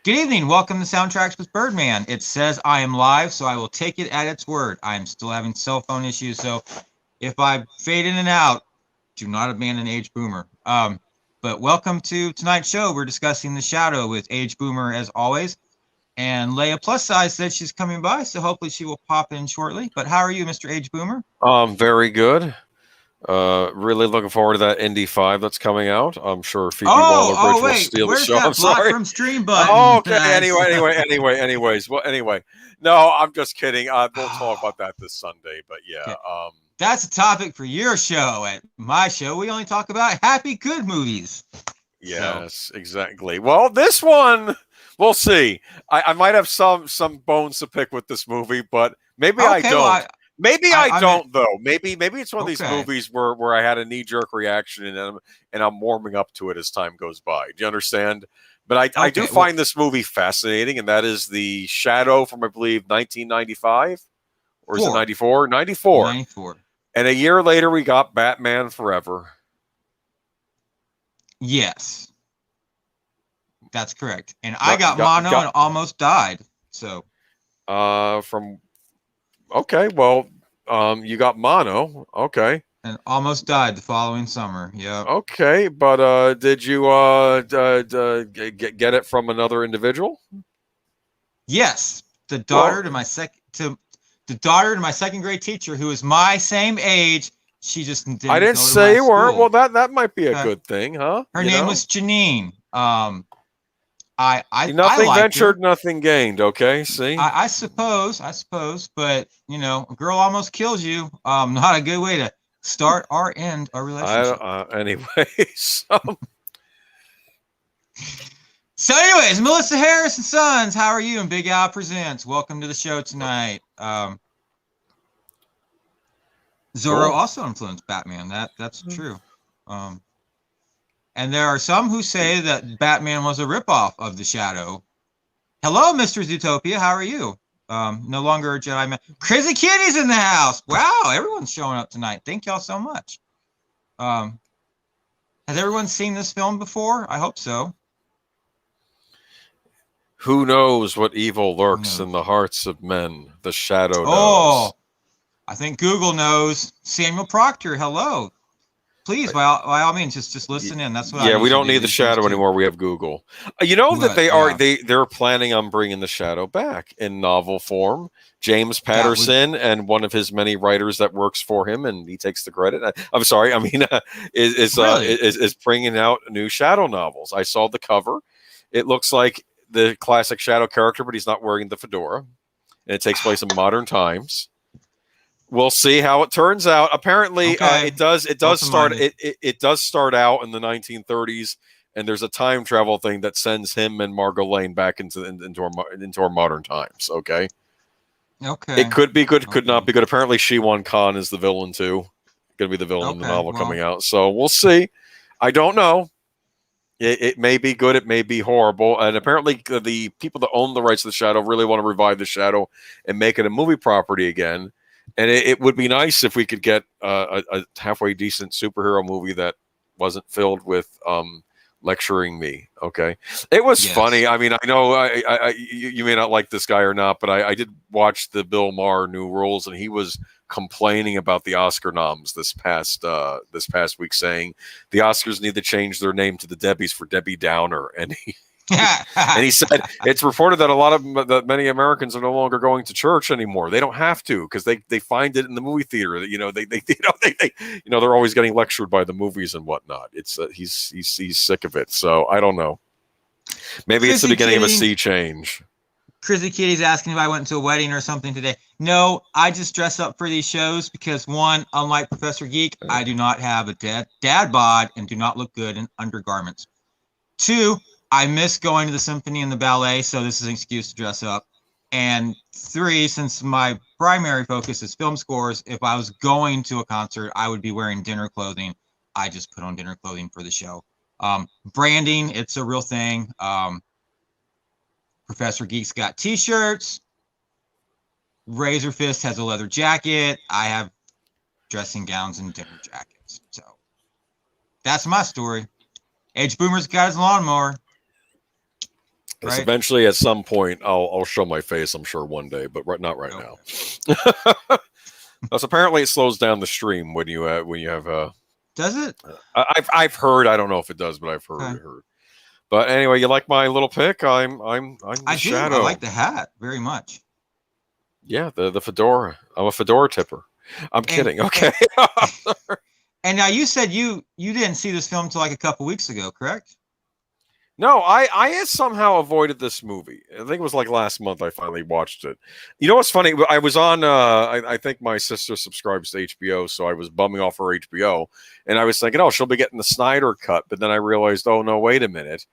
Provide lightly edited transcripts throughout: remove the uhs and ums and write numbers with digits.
Good evening. Welcome to Soundtracks with Birdman. It says I am live, so I will take it at its word. I am still having cell phone issues, so if I fade in and out, do not abandon Age Boomer. But welcome to tonight's show. We're discussing The Shadow with Age Boomer as always. And Leia Plus Size said she's coming by, so hopefully she will pop in shortly. But how are you, Mr. Age Boomer? Very good. Really looking forward to that Indy 5 that's coming out. I'm sure Phoebe Oh, Waller-Bridge will wait. steal the Where's show. that I'm block sorry. from stream button? Oh, okay. Anyways. Well, anyway. No, I'm just kidding. We'll talk about that this Sunday. But yeah. Okay. That's a topic for your show. At my show, we only talk about happy, good movies. Yes, exactly. Well, this one, we'll see. I might have some bones to pick with this movie, but maybe I don't. Well, I don't though. Maybe it's one of these movies where I had a knee-jerk reaction and I'm warming up to it as time goes by. Do you understand? But I do find this movie fascinating, and that is The Shadow from, I believe, 1995, or is it 94? 94. 94. And a year later, we got Batman Forever. Yes, that's correct. And I got mono and almost died. So, okay, well, you got mono, okay, and almost died the following summer. Yeah. Okay, but did you get it from another individual? Yes, the daughter to my second grade teacher, who is my same age. She just didn't. I didn't say you weren't. Well, that might be a good thing, huh? Her name was Janine. Nothing ventured, nothing gained. Okay, see. I suppose, but a girl almost kills you. Not a good way to start or end a relationship. Anyways. So, anyways, Melissa Harris and Sons, how are you? And Big Al Presents. Welcome to the show tonight. Zorro also influenced Batman. That's true. And there are some who say that Batman was a ripoff of The Shadow. Hello, Mr. Zootopia. How are you? No longer a Jedi man. Crazy Kitty's in the house. Wow, everyone's showing up tonight. Thank y'all so much. Has everyone seen this film before? I hope so. Who knows what evil lurks in the hearts of men? The Shadow knows. Oh, I think Google knows. Samuel Proctor, hello. Please, by all means, just listen in. That's what. Yeah, we don't need the Shadow anymore. We have Google. That they're planning on bringing the Shadow back in novel form. James Patterson and one of his many writers that works for him, and he takes the credit. I'm sorry. I mean, is bringing out new Shadow novels. I saw the cover. It looks like the classic Shadow character, but he's not wearing the fedora, and it takes place in modern times. We'll see how it turns out. Apparently, it does start out in the 1930s, and there's a time travel thing that sends him and Margo Lane back into our modern times. Okay. It could be good, could not be good. Apparently, Shiwan Khan is the villain too. Going to be the villain in the novel coming out. So we'll see. I don't know. It may be good. It may be horrible. And apparently, the people that own the rights to The Shadow really want to revive The Shadow and make it a movie property again. And it would be nice if we could get a halfway decent superhero movie that wasn't filled with lecturing me. Okay, it was funny. I mean, I know you may not like this guy or not, but I did watch the Bill Maher New Rules, and he was complaining about the Oscar noms this past week, saying the Oscars need to change their name to the Debbies for Debbie Downer, and he said it's reported that many Americans are no longer going to church anymore. They don't have to because they find it in the movie theater. They're always getting lectured by the movies and whatnot. It's he's sick of it. So I don't know. Maybe it's the beginning of a sea change. Chrissy Kitty's asking if I went to a wedding or something today. No, I just dress up for these shows because, one, unlike Professor Geek, I do not have a dad bod and do not look good in undergarments. Two, I miss going to the symphony and the ballet, so this is an excuse to dress up. And three, since my primary focus is film scores, if I was going to a concert, I would be wearing dinner clothing. I just put on dinner clothing for the show. Branding, it's a real thing. Professor Geek's got t-shirts. Razor Fist has a leather jacket. I have dressing gowns and dinner jackets. So that's my story. Age Boomer's got his lawnmower. Yes, right? eventually at some point I'll show my face, I'm sure one day, but not right now. Plus, apparently it slows down the stream when you have Does it? I've heard, I don't know if it does, but I've heard. But anyway, you like my little pick? I'm the Shadow. I like the hat very much. Yeah, the fedora. I'm a fedora tipper. I'm kidding. Okay. And now you said you didn't see this film until like a couple weeks ago, correct? No, I had somehow avoided this movie. I think it was like last month I finally watched it. You know what's funny? I was on, I think my sister subscribes to HBO, so I was bumming off her HBO, and I was thinking, oh, she'll be getting the Snyder cut, but then I realized, oh, no, wait a minute.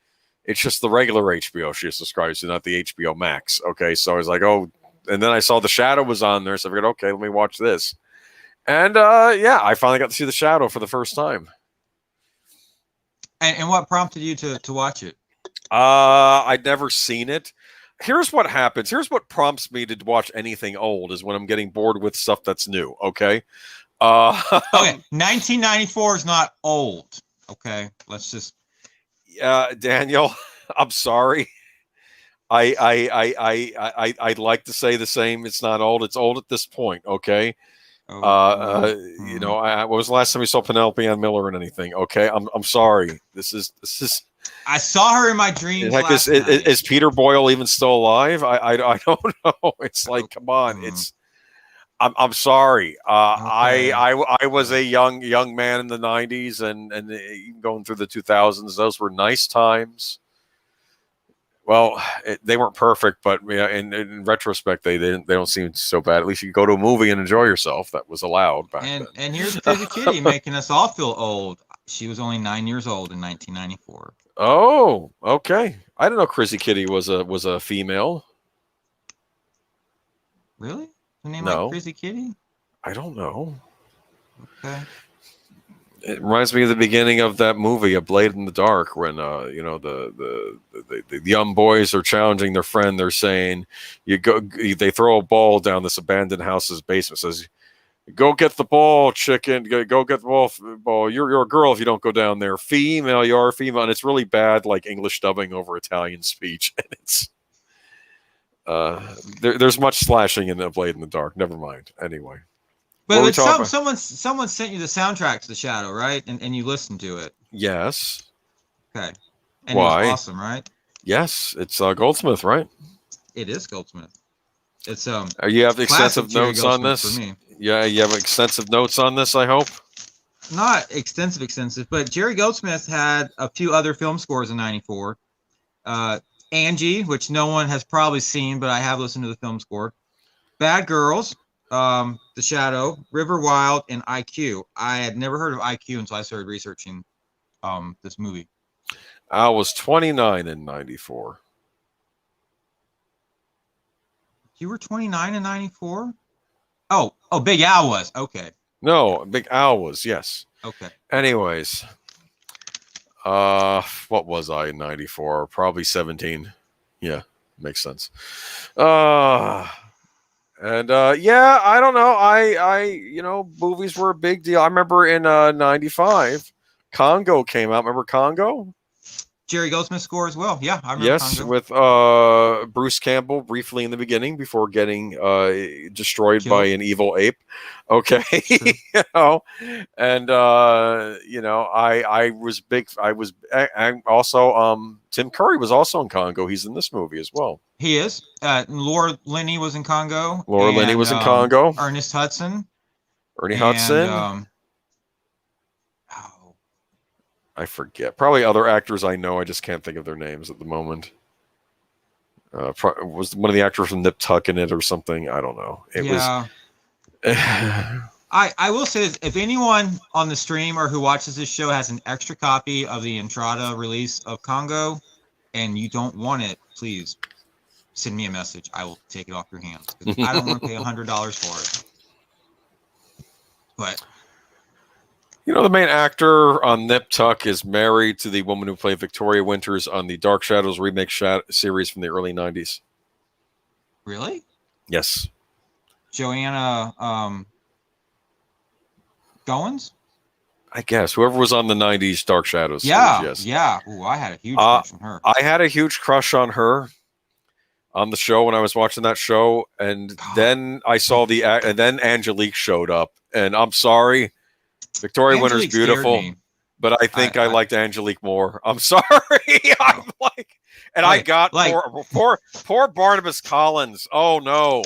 It's just the regular HBO she subscribes to, not the HBO Max. Okay, so I was like, oh, and then I saw The Shadow was on there, so I figured, okay, let me watch this. And, yeah, I finally got to see The Shadow for the first time. And what prompted you to watch it? I'd never seen it. Here's what happens. Here's what prompts me to watch anything old is when I'm getting bored with stuff that's new. Okay. Okay. 1994 is not old. Okay. Let's just. Daniel, I'm sorry. I'd like to say the same. It's not old. It's old at this point. Okay. You know, what was the last time you saw Penelope Ann Miller in anything? Okay, I'm sorry. This is. I saw her in my dreams. Heck, is Peter Boyle even still alive? I don't know. It's like, come on. It's. I'm sorry. I was a young man in the '90s and going through the 2000s. Those were nice times. Well, they weren't perfect, but in retrospect, they don't seem so bad. At least you could go to a movie and enjoy yourself. That was allowed back then. And here's Crazy Kitty making us all feel old. She was only 9 years old in 1994. Oh, okay. I didn't know Crazy Kitty was a female. Really? Her name like Crazy Kitty? I don't know. Okay. It reminds me of the beginning of that movie, A Blade in the Dark, when you know the young boys are challenging their friend. They're saying, they throw a ball down this abandoned house's basement. Says, "Go get the ball, chicken. Go get the ball. You're a girl if you don't go down there. Female, you are a female." And it's really bad, like English dubbing over Italian speech. And it's there's much slashing in A Blade in the Dark. Never mind. Anyway. But someone sent you the soundtrack to The Shadow, right? And you listened to it. Yes. Okay. And why? It was awesome, right? Yes, it's Goldsmith, right? It is Goldsmith. It's You have extensive notes on this? For me. Yeah, you have extensive notes on this, I hope. Not extensive, but Jerry Goldsmith had a few other film scores in '94. Angie, which no one has probably seen, but I have listened to the film score. Bad Girls. The Shadow, River Wild, and IQ. I had never heard of IQ until I started researching this movie. I was 29 in '94. You were 29 in '94? Oh, Big Al was. Okay. No, Big Al was, yes. Okay. Anyways, what was I in '94? Probably 17. Yeah, makes sense. And yeah, I don't know. Movies were a big deal. I remember in '95, Congo came out. Remember Congo? Jerry Goldsmith score as well. Yeah, I remember. Yes, Congo. With Bruce Campbell briefly in the beginning before getting destroyed by an evil ape. Okay, and I was big. I also Tim Curry was also in Congo. He's in this movie as well. He is. Laura Linney was in Congo. Linney was in Congo. Ernest Hudson. Ernie Hudson. I forget. Probably other actors I know. I just can't think of their names at the moment. Was one of the actors from Nip Tuck in it or something? I don't know. It was. I will say this: if anyone on the stream or who watches this show has an extra copy of the Entrada release of Congo, and you don't want it, please send me a message. I will take it off your hands. I don't want to pay $100 for it. But the main actor on Nip Tuck is married to the woman who played Victoria Winters on the Dark Shadows remake series from the early '90s. Really? Yes. Joanna Goins? I guess whoever was on the '90s Dark Shadows Yeah, series. Yes. yeah. Ooh, I had a huge crush on her. I had a huge crush on her on the show when I was watching that show, and then I saw and then Angelique showed up, and I'm sorry, Victoria Winter's beautiful, but I think I liked Angelique more. I'm sorry, I'm like, and I got poor Barnabas Collins. Oh no.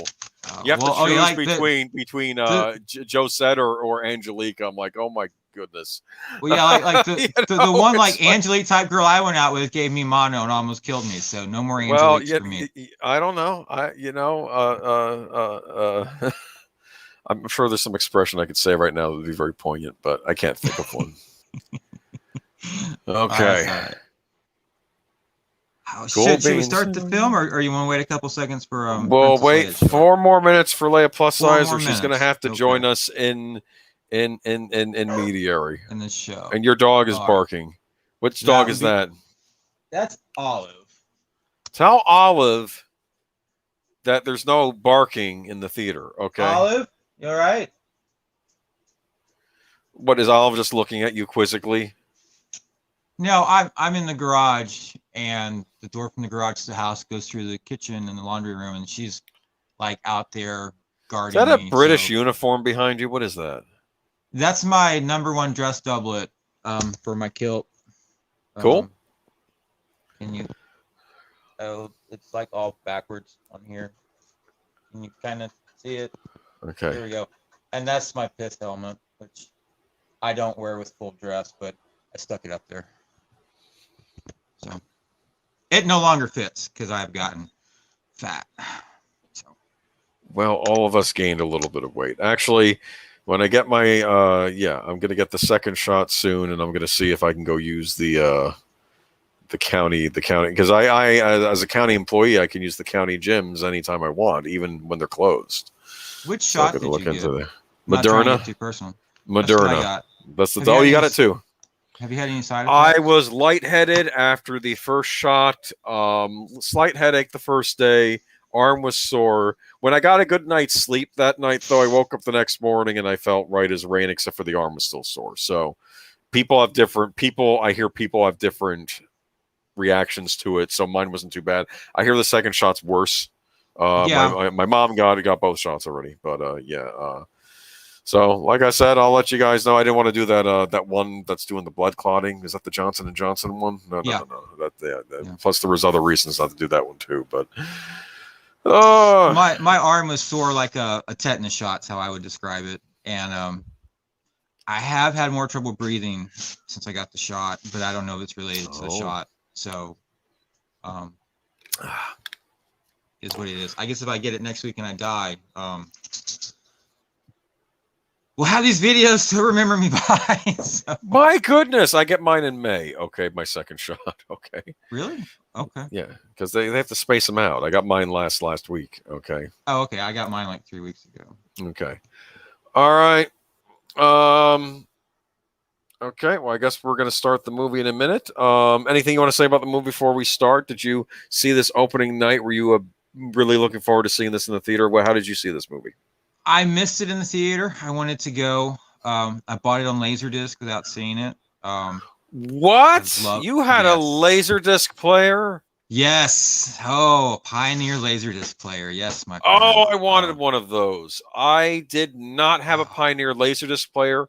You have to choose between Josette or Angelique. I'm like, oh my goodness. Well, yeah, like the one like Angelique type girl I went out with gave me mono and almost killed me. So no more Angeliques for me. I don't know. I'm sure there's some expression I could say right now that would be very poignant, but I can't think of one. Okay. Should we start the film, or you want to wait a couple seconds for? Well, wait 4 more minutes for Leia Plus Size, or she's going to have to join us in mediary in this show. And your dog is barking. Which dog is that? That's Olive. Tell Olive that there's no barking in the theater. Okay. Olive, you all right? What is Olive just looking at you quizzically? No, I'm in the garage, and the door from the garage to the house goes through the kitchen and the laundry room, and she's like out there guarding me. Is that a British uniform behind you? What is that? That's my #1 dress doublet for my kilt. Cool. Can you? Oh, it's like all backwards on here. Can you kind of see it? Okay. Here we go. And that's my pith helmet, which I don't wear with full dress, but I stuck it up there. So it no longer fits because I've gotten fat. So. Well, all of us gained a little bit of weight. Actually, when I get my I'm going to get the second shot soon, and I'm going to see if I can go use the county because I as a county employee I can use the county gyms anytime I want, even when they're closed. Which shot did you get? Moderna. Moderna. That's the you got it too. Have you had any side effects? I was lightheaded after the first shot. Slight headache the first day. Arm was sore. When I got a good night's sleep that night, though, I woke up the next morning and I felt right as rain, except for the arm was still sore. So I hear people have different reactions to it. So mine wasn't too bad. I hear the second shot's worse. My mom got both shots already, but so, like I said, I'll let you guys know. I didn't want to do that one that's doing the blood clotting. Is that the Johnson & Johnson one? No. Plus, there was other reasons not to do that one too. But my arm was sore like a tetanus shot. That's how I would describe it. And I have had more trouble breathing since I got the shot, but I don't know if it's related to the shot. So, is what it is. I guess if I get it next week and I die, we'll have these videos to remember me by. So. My goodness, I get mine in May. Okay, my second shot. Okay. Really? Okay. Yeah, because they have to space them out. I got mine last week. Okay. Oh, okay. I got mine like 3 weeks ago. Okay. All right. Okay. Well, I guess we're going to start the movie in a minute. Anything you want to say about the movie before we start? Did you see this opening night? Were you really looking forward to seeing this in the theater? How did you see this movie? I missed it in the theater. I wanted to go. I bought it on Laserdisc without seeing it. What? You had a Laserdisc player? Yes. Oh, Pioneer Laserdisc player. Yes, my friend. Oh, I wanted one of those. I did not have a Pioneer Laserdisc player.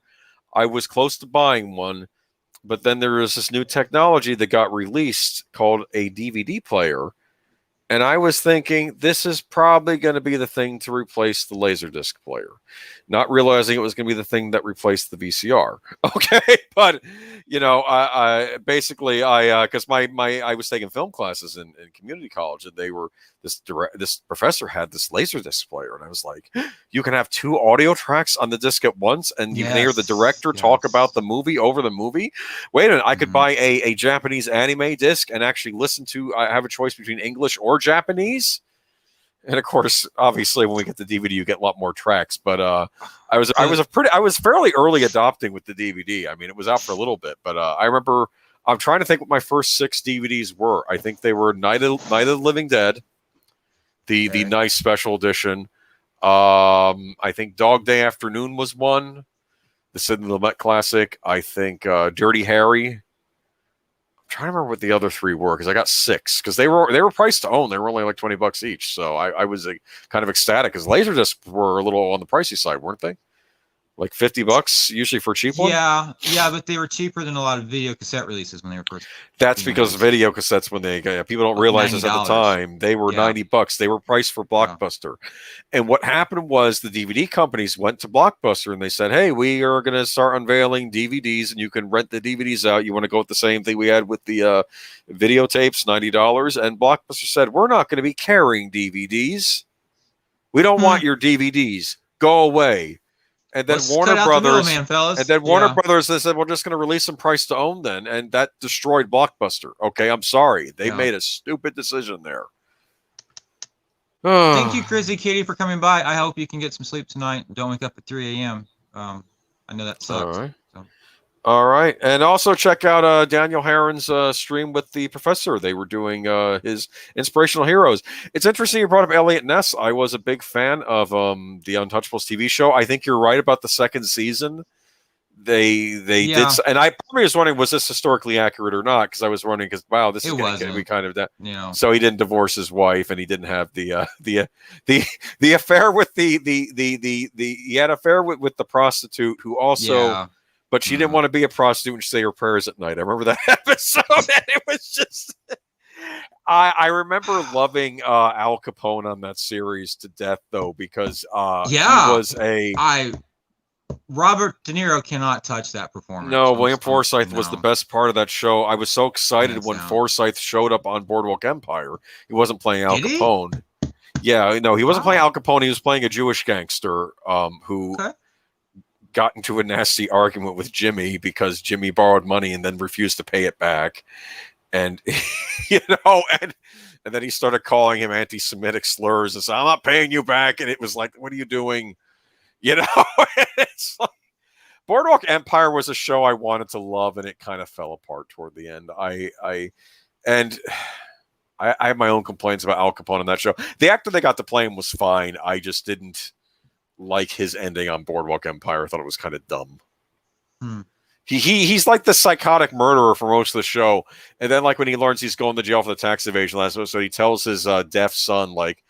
I was close to buying one, but then there was this new technology that got released called a DVD player. And I was thinking, this is probably going to be the thing to replace the Laserdisc player, not realizing it was going to be the thing that replaced the VCR. Okay, but I basically because I was taking film classes in community college, and this professor had this Laserdisc player, and I was like, you can have 2 audio tracks on the disc at once, and you can hear the director talk about the movie over the movie. Wait a minute, I could buy a Japanese anime disc and actually listen to. I have a choice between English or Japanese, and of course, obviously, when we get the DVD, you get a lot more tracks. But I was fairly early adopting with the DVD. I mean, it was out for a little bit, but I remember. I'm trying to think what my first 6 DVDs were. I think they were Night of the Living Dead, the nice special edition. I think Dog Day Afternoon was one. the Sidney Lumet classic. I think Dirty Harry. I'm trying to remember what the other 3 were because I got 6 because they were priced to own. They were only like $20 each, so I was kind of ecstatic because Laserdisc were a little on the pricey side, weren't they? Like $50 usually for a cheap one? Yeah, but they were cheaper than a lot of video cassette releases when they were first. That's because video cassettes, when people don't realize this at the time, they were $90. They were priced for Blockbuster. Yeah. And what happened was the DVD companies went to Blockbuster and they said, hey, we are going to start unveiling DVDs and you can rent the DVDs out. You want to go with the same thing we had with the videotapes, $90. And Blockbuster said, we're not going to be carrying DVDs. We don't want your DVDs. Go away. And then Warner Brothers, they said, we're just going to release them price to own then. And that destroyed Blockbuster. Okay, I'm sorry. They made a stupid decision there. Thank you, Grizzly Kitty, for coming by. I hope you can get some sleep tonight. Don't wake up at 3 a.m. I know that sucks. All right. All right. And also check out Daniel Herron's stream with the professor. They were doing his inspirational heroes. It's interesting you brought up Elliot Ness. I was a big fan of the Untouchables TV show. I think you're right about the second season. They did, and I probably was wondering, was this historically accurate or not? Because I was wondering, because wow, this is going to be kind of that. So he didn't divorce his wife, and he didn't have the affair with he had an affair with the prostitute who also. Yeah. But she didn't want to be a prostitute and say her prayers at night. I remember that episode, and it was just... I remember loving Al Capone on that series to death, though, because he was Robert De Niro cannot touch that performance. No, William Forsythe was the best part of that show. I was so excited when Forsythe showed up on Boardwalk Empire. He wasn't playing Al Capone. Yeah, no, he wasn't playing Al Capone. He was playing a Jewish gangster who... Okay. Got into a nasty argument with Jimmy because Jimmy borrowed money and then refused to pay it back. And, and then he started calling him anti-Semitic slurs and said, I'm not paying you back. And it was like, what are you doing? It's like, Boardwalk Empire was a show I wanted to love, and it kind of fell apart toward the end. I have my own complaints about Al Capone in that show. The actor they got to play him was fine. I just didn't like his ending on Boardwalk Empire. I thought it was kind of dumb. He's like the psychotic murderer for most of the show, and then like when he learns he's going to jail for the tax evasion last episode, he tells his deaf son like,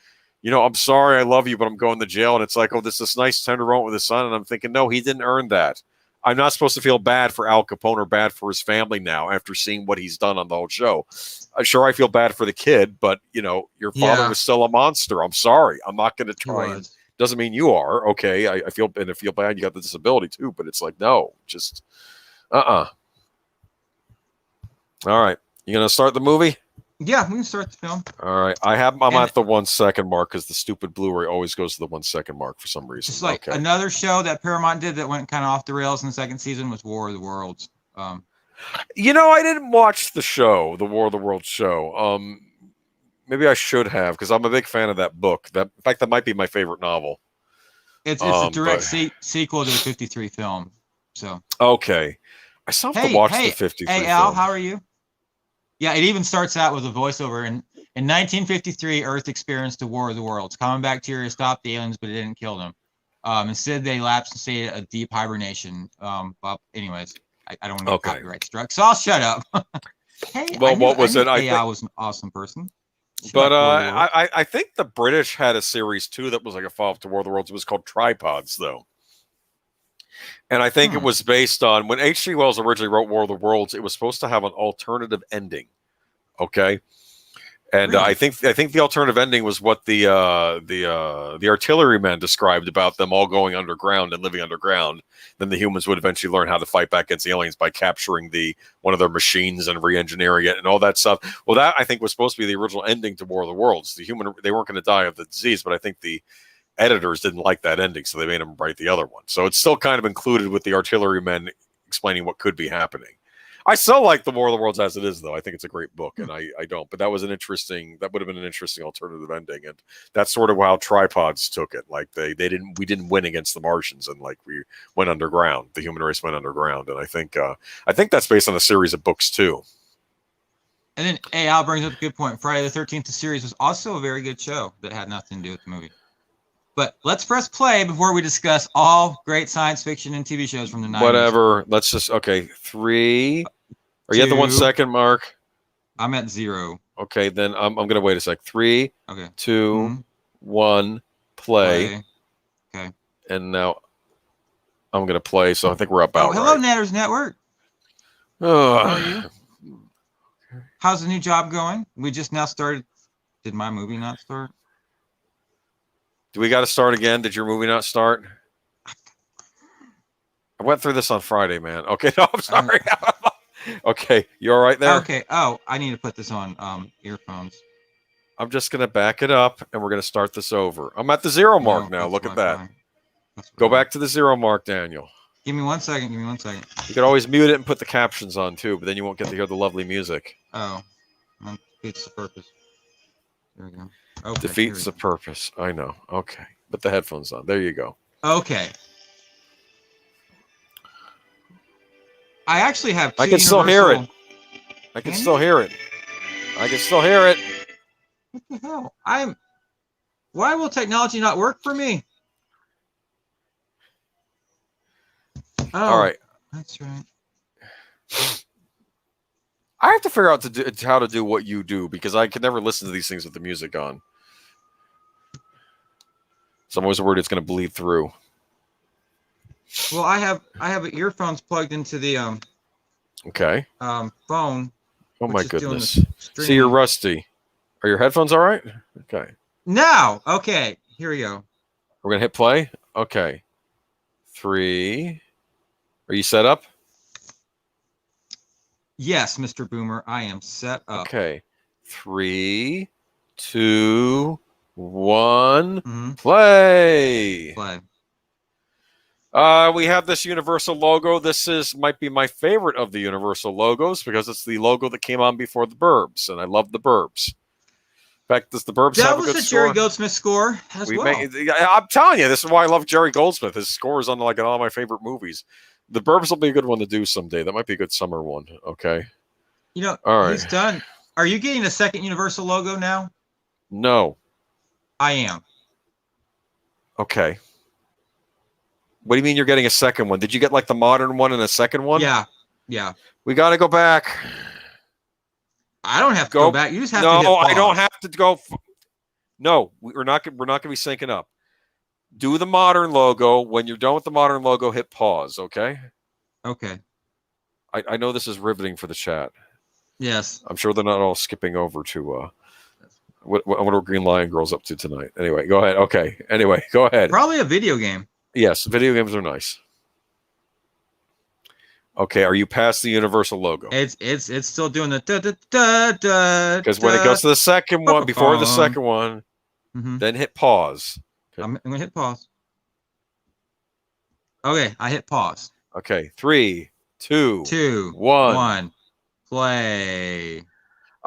I'm sorry, I love you, but I'm going to jail. And it's like, oh, this nice tender moment with his son, and I'm thinking, no, he didn't earn that. I'm not supposed to feel bad for Al Capone or bad for his family now after seeing what he's done on the whole show. Sure, I feel bad for the kid, but your father was still a monster. I'm sorry. I'm not going to try. Doesn't mean you are. Okay, I feel bad. You got the disability too, but it's like, no, just All right, you gonna start the movie? Yeah, we can start the film. All right, I'm at the 1 second mark because the stupid Blu-ray always goes to the 1 second mark for some reason. It's like another show that Paramount did that went kind of off the rails in the second season was War of the Worlds. I didn't watch the show, the War of the Worlds show. Maybe I should have, because I'm a big fan of that book. In fact, that might be my favorite novel. It's a direct sequel to the 53 film. So okay, I still have to watch the 53 Hey, Al, how are you? Yeah, it even starts out with a voiceover. In 1953, Earth experienced a War of the Worlds. Common bacteria stopped the aliens, but it didn't kill them. Instead, they lapsed and stayed a deep hibernation. But anyways, I don't want to get copyright struck, so I'll shut up. What was it? I was an awesome person. But I think the British had a series too that was like a follow-up to War of the Worlds. It was called Tripods, though. And I think it was based on when H.G. Wells originally wrote War of the Worlds, it was supposed to have an alternative ending. Okay. And really? I think the alternative ending was what the artilleryman described about them all going underground and living underground. Then the humans would eventually learn how to fight back against the aliens by capturing one of their machines and re-engineering it and all that stuff. Well, that I think was supposed to be the original ending to War of the Worlds. They weren't going to die of the disease, but I think the editors didn't like that ending, so they made them write the other one. So it's still kind of included with the artillerymen explaining what could be happening. I still like the War of the Worlds as it is, though. I think it's a great book, and I don't. But that would have been an interesting alternative ending, and that's sort of how Tripods took it. Like we didn't win against the Martians, and like we went underground. The human race went underground, and I think that's based on a series of books too. And then Al brings up a good point. Friday the 13th, the series was also a very good show that had nothing to do with the movie. But let's press play before we discuss all great science fiction and TV shows from the 90s. Whatever. Let's just, okay, 3. Are you at the 1 second mark? I'm at 0. Okay, then I'm going to wait a sec. 3, okay. 2, 1, play. Okay. And now I'm going to play, so I think we're about hello, right. Natters Network. How are you? How's the new job going? We just now started. Did my movie not start? Do we got to start again? Did your movie not start? I went through this on Friday, man. Okay, no, I'm sorry. Okay, you all right there? Okay. Oh, I need to put this on earphones. I'm just going to back it up, and we're going to start this over. I'm at the 0 mark now. Look at that. Go back to the 0 mark, Daniel. Give me 1 second. You could always mute it and put the captions on, too, but then you won't get to hear the lovely music. Oh, that defeats the purpose. There we go. Okay, defeats the purpose. I know. Okay. Put the headphones on. There you go. Okay. I actually have two I can still hear it. I can still hear it. I can still hear it. What the hell? Why will technology not work for me? Oh, all right. That's right. I have to figure out how to do what you do because I can never listen to these things with the music on. So I'm always worried it's going to bleed through. Well, I have earphones plugged into the phone. Oh my goodness. See, you're rusty. Are your headphones all right? Okay. Now, okay. Here we go. We're going to hit play. Okay. 3. Are you set up? Yes, Mr. Boomer, I am set up. Okay. 3, 2, 1, play. We have this Universal logo. This might be my favorite of the Universal logos because it's the logo that came on before the Burbs, and I love the Burbs. In fact, does the Burbs have a good score? That was a Jerry Goldsmith score as well. I'm telling you, this is why I love Jerry Goldsmith. His score is on like all my favorite movies. The Burbs will be a good one to do someday. That might be a good summer one. Okay. You know, all right. He's done. Are you getting a second Universal logo now? No. I am. Okay. What do you mean you're getting a second one? Did you get like the modern one and a second one? Yeah. We got to go back. I don't have to go back. You just have to hit No, pause. I don't have to go. No, we're not going to be syncing up. Do the modern logo. When you're done with the modern logo, hit pause, okay? Okay. I know this is riveting for the chat. Yes. I'm sure they're not all skipping over to what are Green Lion Girls up to tonight. Anyway, go ahead. Okay. Anyway, go ahead. Probably a video game. Yes, video games are nice. Okay, are you past the Universal logo? It's still doing the da da da da. Because when it goes to the second one, before the second one, then hit pause. Okay. I'm gonna hit pause. Okay, I hit pause. Okay, 3, 2, 1, play.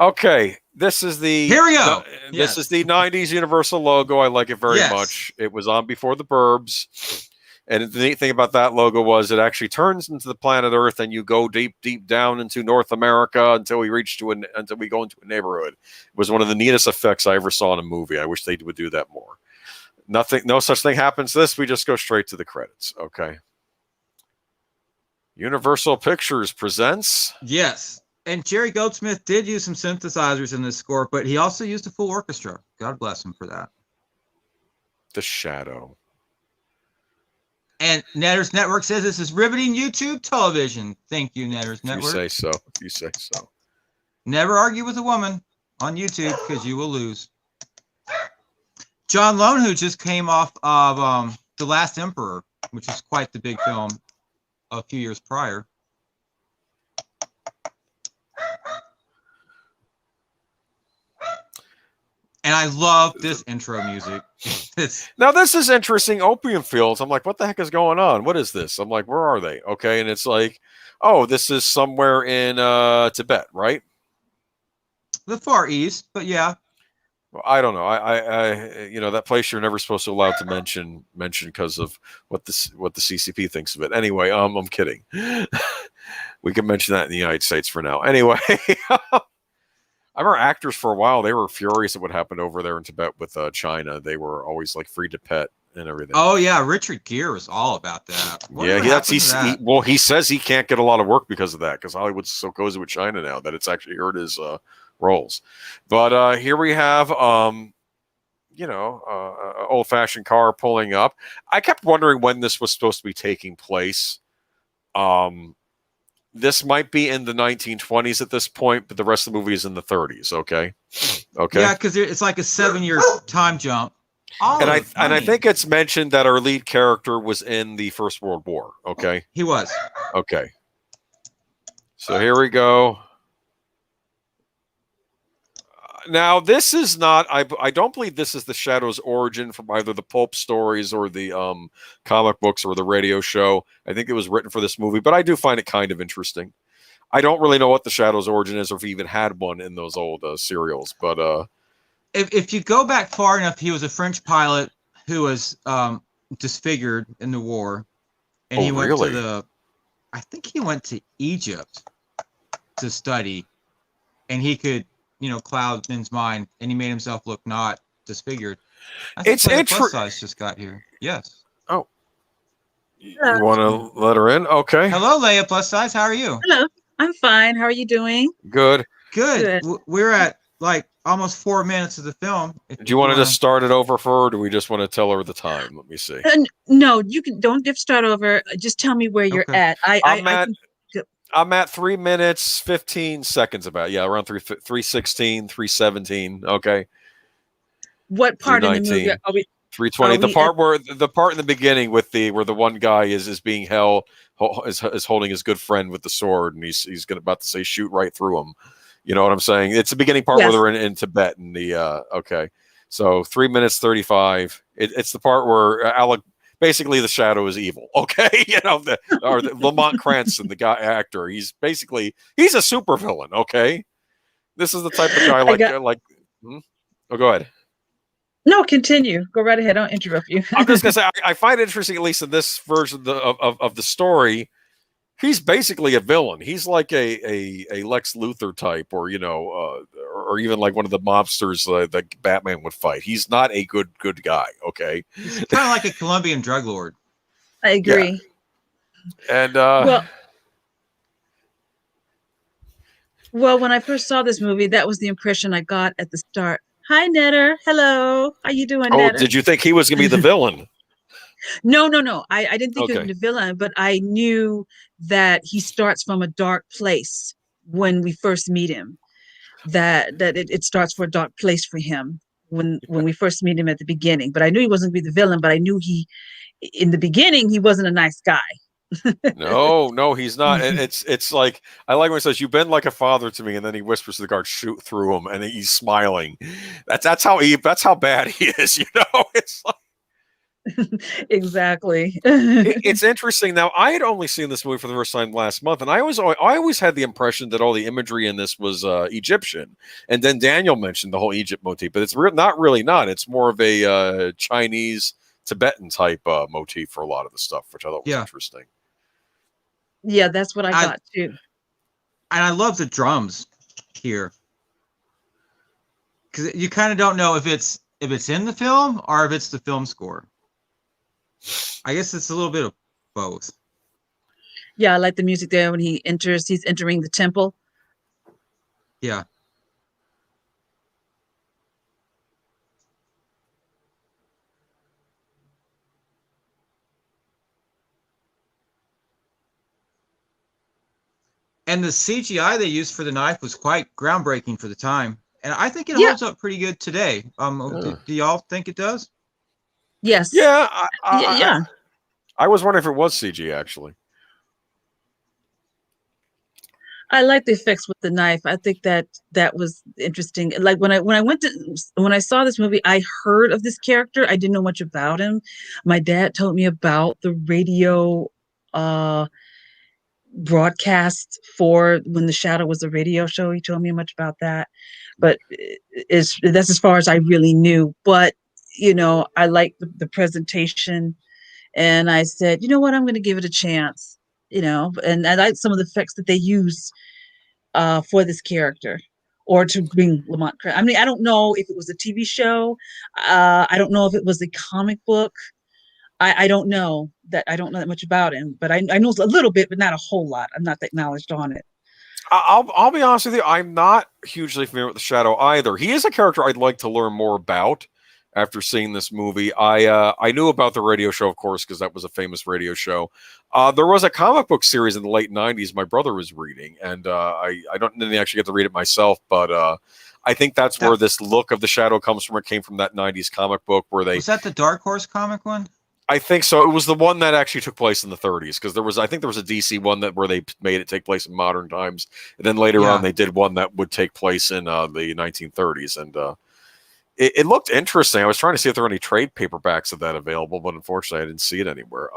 Okay, this is the here we go. This is the 90s Universal logo. I like it very much. It was on before the Burbs. And the neat thing about that logo was it actually turns into the planet Earth, and you go deep, deep down into North America until we go into a neighborhood. It was one of the neatest effects I ever saw in a movie. I wish they would do that more. No such thing happens to this. We just go straight to the credits. Okay. Universal Pictures presents. Yes. And Jerry Goldsmith did use some synthesizers in this score, but he also used a full orchestra. God bless him for that. The Shadow. And Netters Network says this is riveting YouTube television. Thank you, Netters Network. You say so. You say so. Never argue with a woman on YouTube because you will lose. John Lone, who just came off of The Last Emperor, which is quite the big film a few years prior. And I love this intro music. Now, this is interesting. Opium fields. I'm like, what the heck is going on? What is this? I'm like, where are they? Okay. And it's like, oh, this is somewhere in Tibet, right? The Far East, but yeah. Well, I don't know. I that place you're never supposed to allow to mention because of what the CCP thinks of it. Anyway, I'm kidding. We can mention that in the United States for now. Anyway. I remember actors for a while, they were furious at what happened over there in Tibet with China. They were always like free to pet and everything. Oh yeah, Richard Gere was all about that. He says he can't get a lot of work because of that, because Hollywood's so cozy with China now that it's actually hurt his roles. But here we have old-fashioned car pulling up. I kept wondering when this was supposed to be taking place. This might be in the 1920s at this point, but the rest of the movie is in the 30s. Okay. Yeah, because it's like a 7-year time jump. And I think it's mentioned that our lead character was in the First World War. Okay. He was. Okay. So here we go. Now, this is not, I don't believe this is the Shadow's origin from either the pulp stories or the comic books or the radio show. I think it was written for this movie, but I do find it kind of interesting. I don't really know what the Shadow's origin is, or if he even had one in those old serials, but... If you go back far enough, he was a French pilot who was disfigured in the war. And he went to I think he went to Egypt to study. And he could... cloud men's mind, and he made himself look not disfigured. It's plus size just got here. Yes. Oh, you want to let her in? Okay. Hello, Leia plus size. How are you? Hello, I'm fine. How are you doing? Good. We're at like almost 4 minutes of the film. Do you want to just start it over for her, or do we just want to tell her the time? Let me see. No, you can. Don't start over. Just tell me where you're at. I'm at 3 minutes, 15 seconds about. Yeah, around 3:16, 3:17. Okay. What part of the movie are we? 3:20. The part in the beginning where the one guy is being held, is holding his good friend with the sword, and he's about to say shoot right through him. You know what I'm saying? It's the beginning part where they're in Tibet, and okay. So 3 minutes 35. It's the part where Alec. Basically, the Shadow is evil. Okay, or Lamont Cranston, the actor. He's a supervillain. Okay, this is the type of guy like. Oh, go ahead. No, continue. Go right ahead. Don't interrupt you. I'm just gonna say I find it interesting, at least in this version of the story. He's basically a villain. He's like a Lex Luthor type, or or even like one of the mobsters that Batman would fight. He's not a good guy. Okay, he's kind of like a Colombian drug lord. I agree. Yeah. And well, when I first saw this movie, that was the impression I got at the start. Hi, Netter. Hello. How you doing, Netter? Did you think he was going to be the villain? No. I didn't think he was the villain, but I knew that he starts from a dark place when we first meet him. That it starts for a dark place for him when we first meet him at the beginning. But I knew he wasn't going to be the villain, but I knew in the beginning, he wasn't a nice guy. No, he's not. And it's like, I like when he says, "You've been like a father to me," and then he whispers to the guard, "Shoot through him," and he's smiling. That's how bad he is. It's like. Exactly. It's interesting. Now, I had only seen this movie for the first time last month, and I always had the impression that all the imagery in this was Egyptian. And then Daniel mentioned the whole Egypt motif, but it's not. It's more of a Chinese, Tibetan type motif for a lot of the stuff, which I thought was interesting. Yeah, that's what I got too. And I love the drums here, because you kind of don't know if it's in the film or if it's the film score. I guess it's a little bit of both. Yeah, I like the music there when he's entering the temple. Yeah. And the CGI they used for the knife was quite groundbreaking for the time. And I think it holds up pretty good today. Do y'all think it does? Yes. Yeah. Yeah. I was wondering if it was CG, actually. I like the effects with the knife. I think that was interesting. Like when I saw this movie, I heard of this character. I didn't know much about him. My dad told me about the radio broadcast for when the Shadow was a radio show. He told me much about that, but that's as far as I really knew. But I like the presentation, and I said, you know what, I'm going to give it a chance. And I like some of the effects that they use for this character, or to bring Lamont. I mean, I don't know if it was a TV show. I don't know if it was a comic book, I don't know that. I don't know that much about him, but I know a little bit, but not a whole lot. I'm not that knowledgeable on it. I'll be honest with you. I'm not hugely familiar with the Shadow either. He is a character I'd like to learn more about after seeing this movie. I knew about the radio show, of course, because that was a famous radio show. There was a comic book series in the late '90s my brother was reading, and didn't actually get to read it myself, but I think that's where this look of the Shadow comes from. It came from that '90s comic book where they... Was that the Dark Horse comic one? I think so. It was the one that actually took place in the 30s, because I think there was a DC one where they made it take place in modern times, and then later on they did one that would take place in the 1930s, and it looked interesting. I was trying to see if there were any trade paperbacks of that available, but unfortunately I didn't see it anywhere.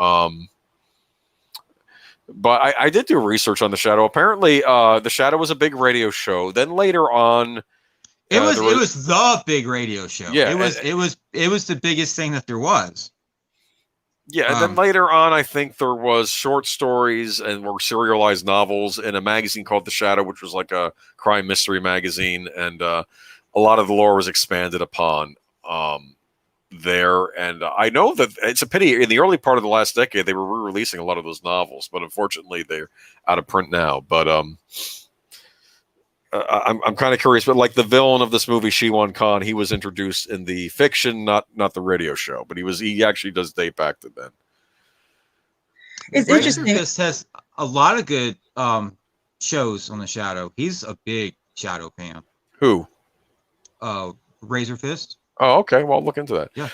But I did do research on the Shadow. Apparently, the Shadow was a big radio show. Then later on, it was the big radio show. Yeah, it was the biggest thing that there was. Yeah, and then later on, I think there was short stories and more serialized novels in a magazine called The Shadow, which was like a crime mystery magazine, and a lot of the lore was expanded upon there. And I know that it's a pity. In the early part of the last decade, they were re-releasing a lot of those novels, but unfortunately, they're out of print now. But I'm kind of curious. But like the villain of this movie, Shiwan Khan, he was introduced in the fiction, not the radio show, but he actually does date back to then. It's interesting. This has a lot of good shows on the Shadow. He's a big Shadow fan. Who? Razor Fist. Oh, okay. Well, I'll look into that. Yeah.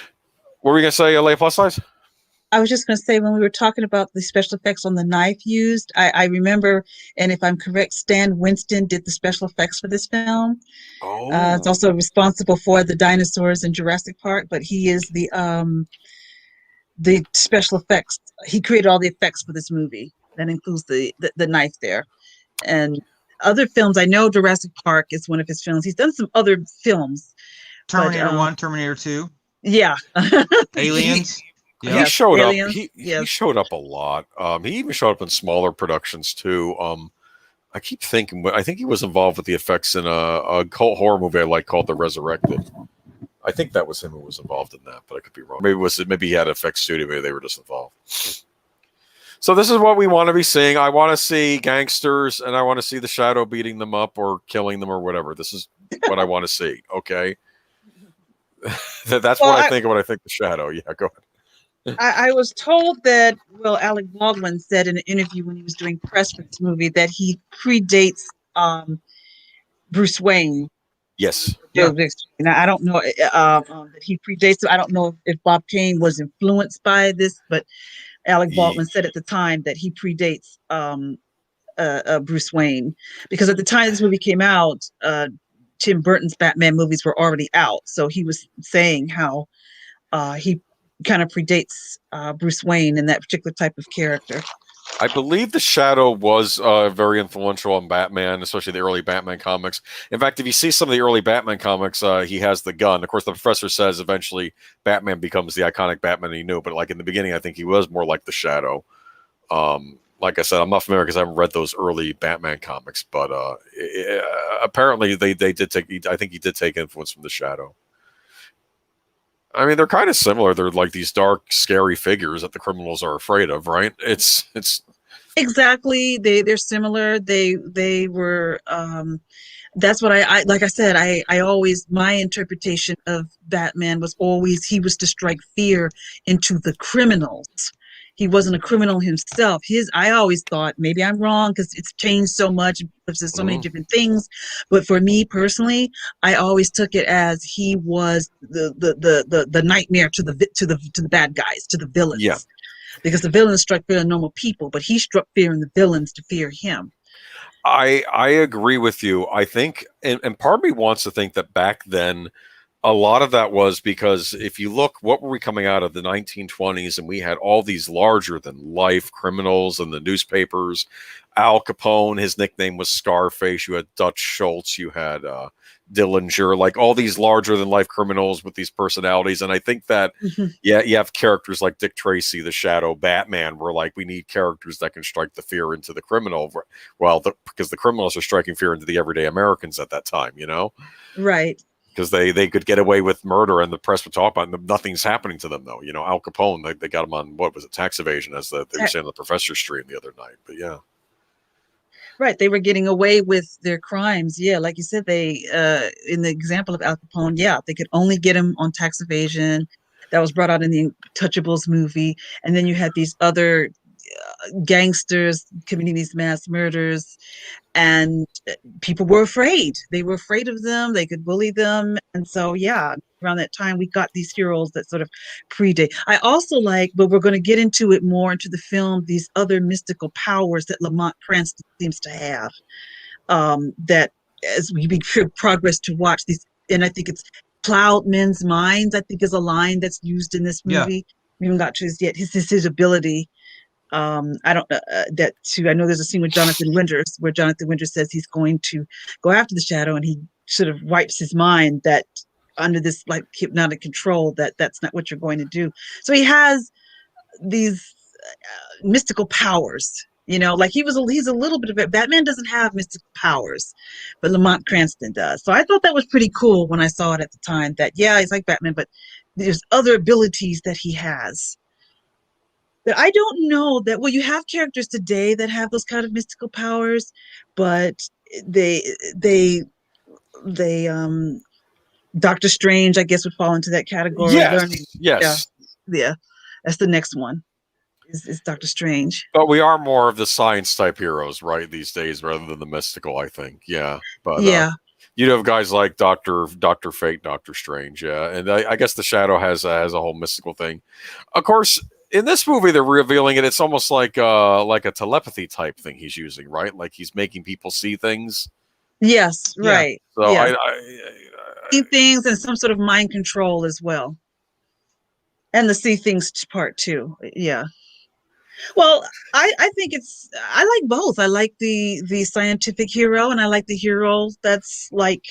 What were we gonna say? LA Plus Size? I was just going to say, when we were talking about the special effects on the knife used, I remember, and if I'm correct, Stan Winston did the special effects for this film. Oh. It's also responsible for the dinosaurs in Jurassic Park, but he is the special effects. He created all the effects for this movie. That includes the knife there. And other films, I know Jurassic Park is one of his films. He's done some other films. Terminator 1, Terminator 2. Yeah. Aliens. Yeah. He showed up. He showed up a lot. He even showed up in smaller productions too. I keep thinking, I think he was involved with the effects in a cult horror movie I like called The Resurrected. I think that was him who was involved in that, but I could be wrong. Maybe he had an effects studio. Maybe they were just involved. So this is what we want to be seeing. I want to see gangsters, and I want to see the Shadow beating them up or killing them or whatever. This is what I want to see. Okay, that's what I think. What I think the Shadow. Yeah, go ahead. I was told that, Alec Baldwin said in an interview when he was doing press for this movie that he predates Bruce Wayne. Yes. Yeah. Now, I don't know that he predates him. I don't know if Bob Kane was influenced by this, but Alec Baldwin said at the time that he predates Bruce Wayne, because at the time this movie came out, Tim Burton's Batman movies were already out. So he was saying how he kind of predates Bruce Wayne in that particular type of character. I believe the Shadow was very influential on Batman, especially the early Batman comics. In fact, if you see some of the early Batman comics, he has the gun. Of course, the Professor says eventually Batman becomes the iconic Batman he knew, but like in the beginning, I think he was more like the Shadow. Like I said, I'm not familiar because I haven't read those early Batman comics, but apparently they did take. I think he did take influence from the Shadow. I mean, they're kind of similar. They're like these dark, scary figures that the criminals are afraid of, right? It's exactly. They're similar. They were. That's what I like. I said, I always, my interpretation of Batman was always he was to strike fear into the criminals. He wasn't a criminal himself. I always thought, maybe I'm wrong because it's changed so much. There's so many different things. But for me personally, I always took it as he was the nightmare to the bad guys, to the villains. Yeah. Because the villains struck fear in normal people, but he struck fear in the villains to fear him. I agree with you. I think, and part of me wants to think that back then, a lot of that was because if you look, what were we coming out of the 1920s, and we had all these larger than life criminals in the newspapers. Al Capone, his nickname was Scarface. You had Dutch Schultz. You had Dillinger, like all these larger than life criminals with these personalities. And I think that, you have characters like Dick Tracy, the Shadow, Batman, where like we need characters that can strike the fear into the criminal. Well, because the criminals are striking fear into the everyday Americans at that time, you know? Right. because they could get away with murder and the press would talk about it and nothing's happening to them though. Al Capone, they got him on, what was it, tax evasion, as they were saying on the professor stream the other night. But yeah. Right, they were getting away with their crimes. Yeah, like you said, they in the example of Al Capone, yeah, they could only get him on tax evasion. That was brought out in the Untouchables movie, and then you had these other gangsters committing these mass murders, and people were afraid. They were afraid of them. They could bully them, and so yeah, around that time we got these heroes that sort of predate. I also like, but we're going to get into it more into the film, these other mystical powers that Lamont Cranston seems to have. That as we make progress to watch these, and I think it's cloud men's minds, I think is a line that's used in this movie. Yeah. We haven't got to his yet. His ability. I don't know that too. I know there's a scene with Jonathan Winters where Jonathan Winters says he's going to go after the shadow, and he sort of wipes his mind that under this like hypnotic control that's not what you're going to do. So he has these mystical powers, like he's a little bit of it. Batman doesn't have mystical powers, but Lamont Cranston does. So I thought that was pretty cool when I saw it at the time, that yeah, he's like Batman, but there's other abilities that he has. That I don't know that, well, you have characters today that have those kind of mystical powers, but they Doctor Strange, I guess, would fall into that category. Yes. Yeah. That's the next one. Is Doctor Strange. But we are more of the science type heroes, right, these days, rather than the mystical, I think. Yeah. But yeah. You'd have guys like Doctor Fate, Doctor Strange, yeah. And I guess the Shadow has a whole mystical thing. Of course, in this movie, they're revealing it. It's almost like a telepathy type thing he's using, right? Like he's making people see things. Yes, right. Yeah. So yeah. I see things and some sort of mind control as well, and the see things part too. Yeah. Well, I think I like both. I like the scientific hero, and I like the hero that's like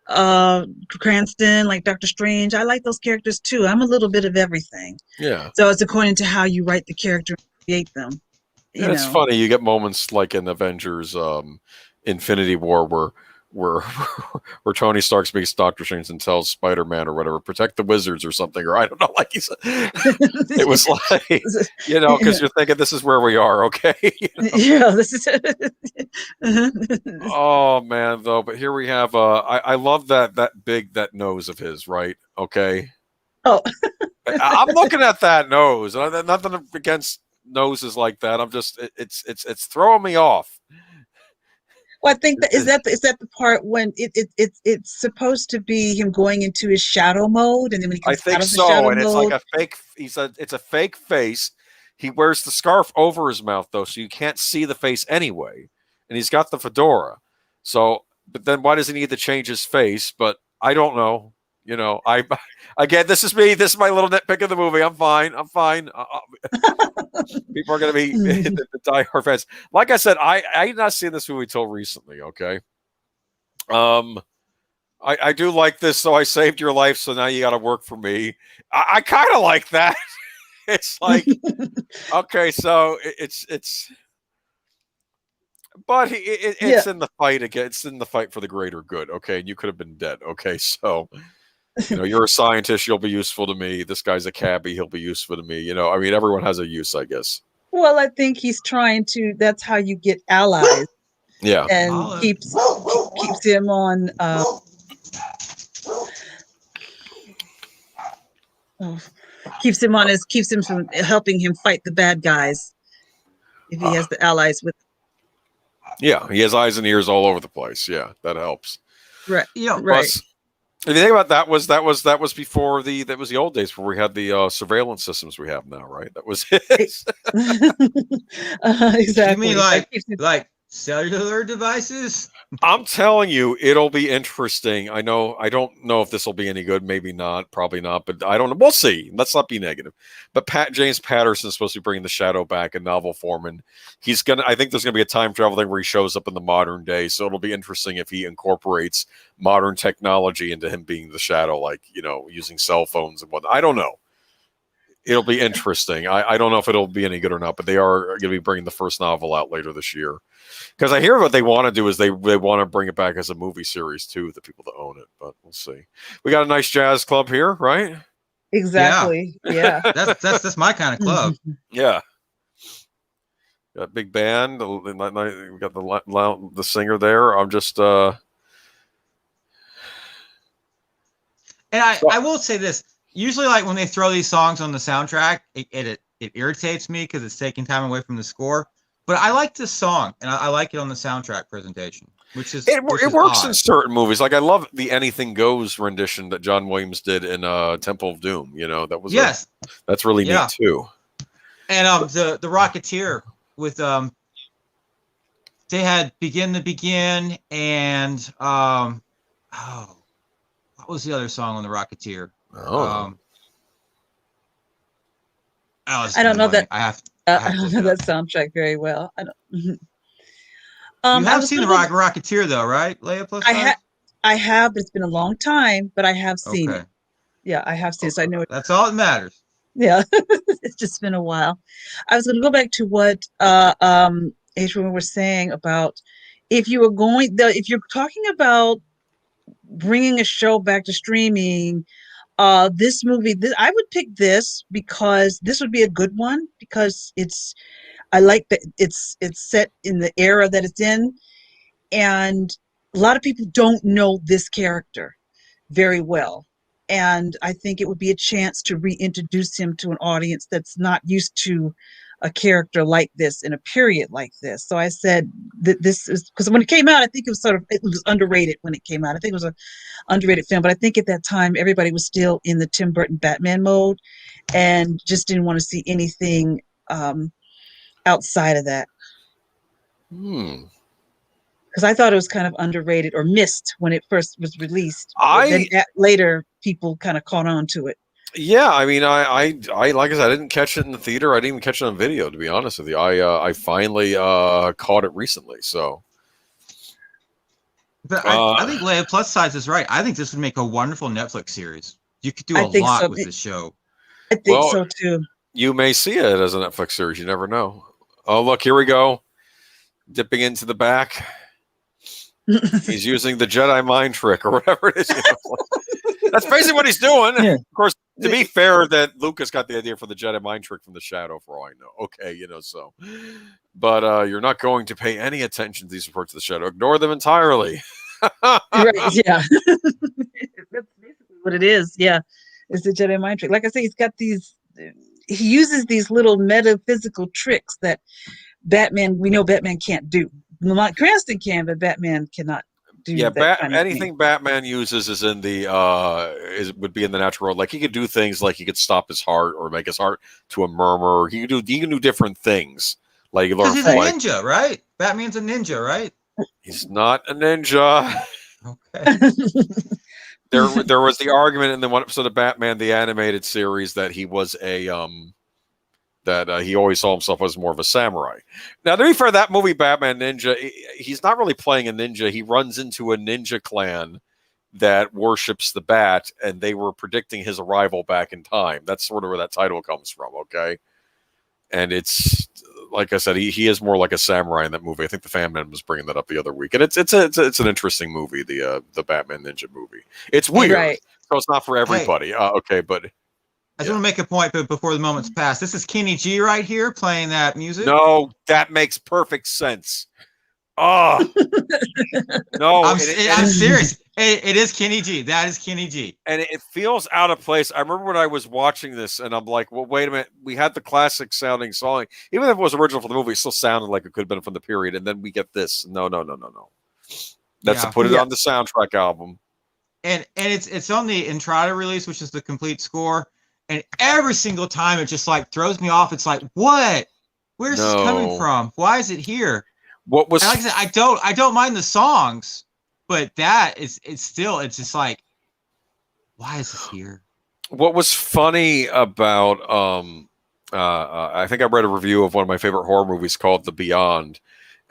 Cranston, like Doctor Strange. I like those characters too. I'm a little bit of everything. Yeah. So it's according to how you write the character and create them. Yeah, it's funny. You get moments like in Avengers Infinity War where Tony Stark speaks to Doctor Strange and tells Spider-Man or whatever, protect the wizards or something, or I don't know, like he said. It was like, because you're thinking this is where we are, okay? Yeah, this is. Oh man, though, but here we have. I love that nose of his, right? Okay. Oh. I'm looking at that nose, and nothing against noses like that. I'm just, it's throwing me off. Well, I think is that the part when it's supposed to be him going into his shadow mode, and then when he comes out of the shadow mode, it's like a fake. It's a fake face. He wears the scarf over his mouth though, so you can't see the face anyway, and he's got the fedora. So, but then why does he need to change his face? But I don't know. Again, this is me. This is my little nitpick of the movie. I'm fine. People are going to be the diehard fans. Like I said, I had not seen this movie till recently. Okay. I do like this. So I saved your life. So now you got to work for me. I kind of like that. It's like, okay, so it's. But it's in the fight again. It's in the fight for the greater good. Okay, and you could have been dead. Okay, so you're a scientist. You'll be useful to me. This guy's a cabbie. He'll be useful to me. I mean, everyone has a use, I guess. Well, I think he's trying to. That's how you get allies. Yeah, and keeps him on. Keeps him from helping him fight the bad guys. If he has the allies with. Yeah, he has eyes and ears all over the place. Yeah, that helps. Right. Yeah. Right. Plus, if you think about that was before that was the old days where we had the surveillance systems we have now, right? That was it. Exactly. You mean like cellular devices? I'm telling you, it'll be interesting. I don't know if this will be any good. Maybe not. Probably not. But I don't know. We'll see. Let's not be negative. But James Patterson's supposed to be bringing the Shadow back in novel form, and I think there's gonna be a time travel thing where he shows up in the modern day. So it'll be interesting if he incorporates modern technology into him being the Shadow, like using cell phones and whatnot. I don't know. It'll be interesting. I don't know if it'll be any good or not, but they are going to be bringing the first novel out later this year. Because I hear what they want to do is they want to bring it back as a movie series too, the people that own it. But we'll see. We got a nice jazz club here, right? Exactly. Yeah. That's my kind of club. Yeah. Got a big band. We got the singer there. I'm just. And I will say this. Usually, like when they throw these songs on the soundtrack, it irritates me because it's taking time away from the score. But I like this song, and I like it on the soundtrack presentation, which is it works odd. in certain movies. Like I love the "Anything Goes" rendition that John Williams did in Temple of Doom. You know, that was that's really neat too. And the Rocketeer with they had "Begin to Begin" and what was the other song on the Rocketeer? I don't know that. I don't know that soundtrack very well. I don't. You have seen the Rocketeer though, right, Leia? I have, but it's been a long time. But I have seen it. Yeah, I have seen it. So I know it. That's all that matters. Yeah, it's just been a while. I was going to go back to what Adrian was saying about if you're talking about bringing a show back to streaming. This movie, I would pick this because this would be a good one because I like that it's set in the era that it's in, and a lot of people don't know this character very well, and I think it would be a chance to reintroduce him to an audience that's not used to a character like this in a period like this. So I said that this is because when it came out, I think it was underrated when it came out. I think it was an underrated film, but I think at that time everybody was still in the Tim Burton Batman mode and just didn't want to see anything outside of that. Because I thought it was kind of underrated or missed when it first was released. Then later people kind of caught on to it. Yeah, I mean, I like I said, I didn't catch it in the theater. I didn't even catch it on video, to be honest with you. I finally caught it recently. So, but I think Leia plus size is right. I think this would make a wonderful Netflix series. You could do a lot with this show. I think so too. You may see it as a Netflix series. You never know. Oh, look, here we go. Dipping into the back. He's using the Jedi mind trick or whatever it is. That's basically what he's doing. Yeah. Of course, to be fair, that Lucas got the idea for the Jedi mind trick from the Shadow, for all I know. Okay, so. But you're not going to pay any attention to these reports of the Shadow. Ignore them entirely. Right, yeah. That's basically what it is. Yeah, it's the Jedi mind trick. Like I say, he uses these little metaphysical tricks that we know Batman can't do. Lamont Cranston can, but Batman cannot. Anything Batman uses is in the would be in the natural world. Like he could do things like he could stop his heart or make his heart to a murmur. He can do different things. Like because he's a ninja, right? Batman's a ninja, right? He's not a ninja. Okay. There was the argument in the one episode of Batman the animated series that he was a he always saw himself as more of a samurai. Now, to be fair, that movie, Batman Ninja, he's not really playing a ninja. He runs into a ninja clan that worships the bat, and they were predicting his arrival back in time. That's sort of where that title comes from, okay? And it's, like I said, he is more like a samurai in that movie. I think the Fan Man was bringing that up the other week. And it's an interesting movie, the Batman Ninja movie. It's weird, right. So it's not for everybody. Okay, but... I just want to make a point, but before the moment's passed, this is Kenny G right here playing that music. No, that makes perfect sense. Oh, no, I'm serious. It is Kenny G. That is Kenny G. And it feels out of place. I remember when I was watching this, and I'm like, well, wait a minute. We had the classic sounding song. Even if it was original for the movie, it still sounded like it could have been from the period. And then we get this. No. That's to put it on the soundtrack album. And it's on the Entrada release, which is the complete score. And every single time it just like throws me off. It's like, what? Where's this coming from? Why is it here? What was? And like I said, I don't mind the songs, but it's just like, why is this here? What was funny about I think I read a review of one of my favorite horror movies called The Beyond,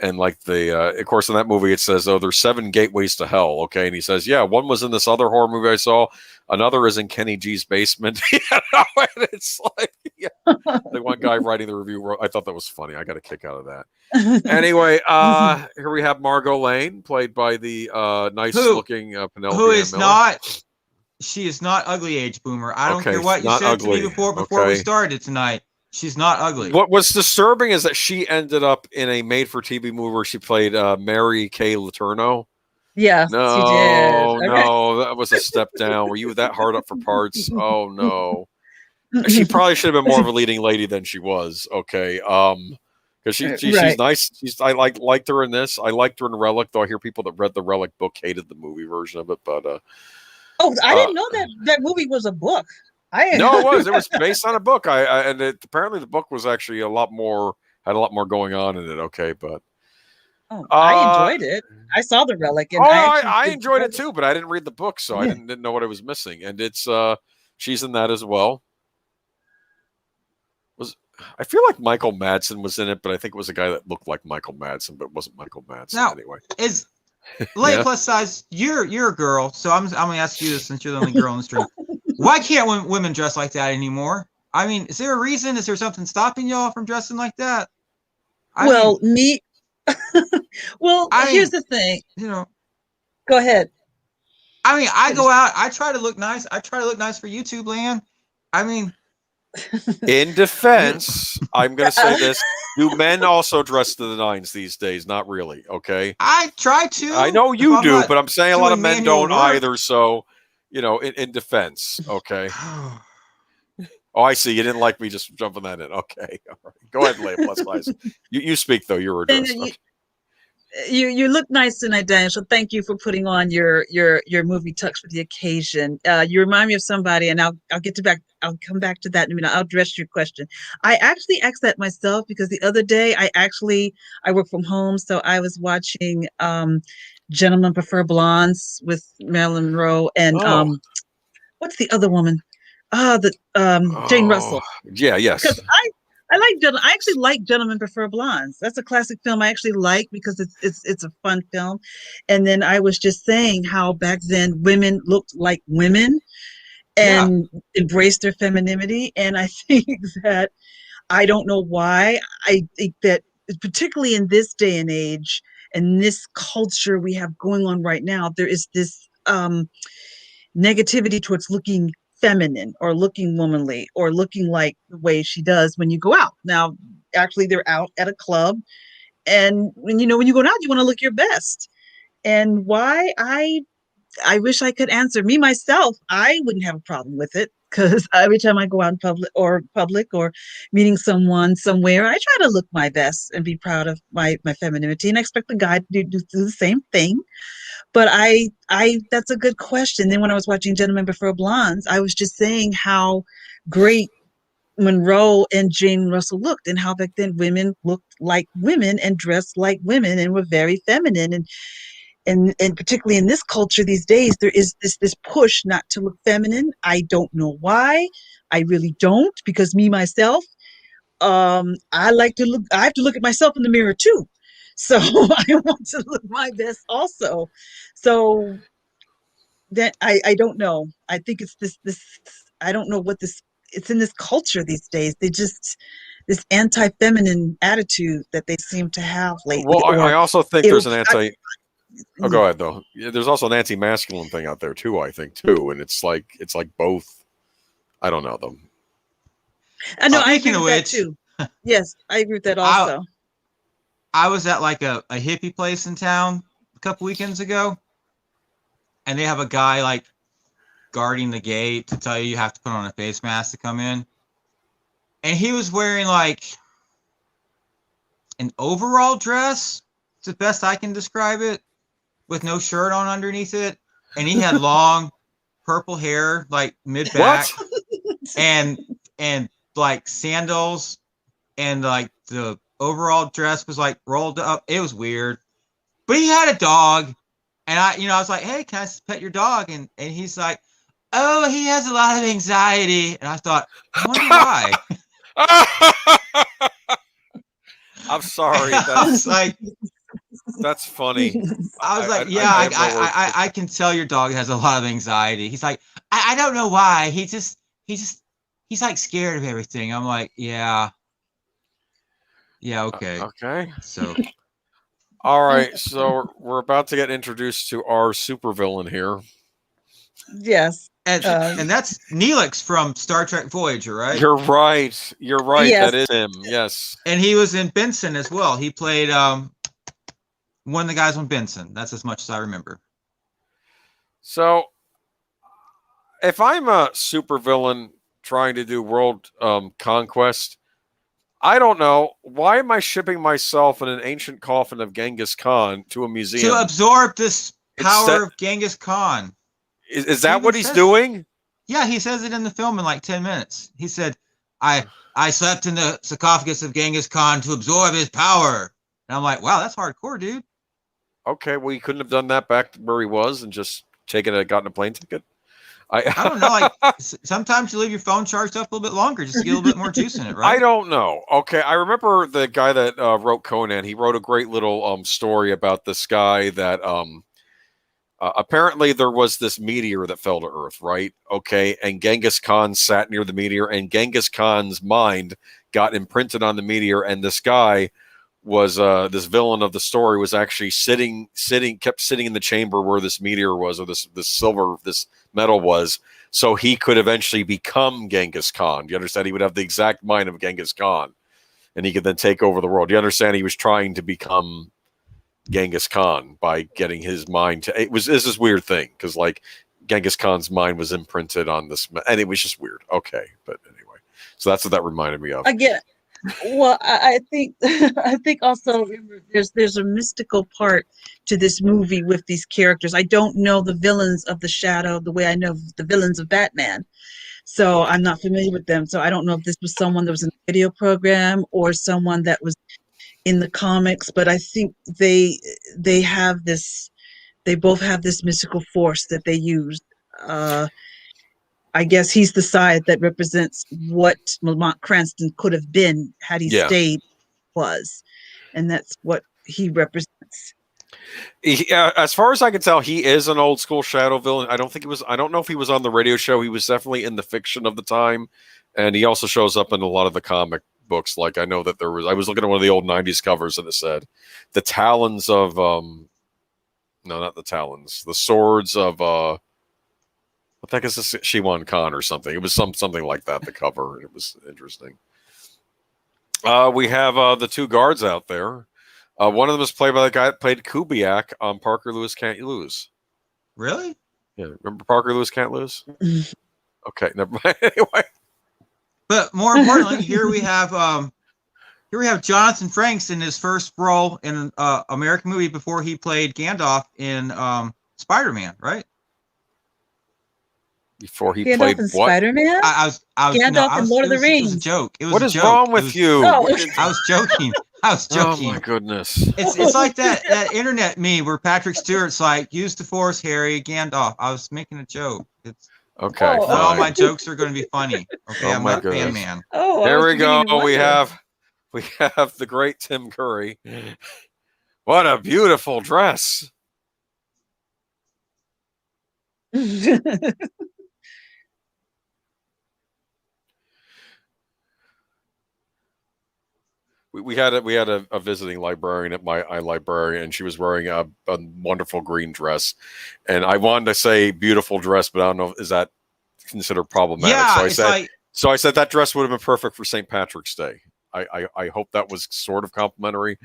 And like of course, in that movie, it says, "Oh, there's 7 gateways to hell." Okay, and he says, "Yeah, one was in this other horror movie I saw. Another is in Kenny G's basement." And it's like, yeah, the one guy writing the review, I thought that was funny. I got a kick out of that. Anyway, here we have Margo Lane, played by the nice-looking Penelope. Who is Ann Miller. not? She is not ugly, age boomer. I don't care what you said ugly. To me before we started tonight. She's not ugly. What was disturbing is that she ended up in a made-for-TV movie where she played Mary Kay Letourneau. Yeah, no, she did. No, that was a step down. Were you that hard up for parts? Oh no, she probably should have been more of a leading lady than she was. Okay, because she's nice. I liked her in this. I liked her in Relic, though I hear people that read the Relic book hated the movie version of it. But I didn't know that movie was a book. No, it was. It was based on a book. Apparently the book was actually had a lot more going on in it. Okay, but I enjoyed it. I saw the Relic, and I enjoyed it too. But I didn't read the book, so I didn't know what I was missing. And it's she's in that as well. I feel like Michael Madsen was in it, but I think it was a guy that looked like Michael Madsen, but wasn't Michael Madsen anyway. Is Lay plus size? You're a girl, so I'm gonna ask you this since you're the only girl on the street. Why can't women dress like that anymore? I mean, is there a reason? Is there something stopping y'all from dressing like that? Here's the thing. Go ahead. I mean, I go out. I try to look nice. I try to look nice for YouTube land. I mean, in defense, I'm going to say this: do men also dress to the nines these days? Not really. Okay. I try to. I know you do, but I'm saying a lot of men don't either. So. In defense, okay. Oh, I see. You didn't like me just jumping that in. Okay, all right. Go ahead, Leah. Plus size. You speak though. You're a dress. You look nice tonight, Daniel. So thank you for putting on your movie tux for the occasion. You remind me of somebody, and I'll come back to that in a minute. I'll address your question. I actually asked that myself because the other day I work from home, so I was watching Gentlemen Prefer Blondes with Marilyn Monroe and what's the other woman? Jane Russell. Yeah, yes. Because I actually like Gentlemen Prefer Blondes. That's a classic film I actually like because it's a fun film. And then I was just saying how back then women looked like women and embraced their femininity. And I think that I don't know why. I think that particularly in this day and age, and this culture we have going on right now, there is this negativity towards looking feminine or looking womanly or looking like the way she does when you go out. Now, actually, they're out at a club, and when you go out, you want to look your best. And why I wish I could answer. Me myself, I wouldn't have a problem with it because every time I go out in public or meeting someone somewhere, I try to look my best and be proud of my femininity, and I expect the guy to do the same thing. But I that's a good question. Then when I was watching Gentlemen Prefer Blondes, I was just saying how great Monroe and Jane Russell looked, and how back then women looked like women and dressed like women and were very feminine. And particularly in this culture these days, there is this push not to look feminine. I don't know why. I really don't, because me myself, I have to look at myself in the mirror too. So I want to look my best also. So that I don't know. I think it's this I don't know what it's in this culture these days. They just this anti-feminine attitude that they seem to have lately. Well, I also think there's an Oh, go ahead though. There's also an anti-masculine thing out there too, I think too, and it's like both. I don't know them. No, I agree with that too. Yes, I agree with that also. I was at like a hippie place in town a couple weekends ago, and they have a guy like guarding the gate to tell you have to put on a face mask to come in, and he was wearing like an overall dress. It's the best I can describe it, with no shirt on underneath it, and he had long purple hair like mid back and like sandals, and like the overall dress was like rolled up. It was weird, but he had a dog, and I was like, hey, can I pet your dog? And he's like, oh, he has a lot of anxiety. And I thought, I wonder why. I'm sorry. I was like, that's funny. I was like, yeah, I can tell your dog has a lot of anxiety. He's like, I don't know why. He's like scared of everything. I'm like, yeah, okay. Okay. So, all right. So we're about to get introduced to our supervillain here. Yes. And that's Neelix from Star Trek Voyager, right? You're right. Yes. That is him. Yes. And he was in Benson as well. He played one of the guys on Benson. That's as much as I remember. So, if I'm a supervillain trying to do world conquest, I don't know. Why am I shipping myself in an ancient coffin of Genghis Khan to a museum? To absorb this power of Genghis Khan. Is that what he's doing? Yeah, he says it in the film in like 10 minutes. He said, I slept in the sarcophagus of Genghis Khan to absorb his power. And I'm like, wow, that's hardcore, dude. Okay, well, he couldn't have done that back where he was and just gotten a plane ticket. I don't know. Like sometimes you leave your phone charged up a little bit longer just to get a little bit more juice in it, right? I don't know. Okay, I remember the guy that wrote Conan. He wrote a great little story about this guy that apparently there was this meteor that fell to Earth, right? Okay, and Genghis Khan sat near the meteor, and Genghis Khan's mind got imprinted on the meteor, and this guy was this villain of the story was actually kept sitting in the chamber where this meteor was, or this metal was, so he could eventually become Genghis Khan. Do you understand? He would have the exact mind of Genghis Khan, and he could then take over the world. Do you understand? He was trying to become Genghis Khan by getting his mind to. This is weird thing because like Genghis Khan's mind was imprinted on this, and it was just weird. Okay, but anyway, so that's what that reminded me of. Again. Well, I think also there's a mystical part to this movie with these characters. I don't know the villains of the Shadow the way I know the villains of Batman, so I'm not familiar with them. So I don't know if this was someone that was in the video program or someone that was in the comics. But I think they have this. They both have this mystical force that they use. I guess he's the side that represents what Lamont Cranston could have been had he stayed was. And that's what he represents. As far as I can tell, he is an old school Shadow villain. I don't know if he was on the radio show. He was definitely in the fiction of the time. And he also shows up in a lot of the comic books. Like I know that I was looking at one of the old 90s covers and it said the talons of, no, not the talons, the swords of, I think it's Shiwan Khan or something. It was something like that, the cover. It was interesting. We have the two guards out there. One of them is played by the guy that played Kubiak on Parker Lewis Can't Lose. Really? Yeah, remember Parker Lewis Can't Lose? Okay, never mind. Anyway. But more importantly, here we have Jonathan Frakes in his first role in an American movie before he played Gandalf in Spider-Man, right? Before he Gandalf played in what? Spider-Man? I was Gandalf in Lord of the Rings. It was a joke. What is wrong with you? Oh. I was joking. Oh my goodness! It's like that internet meme where Patrick Stewart's like, "Use the Force, Harry." Gandalf. I was making a joke. It's okay. Not all my jokes are going to be funny. Okay, I'm not goodness. Fan Man. Oh, there we go. We have the great Tim Curry. What a beautiful dress. We had a visiting librarian at my library, and she was wearing a wonderful green dress, and I wanted to say beautiful dress, but I don't know, is that considered problematic? Yeah, so I said that dress would have been perfect for St. Patrick's Day. I hope that was sort of complimentary.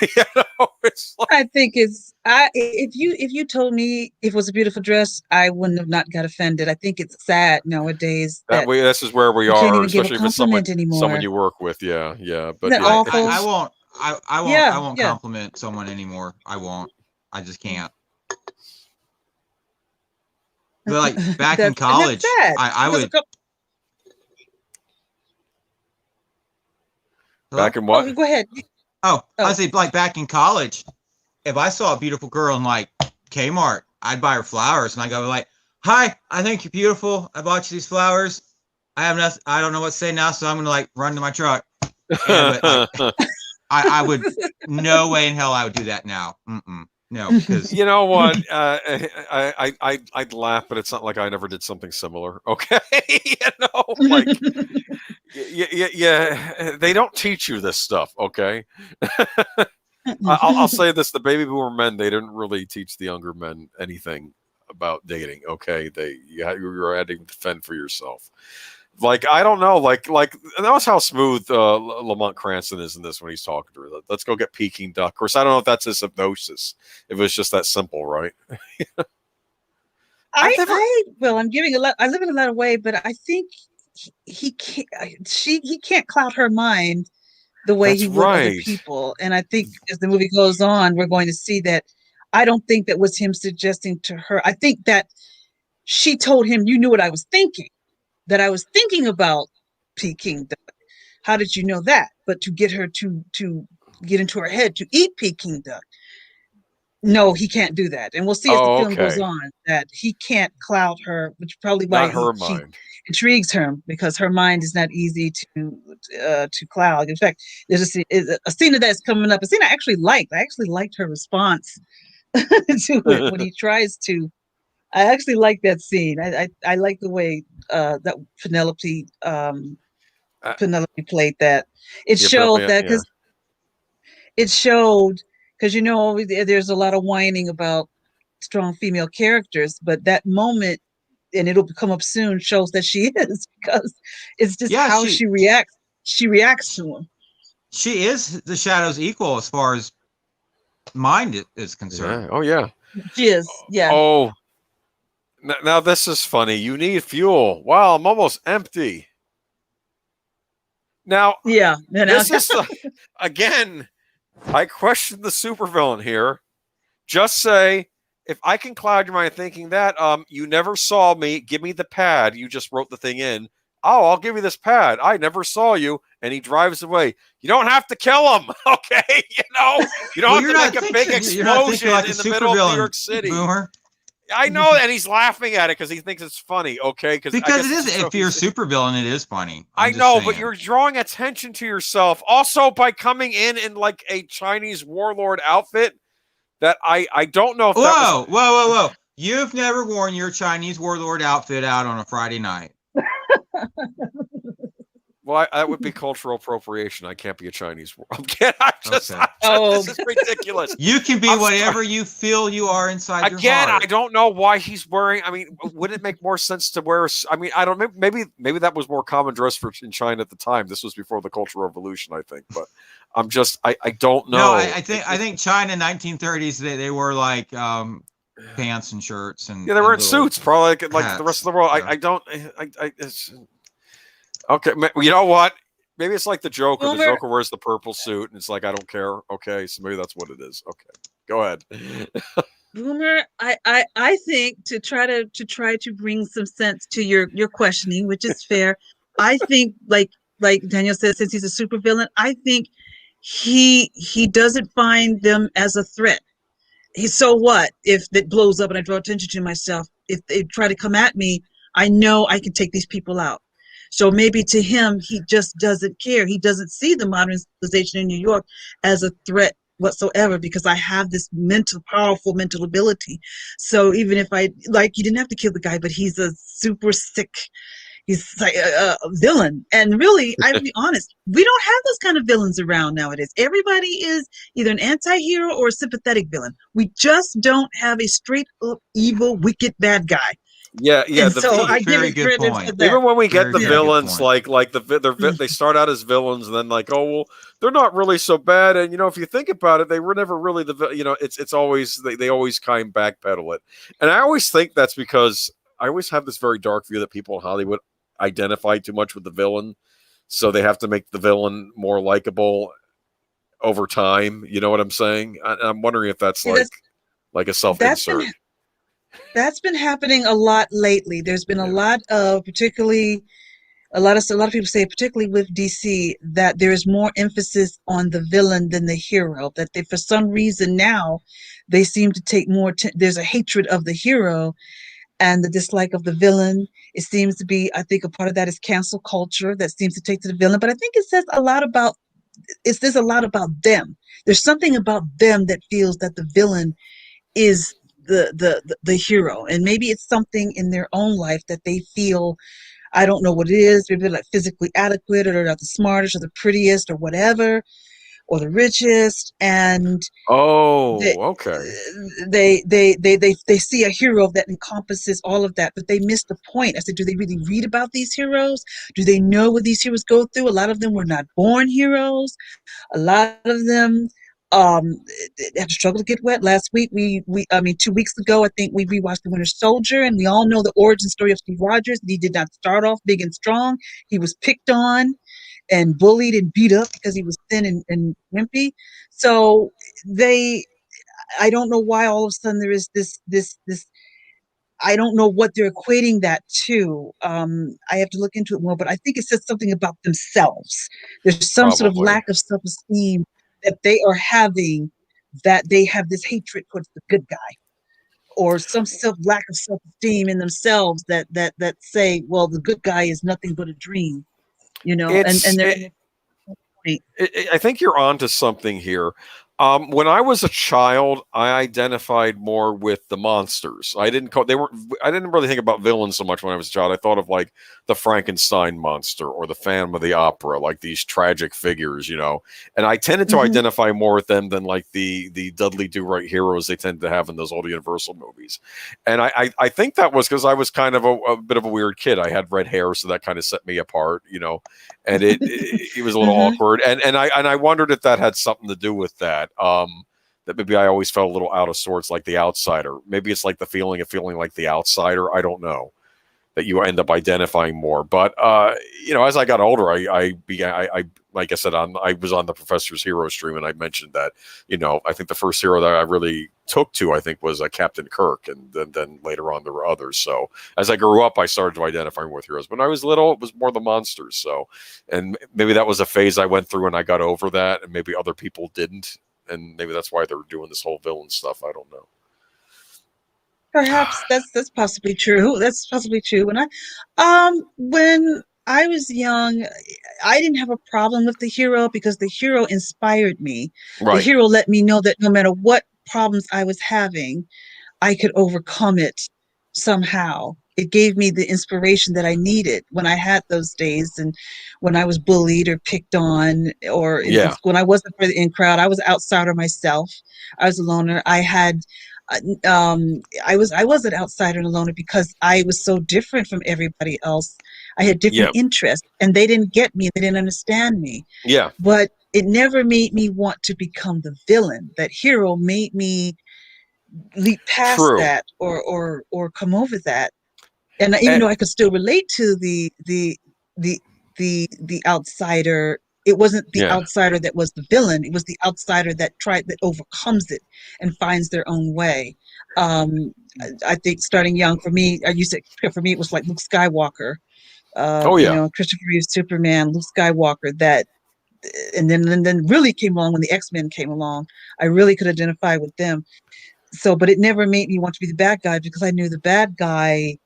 You know, it's like, I think if you told me if it was a beautiful dress, I wouldn't have not got offended. I think it's sad nowadays that this is where we you can't are, even give a especially if it's someone anymore. you work with. Yeah. But Isn't that awful? I won't compliment someone anymore. I won't. I just can't. But like back in college, I would. Back in what? Oh, go ahead. I say like back in college, if I saw a beautiful girl in like Kmart, I'd buy her flowers, and I go like, "Hi, I think you're beautiful. I bought you these flowers. I don't know what to say now, so I'm gonna like run to my truck." I would, no way in hell I would do that now. No, because you know what? I'd laugh, but it's not like I never did something similar. Okay, you know, like yeah, they don't teach you this stuff. Okay, I'll say this: the baby boomer men, they didn't really teach the younger men anything about dating. Okay, you're having to fend for yourself. Like, I don't know, like that was how smooth Lamont Cranston is in this when he's talking to her. Let's go get Peking duck. Of course, I don't know if that's his hypnosis. If it was just that simple, right? I'm giving a lot. I live in a lot of way, but I think he can't. He can't cloud her mind the way That's he would other right. people. And I think as the movie goes on, we're going to see that. I don't think that was him suggesting to her. I think that she told him, "You knew what I was thinking. That I was thinking about Peking duck. How did you know that?" But to get her to get into her head to eat Peking duck. No, he can't do that. And we'll see as the Oh, film goes okay. on that he can't cloud her, which is probably Not why her she mind. intrigues him, because her mind is not easy to cloud. In fact, there's a scene of that's coming up. A scene I actually liked. I actually liked her response to it when he tries to. I actually like that scene. I like the way that Penelope played that. It Yeah, showed that yeah. because it showed because there's a lot of whining about strong female characters, but that moment, and it'll come up soon, shows that she is, because it's just yeah, how she reacts. She reacts to him. She is the Shadow's equal as far as mind is concerned. Yeah. Oh, yeah. She is, yeah. Oh, now this is funny. You need fuel. Wow, I'm almost empty. Now, Yeah. this is again. I question the supervillain here. Just say, if I can cloud your mind thinking that, you never saw me, give me the pad. You just wrote the thing in. Oh, I'll give you this pad. I never saw you. And he drives away. You don't have to kill him, okay? You don't have to make a big explosion like in the middle of New York City. Boomer. I know, and he's laughing at it because he thinks it's funny, okay? Because it is. If you're a supervillain, it is funny. I know, but you're drawing attention to yourself. Also, by coming in like a Chinese warlord outfit, that I don't know if whoa. You've never worn your Chinese warlord outfit out on a Friday night. Well, that would be cultural appropriation. I can't be a Chinese warlord. This is ridiculous. You can be whatever you feel you are inside your heart. I don't know why he's wearing. I mean, wouldn't it make more sense to wear? I mean, I don't. Maybe that was more common dress in China at the time. This was before the Cultural Revolution, I think. But I'm just, I don't know. No, I think China 1930s they were like pants and shirts and they were in suits, probably like the rest of the world. Yeah. Okay, you know what? Maybe it's like the Joker. The Joker wears the purple suit, and it's like, I don't care. Okay, so maybe that's what it is. Okay, go ahead. Boomer, I think to try to bring some sense to your questioning, which is fair. I think like Daniel said, since he's a supervillain, I think he doesn't find them as a threat. So what if it blows up and I draw attention to myself? If they try to come at me, I know I can take these people out. So maybe to him, he just doesn't care. He doesn't see the modern civilization in New York as a threat whatsoever, because I have this powerful mental ability. So even if you didn't have to kill the guy, but he's a super sick, he's like a villain. And really, I'll be honest, we don't have those kind of villains around nowadays. Everybody is either an anti-hero or a sympathetic villain. We just don't have a straight up evil, wicked, bad guy. Yeah. So I give it credit for that. Even when we get the villains, they start out as villains, and then like, oh well, they're not really so bad. And if you think about it, they were never really it's always they always kind of backpedal it. And I always think that's because I always have this very dark view that people in Hollywood identify too much with the villain, so they have to make the villain more likable over time. You know what I'm saying? I'm wondering if that's like a self-insert. That's been happening a lot lately. There's been a lot of, particularly, a lot of people say, particularly with DC, that there is more emphasis on the villain than the hero. That they, for some reason now, they seem to take more. There's a hatred of the hero, and the dislike of the villain. It seems to be, I think, a part of that is cancel culture that seems to take to the villain. But I think it says a lot about there's a lot about them. There's something about them that feels that the villain is the hero, and maybe it's something in their own life that they feel. I don't know what it is. Maybe they're like physically adequate, or they're not the smartest, or the prettiest, or whatever, or the richest, and they Oh, okay. they see a hero that encompasses all of that, but they miss the point. I said, do they really read about these heroes? Do they know what these heroes go through? A lot of them were not born heroes. A lot of them have struggled to get wet. Last week, I mean, 2 weeks ago, I think we rewatched The Winter Soldier, and we all know the origin story of Steve Rogers. He did not start off big and strong. He was picked on and bullied and beat up because he was thin and wimpy. So they, I don't know why all of a sudden there is this. I don't know what they're equating that to. I have to look into it more, but I think it says something about themselves. There's some sort of Probably. lack of self-esteem that they are having, that they have this hatred towards the good guy, or some lack of self-esteem in themselves that say, well, the good guy is nothing but a dream, It's and they're it, I think you're onto something here. When I was a child, I identified more with the monsters. I didn't call they were. I didn't really think about villains so much when I was a child. I thought of like the Frankenstein monster or the Phantom of the Opera, like these tragic figures, And I tended to Mhm. identify more with them than like the Dudley Do Right heroes they tend to have in those old Universal movies. And I think that was because I was kind of a bit of a weird kid. I had red hair, so that kind of set me apart. And it was a little Mhm. awkward, and I wondered if that had something to do with that. That maybe I always felt a little out of sorts, like the outsider. Maybe it's like the feeling of feeling like the outsider. I don't know, that you end up identifying more. But as I got older, I began. I like I said, I was on the Professor's Hero stream, and I mentioned that. I think the first hero that I really took to, I think, was Captain Kirk, and then later on there were others. So as I grew up, I started to identify with heroes. When I was little, it was more the monsters. So, and maybe that was a phase I went through, and I got over that, and maybe other people didn't, and maybe that's why they're doing this whole villain stuff. I don't know. Perhaps that's possibly true. That's possibly true. When I was young, I didn't have a problem with the hero because the hero inspired me. The Right. hero let me know that no matter what problems I was having, I could overcome it somehow. It gave me the inspiration that I needed when I had those days, and when I was bullied or picked on, or Yeah. when I wasn't for the in crowd. I was an outsider myself. I was a loner. I was an outsider and a loner because I was so different from everybody else. I had different Yeah. interests, and they didn't get me. They didn't understand me. Yeah. But it never made me want to become the villain. That hero made me leap past True. that, or come over that. And even And, though I could still relate to the the outsider, it wasn't the yeah. outsider that was the villain. It was the outsider that overcomes it and finds their own way. I think starting young for me, I used to for me it was like Luke Skywalker. Oh yeah. Christopher Reeve's Superman, Luke Skywalker. And then really came along when the X-Men came along. I really could identify with them. So, but it never made me want to be the bad guy because I knew the bad guy,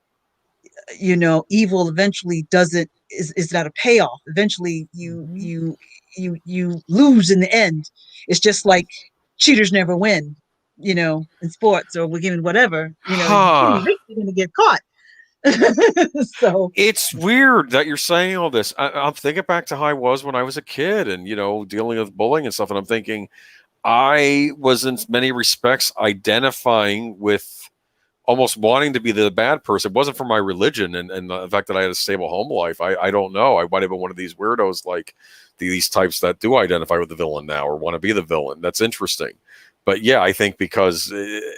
evil eventually doesn't is not a payoff. Eventually you lose in the end. It's just like cheaters never win, in sports or given whatever. You can't Huh. erase, you're gonna get caught. So It's weird that you're saying all this. I'm thinking back to how I was when I was a kid and, dealing with bullying and stuff. And I'm thinking I was in many respects identifying with almost wanting to be the bad person. It wasn't for my religion and the fact that I had a stable home life. I don't know. I might have been one of these weirdos like these types that do identify with the villain now or want to be the villain. That's interesting. But yeah, I think because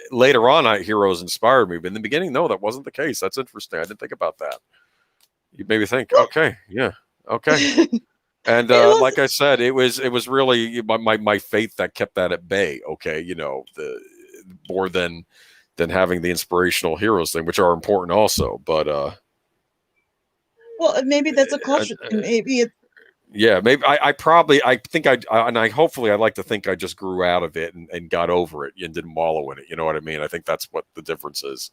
later on, heroes inspired me. But in the beginning, no, that wasn't the case. That's interesting. I didn't think about that. You made me think, well, okay, yeah, okay. And it was like I said, it was really my faith that kept that at bay. Okay, the more than having the inspirational heroes thing, which are important also. But well, maybe that's a I, culture thing. Maybe it's yeah, maybe I think and I hopefully I'd like to think I just grew out of it and got over it and didn't wallow in it. You know what I mean? I think that's what the difference is.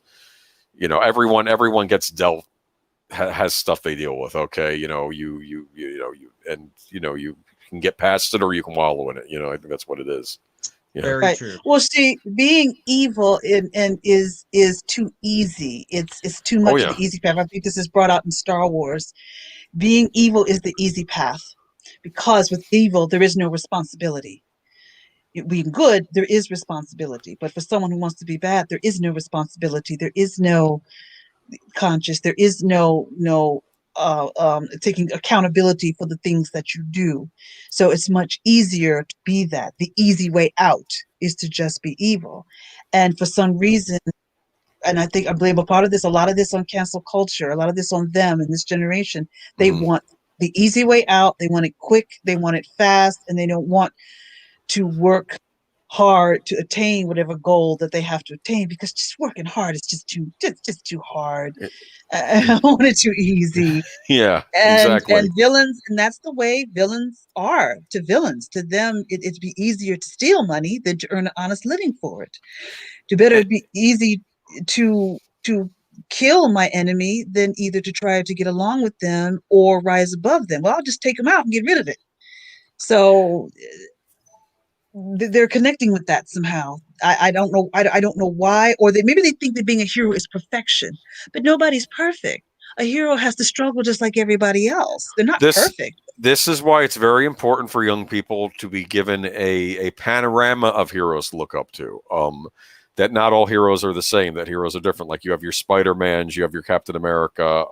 Everyone gets dealt has stuff they deal with. Okay, you and you can get past it or you can wallow in it. You know, I think that's what it is. Yeah. Very true. Well, see, being evil and is too easy. It's too much of the easy path. I think this is brought out in Star Wars. Being evil is the easy path, because with evil there is no responsibility. Being good, there is responsibility, but for someone who wants to be bad, there is no responsibility. There is no conscious. There is no taking accountability for the things that you do. So it's much easier to be that. The easy way out is to just be evil. And for some reason, and I think I blame a part of this, a lot of this on cancel culture, a lot of this on them in this generation. They want the easy way out. They want it quick. They want it fast, and they don't want to work hard to attain whatever goal that they have to attain, because just working hard is just too hard. I want it too easy. Yeah, and exactly. And villains, and that's the way villains are to villains. To them, it'd be easier to steal money than to earn an honest living for it. To better be easy to kill my enemy than either to try to get along with them or rise above them. Well, I'll just take them out and get rid of it. So they're connecting with that somehow. I don't know. I don't know why, or maybe they think that being a hero is perfection, but nobody's perfect. A hero has to struggle just like everybody else. They're not perfect. This is why it's very important for young people to be given a panorama of heroes to look up to. That not all heroes are the same. That heroes are different. Like you have your Spider-Mans, you have your Captain America.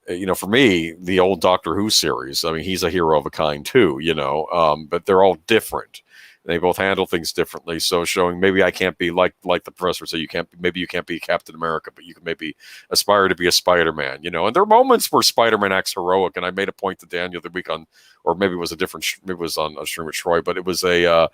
You know, for me, the old Doctor Who series, I mean, he's a hero of a kind too, you know, but they're all different. They both handle things differently. So showing maybe I can't be like the professor said, maybe you can't be Captain America, but you can maybe aspire to be a Spider-Man, you know. And there are moments where Spider-Man acts heroic. And I made a point to Daniel the week on, or maybe it was maybe it was on a stream with Troy, but it was there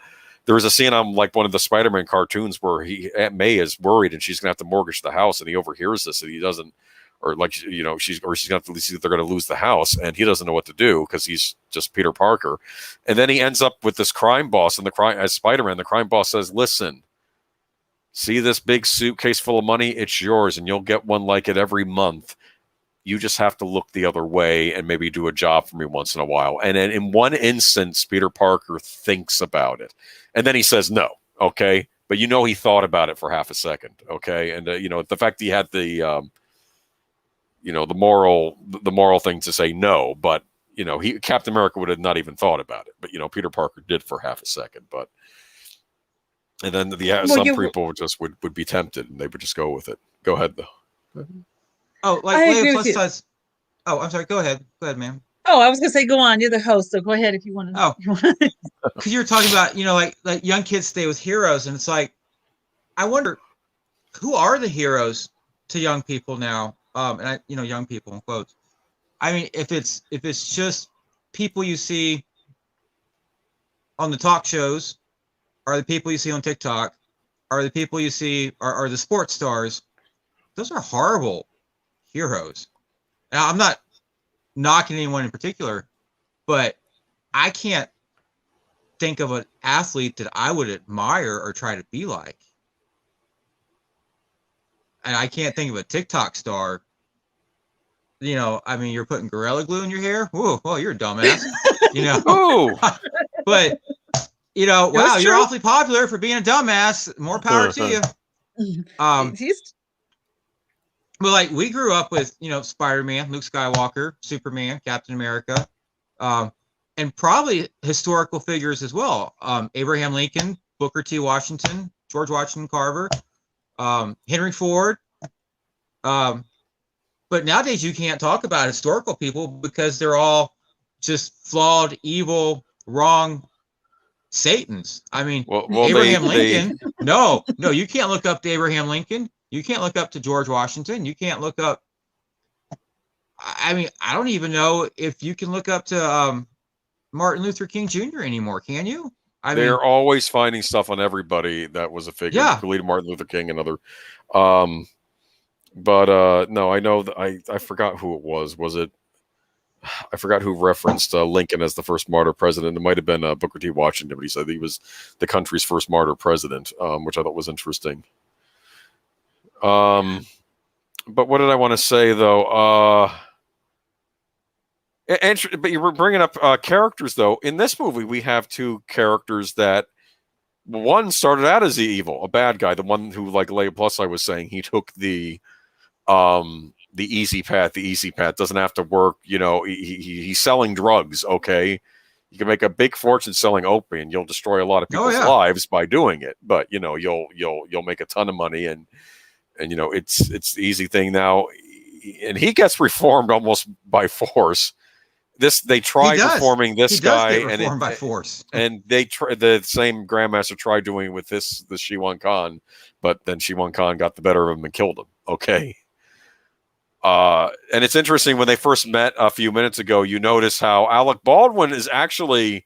was a scene on like one of the Spider-Man cartoons where Aunt May is worried and she's going to have to mortgage the house, and he overhears this and he doesn't, or like, you know, she's going to have to see that they're going to lose the house, and he doesn't know what to do because he's just Peter Parker. And then he ends up with this crime boss, and as Spider-Man, the crime boss says, listen, see this big suitcase full of money? It's yours, and you'll get one like it every month. You just have to look the other way and maybe do a job for me once in a while. And then in one instance, Peter Parker thinks about it. And then he says no, okay? But you know he thought about it for half a second, okay? And, you know, the fact he had the... you know, the moral thing to say no, but you know, Captain America would have not even thought about it, but you know, Peter Parker did for half a second, and then some people just would be tempted and they would just go with it. Go ahead though. Oh, like plus size. Oh, I'm sorry. Go ahead, ma'am. Oh, I was gonna say, go on. You're the host, so go ahead if you want to. Oh, because you're talking about, you know, like young kids stay with heroes, and it's like, I wonder who are the heroes to young people now. And you know, young people in quotes. I mean, if it's just people you see on the talk shows, or the people you see on TikTok, or the people you see are the sports stars, those are horrible heroes. Now, I'm not knocking anyone in particular, but I can't think of an athlete that I would admire or try to be like. And I can't think of a TikTok star. You know, I mean, you're putting Gorilla Glue in your hair. Whoa, well, you're a dumbass. You know, but you know, wow, you're awfully popular for being a dumbass. More power to you. But like, we grew up with, you know, Spider-Man, Luke Skywalker, Superman, Captain America, and probably historical figures as well. Abraham Lincoln, Booker T. Washington, George Washington Carver. Henry Ford. But nowadays you can't talk about historical people because they're all just flawed, evil, wrong Satans. I mean, Abraham Lincoln. No, you can't look up to Abraham Lincoln. You can't look up to George Washington. You can't look up. I mean, I don't even know if you can look up to Martin Luther King Jr. anymore. Can you? They're always finding stuff on everybody that was a figure. Yeah. Martin Luther King and other. But no, I know that I forgot who it was. Was it? I forgot who referenced Lincoln as the first martyr president. It might have been Booker T. Washington, but he said he was the country's first martyr president, which I thought was interesting. But what did I want to say though? But you were bringing up characters, though. In this movie, we have two characters that one started out as the evil, a bad guy, the one who, like Leia Plus, I was saying, he took the easy path. The easy path doesn't have to work. He's selling drugs. Okay, you can make a big fortune selling opium. You'll destroy a lot of people's lives by doing it, but you'll make a ton of money, and it's the easy thing now. And he gets reformed almost by force. They tried reforming this guy, and by force. And the same Grandmaster tried doing it with the Shiwan Khan, but then Shiwan Khan got the better of him and killed him. Okay. And it's interesting, when they first met a few minutes ago, you notice how Alec Baldwin is actually,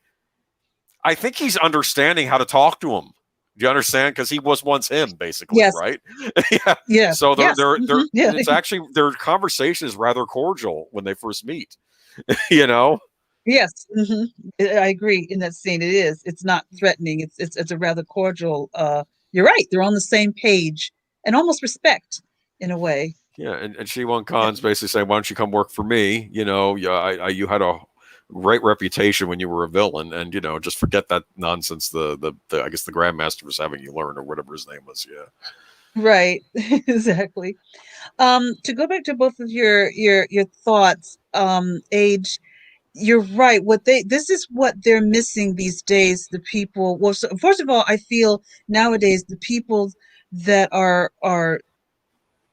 I think he's understanding how to talk to him. Do you understand? Because he was once him, basically, right? Yeah. So it's actually, their conversation is rather cordial when they first meet. Yes, I agree. In that scene, it is. It's not threatening. It's a rather cordial. You're right. They're on the same page and almost respect in a way. Yeah, and Shiwan Khan's basically saying, "Why don't you come work for me? You had a great reputation when you were a villain, and just forget that nonsense. The I guess the Grandmaster was having you learn, or whatever his name was." Yeah. Right. Exactly. To go back to both of your thoughts, Age, you're right. This is what they're missing these days. The people. Well, so first of all, I feel nowadays the people that are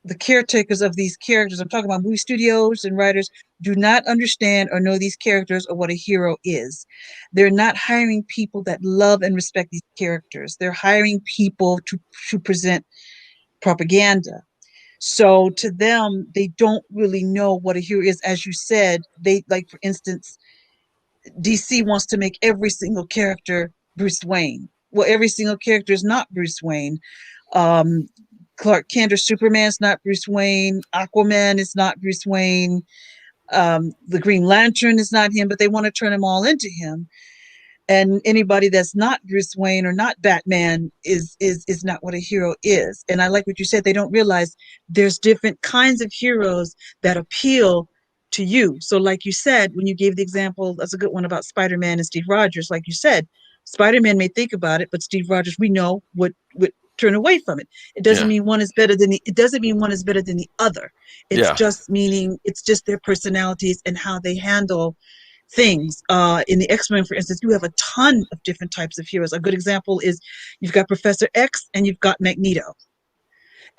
the caretakers of these characters, I'm talking about movie studios and writers, do not understand or know these characters or what a hero is. They're not hiring people that love and respect these characters. They're hiring people to present propaganda. So to them, they don't really know what a hero is. As you said, like, for instance, DC wants to make every single character Bruce Wayne. Well, every single character is not Bruce Wayne. Clark Kent or Superman's not Bruce Wayne. Aquaman is not Bruce Wayne. The Green Lantern is not him, but they want to turn them all into him. And anybody that's not Bruce Wayne or not Batman is not what a hero is. And I like what you said. They don't realize there's different kinds of heroes that appeal to you. So like you said, when you gave the example, that's a good one about Spider-Man and Steve Rogers. Like you said, Spider-Man may think about it, but Steve Rogers, we know, would turn away from it. It doesn't mean one is better than the other. It's just meaning it's just their personalities and how they handle things. In the X-Men, for instance, you have a ton of different types of heroes. A good example is you've got Professor X and you've got Magneto.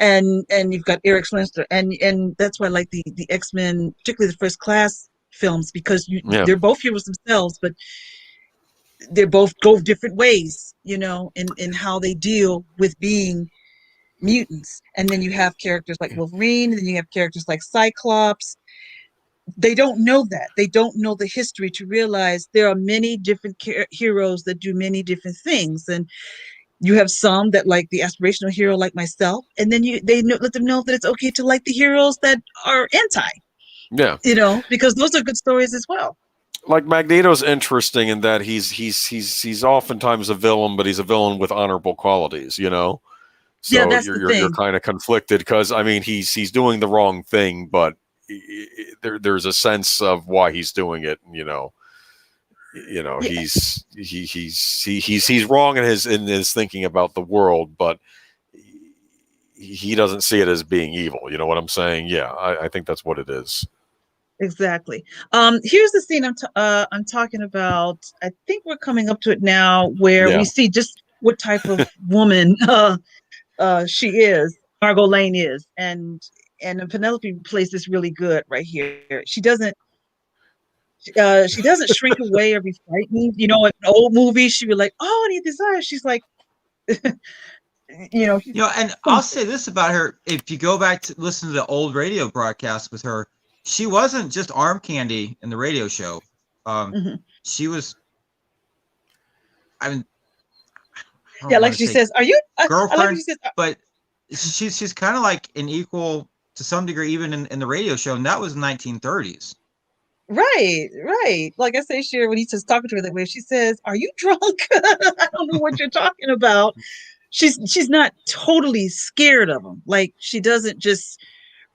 And you've got Eric Slenster. And that's why I like the X-Men, particularly the First Class films, because they're both heroes themselves, but they both go different ways, in how they deal with being mutants. And then you have characters like Wolverine, and then you have characters like Cyclops. They don't know that. They don't know the history to realize there are many different heroes that do many different things. And you have some that like the aspirational hero like myself, and then let them know that it's okay to like the heroes that are anti. Yeah. Because those are good stories as well. Like Magneto's interesting in that he's oftentimes a villain, but he's a villain with honorable qualities, So that's you're kind of conflicted because he's doing the wrong thing, but there's a sense of why he's doing it. He's wrong in his thinking about the world, but he doesn't see it as being evil. You know what I'm saying? Yeah, I think that's what it is. Exactly. Here's the scene I'm talking about. I think we're coming up to it now, where we see just what type of woman she is. Margo Lane is, and Penelope plays this really good right here. She doesn't shrink away or be frightened. In an old movie, she'd be like, "Oh, I need desire." She's like, And I'll say this about her: if you go back to listen to the old radio broadcasts with her, she wasn't just arm candy in the radio show. She was. Like she says, "Are you girlfriend?" But she's kind of like an equal to some degree, even in the radio show, and that was in the 1930s. Right. Like I say, Sherry, when he's just talking to her that way, she says, "Are you drunk?" I don't know what you're talking about. She's not totally scared of him. Like, she doesn't just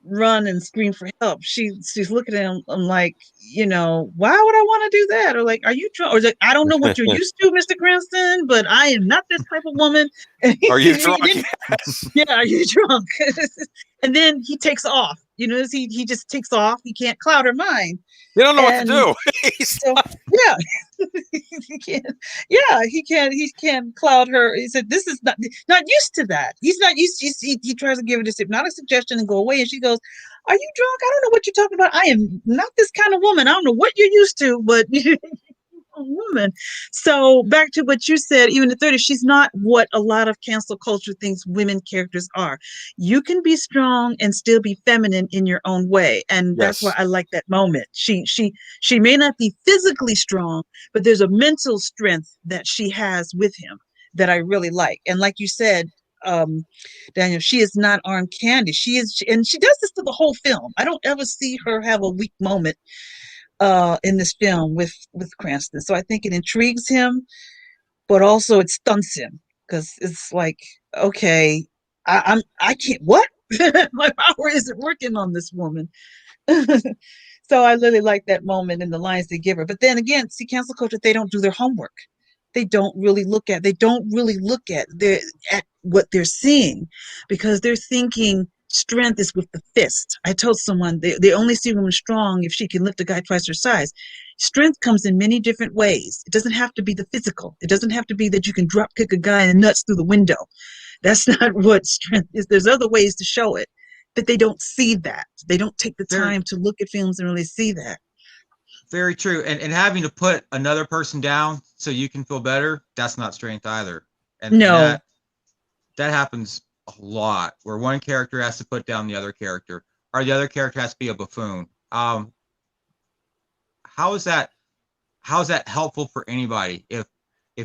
run and scream for help. She's looking at him. I'm like, why would I want to do that? Or like, are you drunk? Or like, I don't know what you're used to, Mr. Cranston, but I am not this type of woman. Are you drunk? Yes. Yeah, are you drunk? And then he takes off. He just takes off. He can't cloud her mind. You don't know what to do. So, yeah. he can't. Yeah, he can't cloud her. He said, "This is not used to that. He's not used." He tries to give her this hypnotic suggestion and go away, and she goes, "Are you drunk? I don't know what you're talking about. I am not this kind of woman. I don't know what you're used to, but a woman." So back to what you said, even the 30s, she's not what a lot of cancel culture thinks women characters are. You can be strong and still be feminine in your own way, and that's why I like that moment. She may not be physically strong, but there's a mental strength that she has with him that I really like. And like you said, Daniel, she is not arm candy. She is, and she does this to the whole film. I don't ever see her have a weak moment in this film with Cranston. So I think it intrigues him, but also it stunts him because it's like, okay, I can't, what? My power isn't working on this woman. So I really like that moment and the lines they give her. But then again, see, cancel culture, they don't do their homework. They don't really look at what they're seeing, because they're thinking strength is with the fist. I told someone they only see women strong if she can lift a guy twice her size. Strength comes in many different ways. It doesn't have to be the physical. It doesn't have to be that you can drop kick a guy in the nuts through the window. That's not what strength is. There's other ways to show it, but they don't see that. They don't take the time to look at films and really see that. Very true. And having to put another person down so you can feel better, that's not strength either. And no, that happens a lot, where one character has to put down the other character, or the other character has to be a buffoon. How is that helpful for anybody? If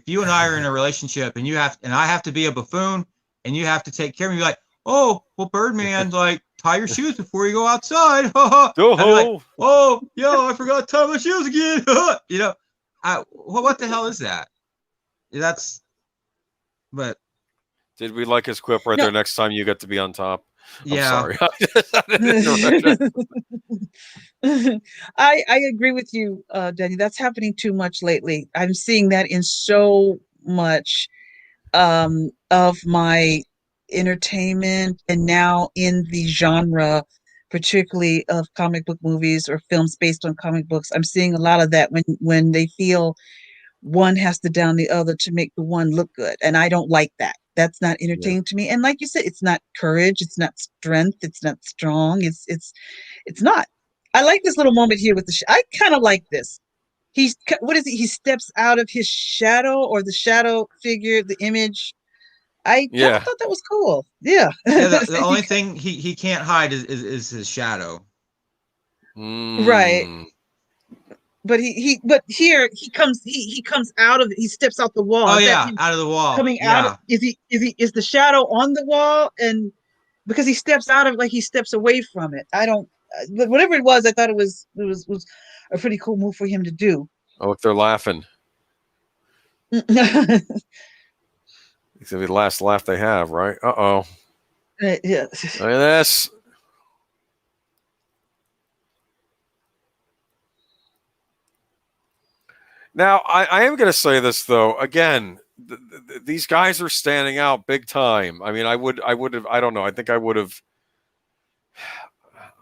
you and I are in a relationship and I have to be a buffoon and you have to take care of me, like, oh, well, Birdman, like, tie your shoes before you go outside. Like, oh, yeah, I forgot to tie my shoes again. What the hell is that? But did we like his quip right there? Next time you get to be on top. Yeah. I'm sorry. I agree with you, Danny. That's happening too much lately. I'm seeing that in so much of my entertainment, and now in the genre, particularly of comic book movies or films based on comic books. I'm seeing a lot of that when they feel one has to down the other to make the one look good, and I don't like that. That's not entertaining to me. And like you said, it's not courage, it's not strength, it's not strong, it's not. I like this little moment here with I kind of like this. What is it? He steps out of his shadow, or the shadow figure, the image. I thought that was cool. Yeah. The only thing he can't hide is his shadow. Right. But here he comes out of it. He steps out the wall. Oh yeah, out of the wall. Coming out. Is the shadow on the wall? And because he steps out of it, like he steps away from it. I don't. But whatever it was, I thought it was a pretty cool move for him to do. Oh, look, they're laughing. It's gonna be the last laugh they have, right? Uh-oh. Yeah. Look at this. Now, I am going to say this, though. Again, these guys are standing out big time. I mean, I don't know. I think I would have.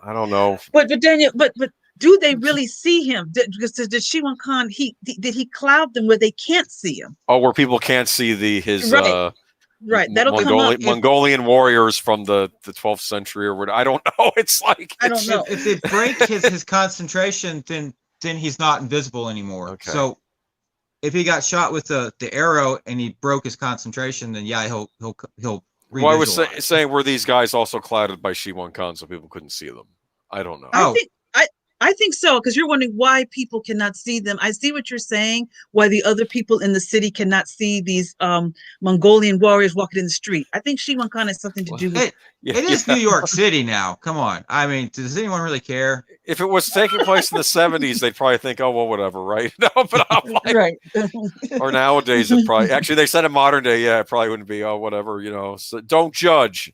I don't know. But Daniel, but do they really see him? Did Shiwan Khan, did he cloud them where they can't see him? Oh, where people can't see his right. That'll come up Mongolian warriors from the 12th century or whatever. I don't know. It's like I don't know. If they break his concentration, then he's not invisible anymore. Okay. So if he got shot with the arrow and he broke his concentration, then yeah, he'll. Well, I was saying, were these guys also clouded by Shiwan Khan so people couldn't see them? I don't know. I think so, because you're wondering why people cannot see them. I see what you're saying, why the other people in the city cannot see these Mongolian warriors walking in the street. I think Shiwan Khan has something to do with it. It is New York City now. Come on. I mean, does anyone really care? If it was taking place in the 70s, they'd probably think, oh, well, whatever, right? No, but I'm like, right. Or nowadays, it probably, actually, they said in modern day, yeah, it probably wouldn't be, oh, whatever, so don't judge.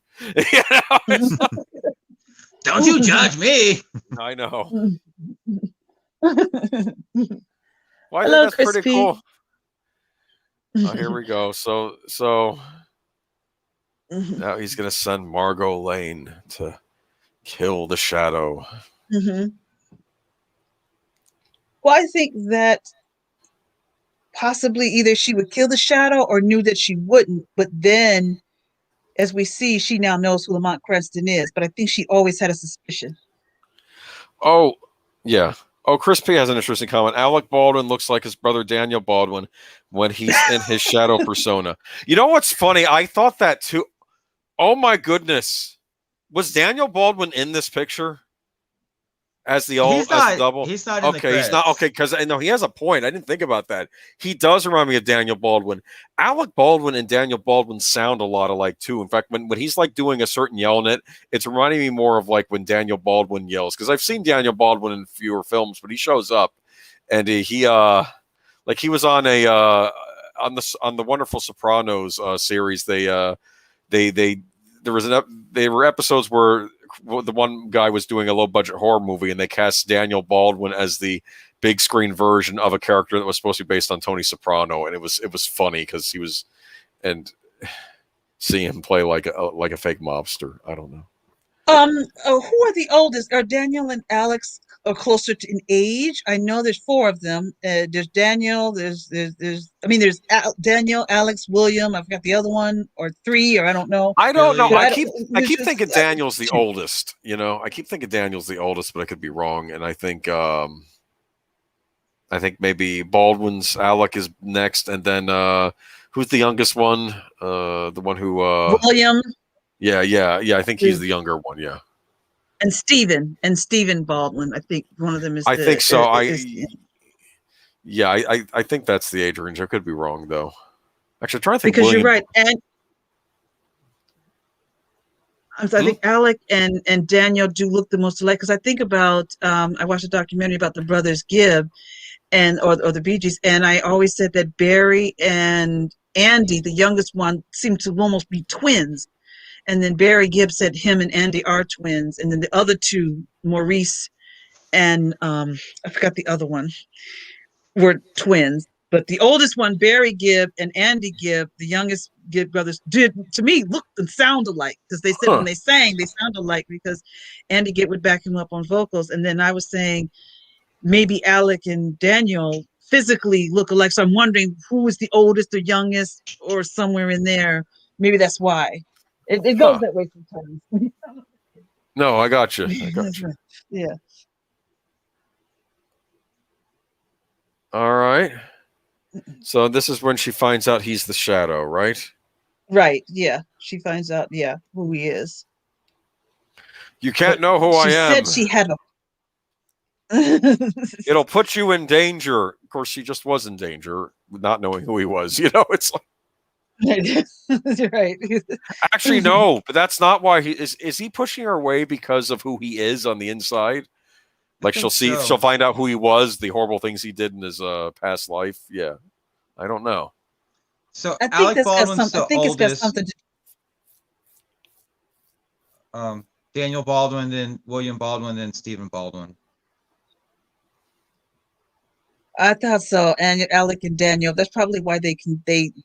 Don't you judge me. I know. Well, I Hello, think that's pretty Crispy. cool. Oh, here we go. So now he's gonna send Margo Lane to kill the Shadow. Well, I think that possibly either she would kill the Shadow or knew that she wouldn't. But then, as we see, she now knows who Lamont Cranston is. But I think she always had a suspicion. Oh, yeah. Oh, Chris P has an interesting comment. Alec Baldwin looks like his brother Daniel Baldwin when he's in his shadow persona. You know what's funny? I thought that too. Oh my goodness. Was Daniel Baldwin in this picture? As the double? He's not in the Okay, he's not. Okay, because I know he has a point. I didn't think about that. He does remind me of Daniel Baldwin. Alec Baldwin and Daniel Baldwin sound a lot alike too. In fact, when he's like doing a certain yell in it, it's reminding me more of like when Daniel Baldwin yells. Because I've seen Daniel Baldwin in fewer films, but he shows up and he like he was on a on the Wonderful Sopranos series. There were episodes where the one guy was doing a low budget horror movie and they cast Daniel Baldwin as the big screen version of a character that was supposed to be based on Tony Soprano. And it was funny because he was, and seeing him play like a fake mobster. I don't know. Who are the oldest? Are Daniel and Alex closer to in age? I know there's four of them. There's Daniel. There's Daniel, Alex, William. I forgot the other one, or three, or I don't know. I don't know. Billy. I keep thinking Daniel's the oldest. You know, I keep thinking Daniel's the oldest, but I could be wrong. And I think maybe Baldwin's Alec is next, and then who's the youngest one? The one who William. Yeah. I think he's the younger one. Yeah. And Stephen Baldwin. I think one of them is. I think so. I think that's the age range. I could be wrong though. Actually, trying to think. Because you're right, and I think Alec and Daniel do look the most alike. Because I think about I watched a documentary about the brothers Gibb, or the Bee Gees, and I always said that Barry and Andy, the youngest one, seemed to almost be twins. And then Barry Gibb said him and Andy are twins. And then the other two, Maurice and I forgot the other one, were twins. But the oldest one, Barry Gibb and Andy Gibb, the youngest Gibb brothers, did, to me, look and sound alike. Because they said when they sang, they sound alike because Andy Gibb would back him up on vocals. And then I was saying maybe Alec and Daniel physically look alike. So I'm wondering who is the oldest or youngest or somewhere in there. Maybe that's why. It goes that way sometimes. No, I got you. Yeah. All right. So this is when she finds out he's the Shadow, right? Right. Yeah. She finds out. Yeah, who he is. You can't know who I am. She said she had a. It'll put you in danger. Of course, she just was in danger, not knowing who he was. You know, it's like. Right. Actually, no, but that's not why he is. Is he pushing her away because of who he is on the inside? Like she'll find out who he was, the horrible things he did in his past life. Yeah, I don't know. So I think Alec Baldwin's the it's got oldest. something to Daniel Baldwin, then William Baldwin, then Stephen Baldwin. I thought so. And Alec and Daniel, that's probably why they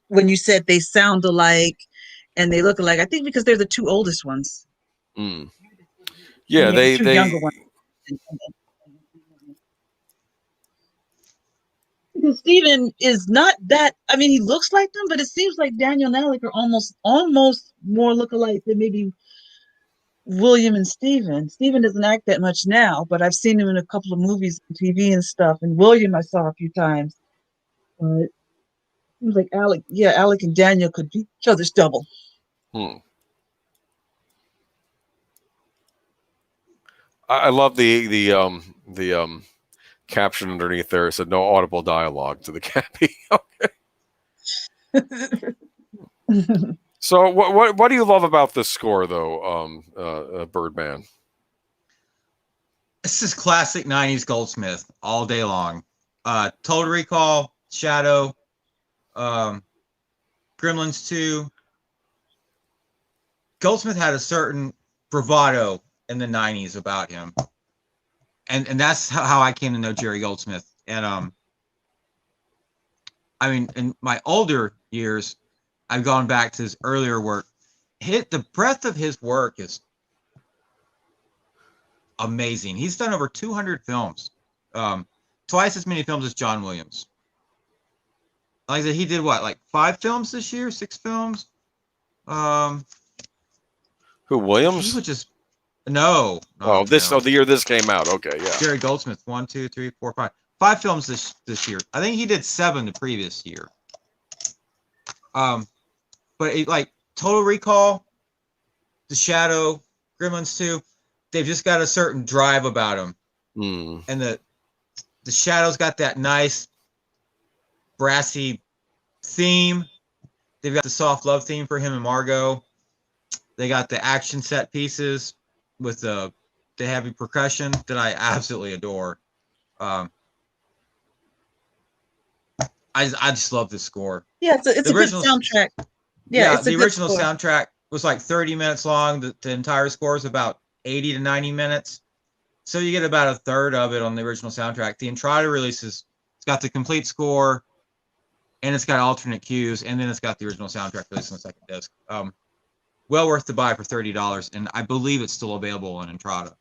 when you said they sound alike and they look alike, I think because they're the two oldest ones. Mm. Yeah, the two younger ones. Because Stephen is not that, I mean, he looks like them, but it seems like Daniel and Alec are almost more look-alike than maybe William and Stephen. Stephen doesn't act that much now, but I've seen him in a couple of movies on TV and stuff. And William I saw a few times. But it seems like Alec and Daniel could be each other's double. I love the caption underneath there. It said no audible dialogue to the Cappy. Okay. So what do you love about this score though, Birdman? This is classic 90s Goldsmith all day long. Total Recall, Shadow, Gremlins 2. Goldsmith had a certain bravado in the 90s about him. And that's how I came to know Jerry Goldsmith. And I mean, in my older years, I've gone back to his earlier work. The breadth of his work is amazing. He's done over 200 films, twice as many films as John Williams. Like I said, he did what, like 5 films this year, 6 films? Who, Williams? He would just no. The year this came out. Okay, yeah. Jerry Goldsmith, 1, 2, 3, 4, 5. 5 films this year. I think he did 7 the previous year. But like Total Recall, The Shadow, Gremlins 2, they've just got a certain drive about them. And the Shadow's got that nice brassy theme. They've got the soft love theme for him and Margo. They got the action set pieces with the heavy percussion that I absolutely adore. I just love the score. Yeah, it's a good soundtrack. Yeah, the original soundtrack was like 30 minutes long. The entire score is about 80 to 90 minutes. So you get about a third of it on the original soundtrack. The Entrada releases, it's got the complete score, and it's got alternate cues, and then it's got the original soundtrack released on the second disc. Well worth to buy for $30, and I believe it's still available on Entrada.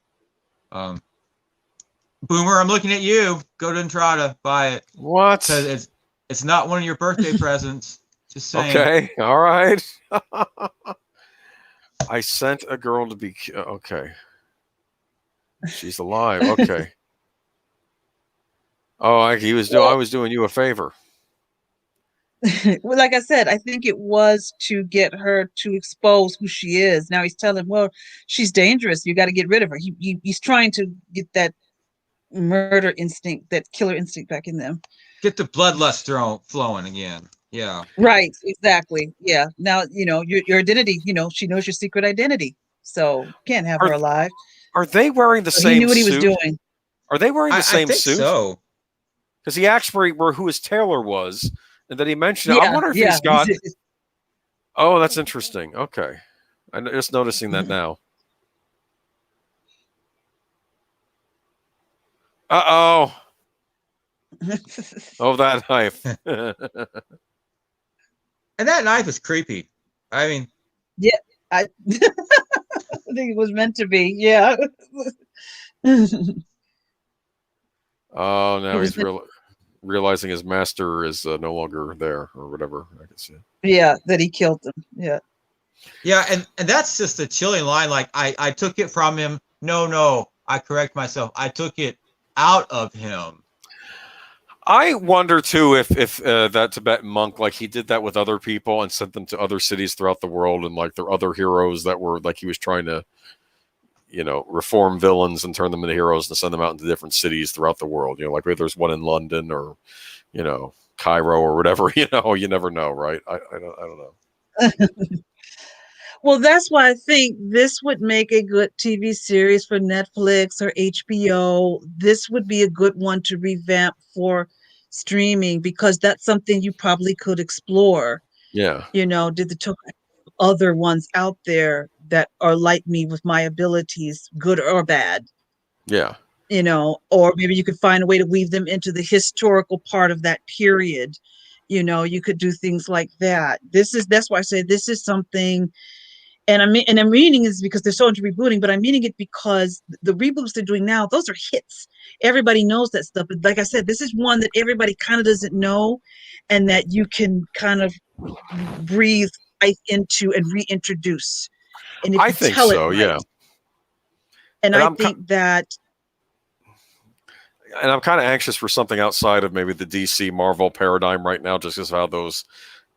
Boomer, I'm looking at you. Go to Entrada, buy it. What? Because it's not one of your birthday presents. Just saying. Okay, all right. I sent a girl to be okay. She's alive. Okay. Oh, I was doing you a favor. Well, like I said, I think it was to get her to expose who she is. Now he's telling, well, she's dangerous. You got to get rid of her. He's trying to get that murder instinct, that killer instinct back in them. Get the bloodlust flowing again. Yeah. Right. Exactly. Yeah. Now, your identity, she knows your secret identity. So can't have her alive. Are they wearing the same suit? He knew what he was doing. Are they wearing the same suit? So. Because he actually who his tailor was. And then he mentioned, I wonder if he's got. Oh, that's interesting. Okay. I'm just noticing that now. Uh-oh. Oh, that knife. And that knife is creepy. I mean. Yeah. I think it was meant to be. Yeah. Oh, now he's realizing his master is no longer there or whatever. I can see. Yeah, that he killed him. Yeah. Yeah, and that's just a chilling line. Like I took it from him. No, I correct myself. I took it out of him. I wonder too if that Tibetan monk, like he did that with other people and sent them to other cities throughout the world, and like there are other heroes that were like he was trying to, reform villains and turn them into heroes and send them out into different cities throughout the world. Like maybe there's one in London or, Cairo or whatever. You never know, right? I don't know. Well, that's why I think this would make a good TV series for Netflix or HBO. This would be a good one to revamp for streaming because that's something you probably could explore. Yeah. Did the other ones out there that are like me with my abilities, good or bad? Yeah. Or maybe you could find a way to weave them into the historical part of that period. You could do things like that. That's why I say this is something. And I'm reading is because they're so into rebooting, but I'm meaning it because the reboots they're doing now, those are hits. Everybody knows that stuff. But like I said, this is one that everybody kind of doesn't know and that you can kind of breathe life into and reintroduce. And if I you think tell so, it right, yeah. And I think that. And I'm kind of anxious for something outside of maybe the DC Marvel paradigm right now, just because of how those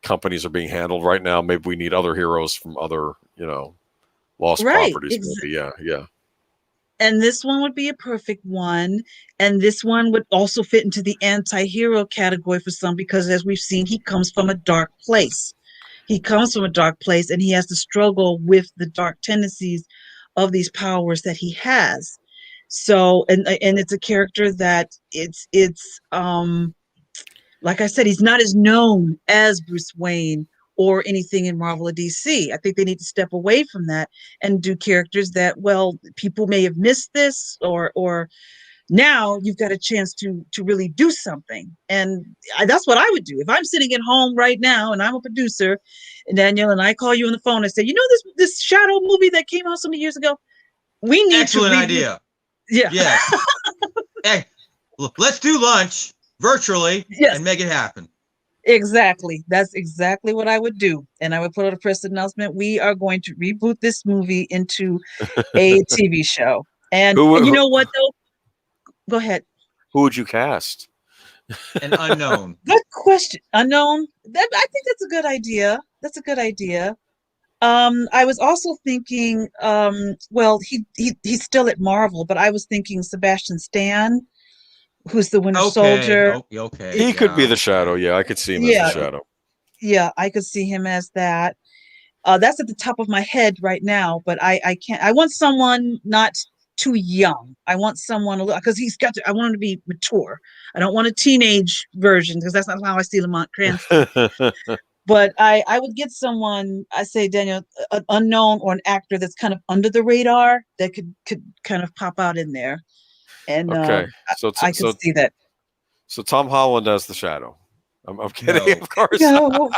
companies are being handled right now. Maybe we need other heroes from other, lost properties. Maybe. Yeah. And this one would be a perfect one. And this one would also fit into the anti-hero category for some, because as we've seen, he comes from a dark place. And he has to struggle with the dark tendencies of these powers that he has. So, and it's a character that it's like I said, he's not as known as Bruce Wayne or anything in Marvel or DC. I think they need to step away from that and do characters that, well, people may have missed this, or now you've got a chance to really do something. And that's what I would do if I'm sitting at home right now and I'm a producer, and Danielle and I call you on the phone and say, this Shadow movie that came out so many years ago, we need excellent idea. Yeah. Yes. Hey, let's do lunch virtually and make it happen. Exactly. That's exactly what I would do. And I would put out a press announcement. We are going to reboot this movie into a TV show. And you know what, though? Go ahead. Who would you cast? An unknown. Good question. Unknown. I think that's a good idea. That's a good idea. I was also thinking, well, he's still at Marvel, but I was thinking Sebastian Stan, who's the Winter Soldier. Okay. He could be the Shadow. Yeah, I could see him as the Shadow. Yeah, I could see him as that. That's at the top of my head right now, but I can't. I want someone not too young. I want someone a little, because I want him to be mature. I don't want a teenage version, because that's not how I see Lamont Cranston. But I would get someone, I say, Daniel, an unknown or an actor that's kind of under the radar that could kind of pop out in there. And okay, I could see that. So Tom Holland as the Shadow. I'm kidding, No. of course. No.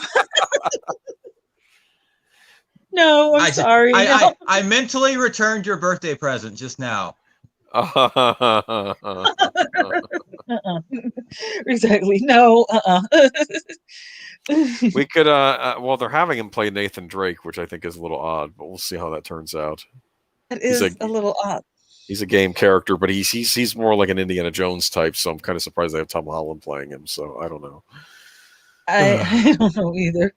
No, I'm sorry. I mentally returned your birthday present just now. Exactly. No. We could well, they're having him play Nathan Drake, which I think is a little odd, but we'll see how that turns out. It is a little odd. He's a game character, but he's more like an Indiana Jones type, so I'm kind of surprised they have Tom Holland playing him, so I don't know. I don't know either.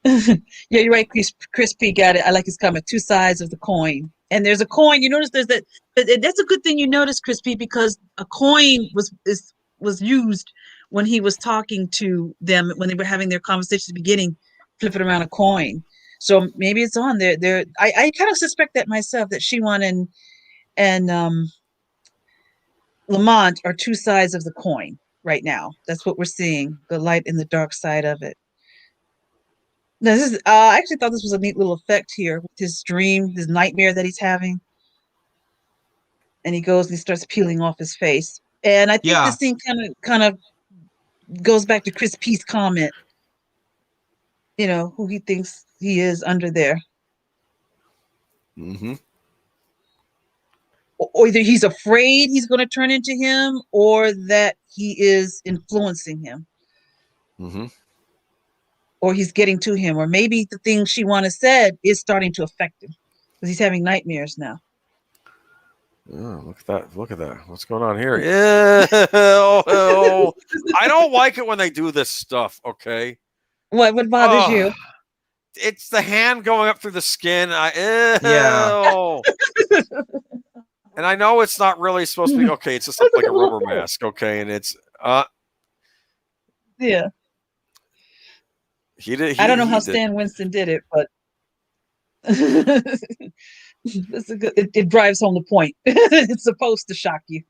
Yeah, you're right. Chris P got it. I like his comment. Two sides of the coin. And there's a coin. You notice there's that. That's a good thing you noticed, Chris P, because a coin was used when he was talking to them, when they were having their conversation at the beginning, flipping around a coin. So maybe it's on there. I kind of suspect that myself, that Shiwan and Lamont are two sides of the coin right now. That's what we're seeing, the light and the dark side of it. Now, this is, I actually thought this was a neat little effect here with his dream, his nightmare that he's having. And he goes and he starts peeling off his face. And I think this scene kind of goes back to Chris P's comment, who he thinks he is under there. Mm-hmm. Or either he's afraid he's going to turn into him, or that he is influencing him. Mm-hmm. Or he's getting to him, or maybe the thing Shiwana said is starting to affect him because he's having nightmares now. Oh, look at that. What's going on here? I don't like it when they do this stuff, okay? What bothers you? It's the hand going up through the skin. Yeah. And I know it's not really supposed to be, okay, it's just like a rubber mask, okay? And it's yeah. I don't know how Stan Winston did it, but it drives home the point. It's supposed to shock you.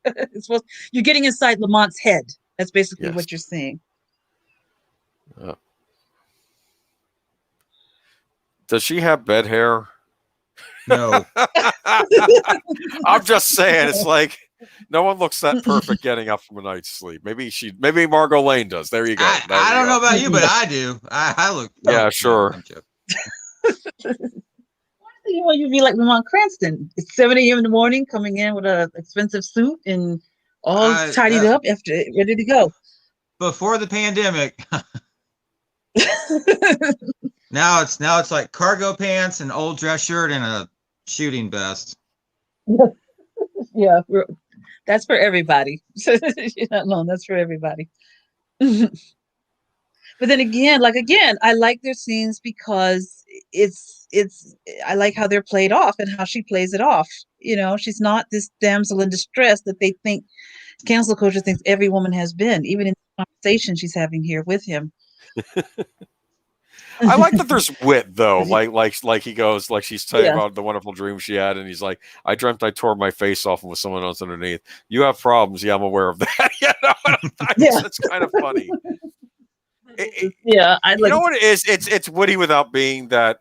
You're getting inside Lamont's head. That's basically what you're seeing. Does she have bed hair? No. I'm just saying, it's like no one looks that perfect getting up from a night's sleep. Maybe Margo Lane does. There you go. I don't know about you, but I do. I look. Yeah, sure. You'd be like Lamont Cranston. It's 7 a.m. in the morning, coming in with an expensive suit and all tidied up, ready to go. Before the pandemic. Now it's like cargo pants, an old dress shirt, and a shooting vest. Yeah, that's for everybody. You're not alone. That's for everybody. But then again, I like their scenes because I like how they're played off and how she plays it off. She's not this damsel in distress that they think cancel culture thinks every woman has been, even in the conversation she's having here with him. I like that there's wit though, like he goes, like she's telling about the wonderful dream she had, and he's like, I dreamt I tore my face off and with someone else underneath. You have problems, yeah, I'm aware of that. It's kind of funny. Yeah, I you like. know what it is? It's witty without being that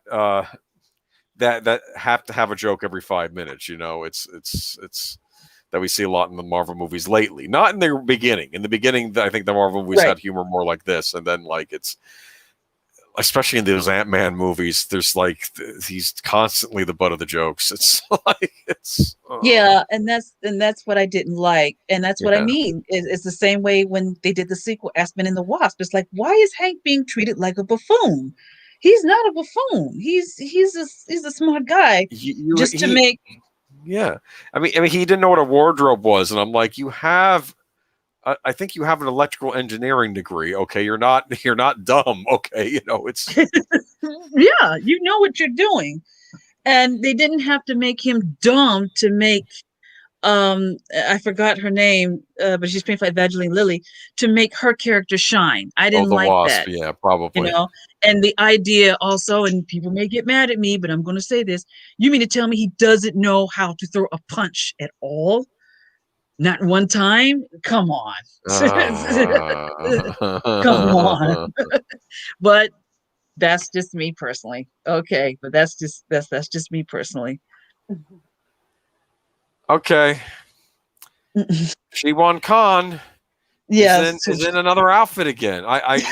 that have to have a joke every 5 minutes. You know, it's that we see a lot in the Marvel movies lately. Not in the beginning. In the beginning, I think the Marvel movies Right. had humor more like this, and then like it's especially in those Ant-Man movies. There's like he's constantly the butt of the jokes. It's like it's Yeah, and that's what I didn't like, and that's what I yeah. mean. It's the same way when they did the sequel, Aspen and the Wasp. It's like, why is Hank being treated like a buffoon? He's not a buffoon. He's a smart guy. Just to make Yeah. I mean, he didn't know what a wardrobe was, and I'm like, you have. I think you have an electrical engineering degree. Okay, you're not dumb. Okay, you know it's. yeah, you know what you're doing, and they didn't have to make him dumb to make I forgot her name, but she's played by Evangeline Lilly, to make her character shine. I Oh, didn't the like Wasp. that. Yeah, You probably. know, and the idea also, and people may get mad at me, but I'm going to say this: you mean to tell me he doesn't know how to throw a punch at all? Not one time? Come on. Come on. But that's just me personally. Okay, but that's just me personally. Okay. She won Khan. Yes. Is in another outfit again.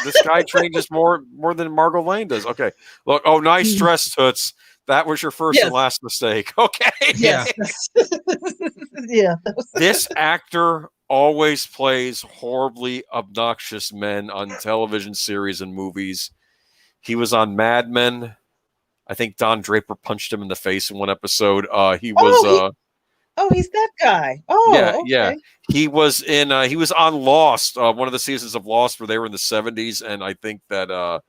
This guy changes more than Margo Lane does. Okay. Look, oh, nice dress, Toots. That was your first and last mistake. Okay. Yeah. Yeah. This actor always plays horribly obnoxious men on television series and movies. He was on Mad Men. I think Don Draper punched him in the face in one episode. He was he's that guy. Oh, yeah. okay. He was in. He was on Lost, one of the seasons of Lost, where they were in the '70s, and I think that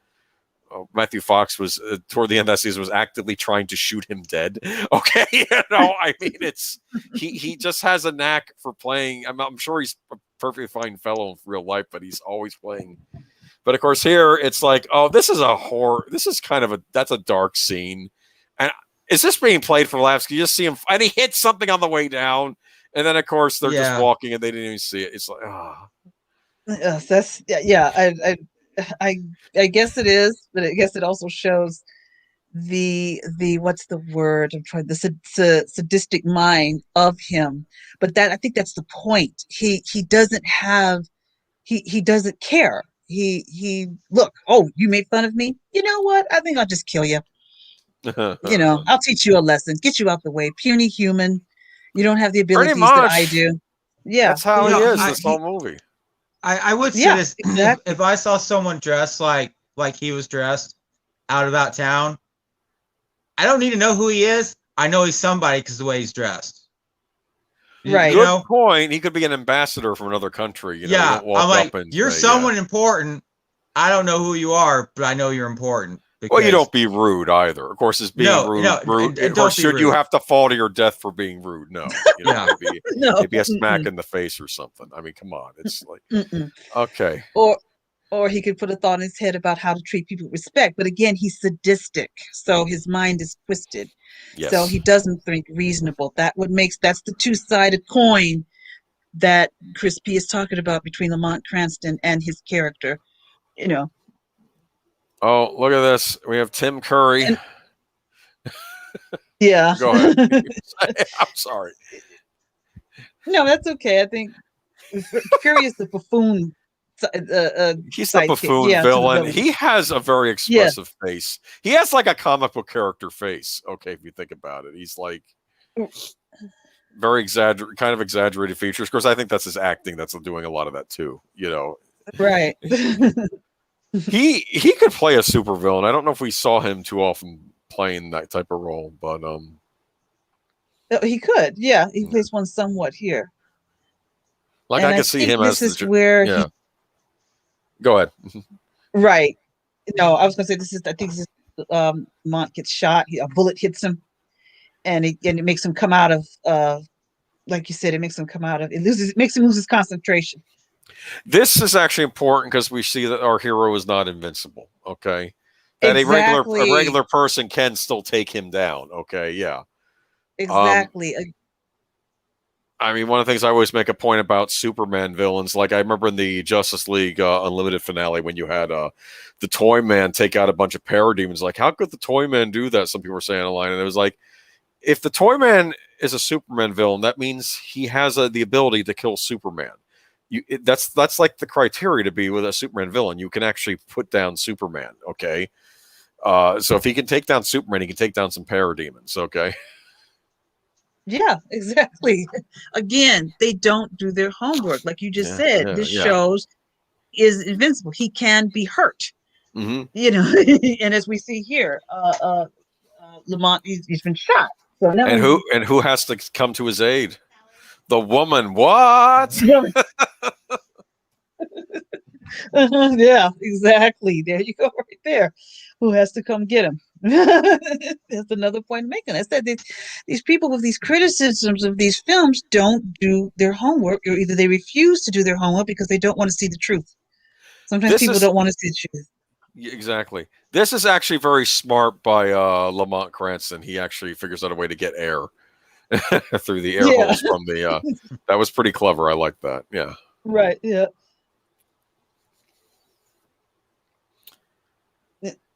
Matthew Fox was toward the end of that season was actively trying to shoot him dead. Okay, you know, I mean, it's he just has a knack for playing. I'm sure he's a perfectly fine fellow in real life, but he's always playing. But of course, here it's like, oh, this is a horror. This is kind of that's a dark scene, and is this being played for laughs? You just see him, and he hits something on the way down. And then, of course, they're just walking, and they didn't even see it. It's like, ah, yes, that's I guess it is, but I guess it also shows the what's the word I'm trying the sadistic mind of him. But that I think that's the point. He doesn't have he doesn't care. He look. Oh, you made fun of me. You know what? I think I'll just kill you. You know, I'll teach you a lesson. Get you out the way, puny human. You don't have the abilities that I do. Yeah, that's how he is. This whole movie. I would say this: exactly. if I saw someone dressed like he was dressed out about town, I don't need to know who he is. I know he's somebody because of the way he's dressed. Right. Good point. He could be an ambassador from another country. You know, yeah, you I'm like, you're someone important. I don't know who you are, but I know you're important. Well, you don't be rude either. Of course, it's being rude. Or should you have to fall to your death for being rude? No. You know, maybe a smack in the face or something. I mean, come on. It's like, okay. Or he could put a thought in his head about how to treat people with respect. But again, he's sadistic, so his mind is twisted. Yes. So he doesn't think reasonable. That's the two-sided coin that Chris P is talking about between Lamont Cranston and his character. You know. Oh, look at this. We have Tim Curry. Yeah. Go ahead. I'm sorry. No, that's okay. I think Curry is the buffoon. He's the buffoon villain. He has a very expressive face. He has like a comic book character face. Okay, if you think about it, he's like very exaggerated features. Of course, I think that's his acting that's doing a lot of that too. You know, right? He could play a supervillain. I don't know if we saw him too often playing that type of role, but he could. Yeah, he plays one somewhat here. Like, and I could see him this as is where. Yeah. Go ahead. Right. No, I was gonna say I think this is Mont gets shot. A bullet hits him, and it makes him come out of like you said, it makes him come out of it makes him lose his concentration. This is actually important because we see that our hero is not invincible. Okay, that a regular person can still take him down. Okay, yeah, exactly. I mean, one of the things I always make a point about Superman villains, like I remember in the Justice League Unlimited finale when you had the Toy Man take out a bunch of parademons. Like, how could the Toy Man do that? Some people were saying online, and it was like, if the Toy Man is a Superman villain, that means he has the ability to kill Superman. That's like the criteria to be with a Superman villain. You can actually put down Superman. Okay, so if he can take down Superman, he can take down some parademons. Okay. Yeah, exactly. Again, they don't do their homework. Like you just said, this shows is invincible. He can be hurt. Mm-hmm. You know, and as we see here, Lamont, he's been shot. So now and who has to come to his aid? The woman. What? Yeah, exactly. There you go, right there. Who has to come get him? That's another point I'm making. I said these people with these criticisms of these films don't do their homework, or either they refuse to do their homework because they don't want to see the truth. Sometimes people don't want to see the truth. Exactly. This is actually very smart by Lamont Cranston. He actually figures out a way to get air through the air holes from the. That was pretty clever. I like that. Yeah. Right. Yeah.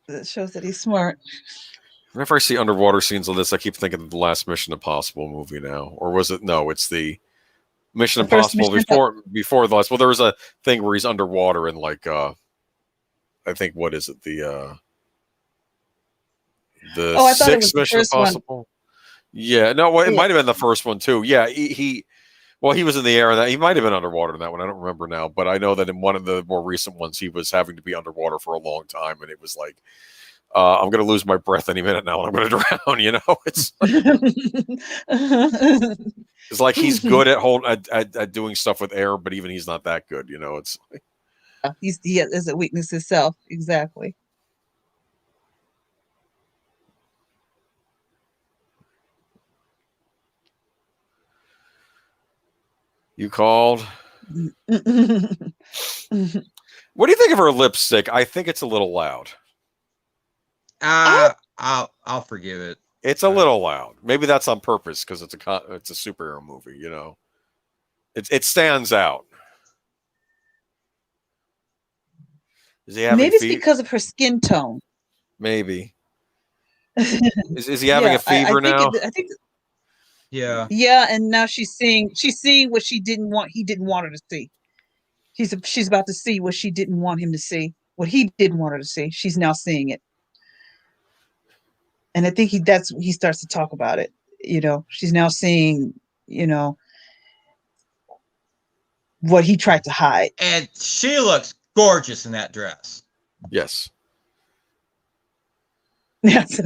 That shows that he's smart. Whenever I see underwater scenes on this, I keep thinking of the last Mission Impossible movie now. Or was it? No, it's the Mission Impossible before the last. Well, there was a thing where he's underwater and like, I think, what is it? The sixth Mission Impossible? Yeah, no, it might have been the first one too. Yeah, he was in the air, and he might have been underwater in that one. I don't remember now, but I know that in one of the more recent ones, he was having to be underwater for a long time, and it was like, I'm going to lose my breath any minute now, and I'm going to drown. You know, it's like he's good at doing stuff with air, but even he's not that good. You know, it's like, he has a weakness himself. Exactly. You called. What do you think of her lipstick? I think it's a little loud. I'll forgive it. It's a little loud. Maybe that's on purpose because it's a superhero movie. You know, it stands out. Is he having maybe it's because of her skin tone. Maybe. Is he having a fever now? I think. Yeah. Yeah, and now she's seeing what he didn't want her to see. She's about to see what she didn't want him to see. What he didn't want her to see. She's now seeing it. And I think he starts to talk about it. You know, she's now seeing, you know, what he tried to hide. And she looks gorgeous in that dress. Yes. Yes.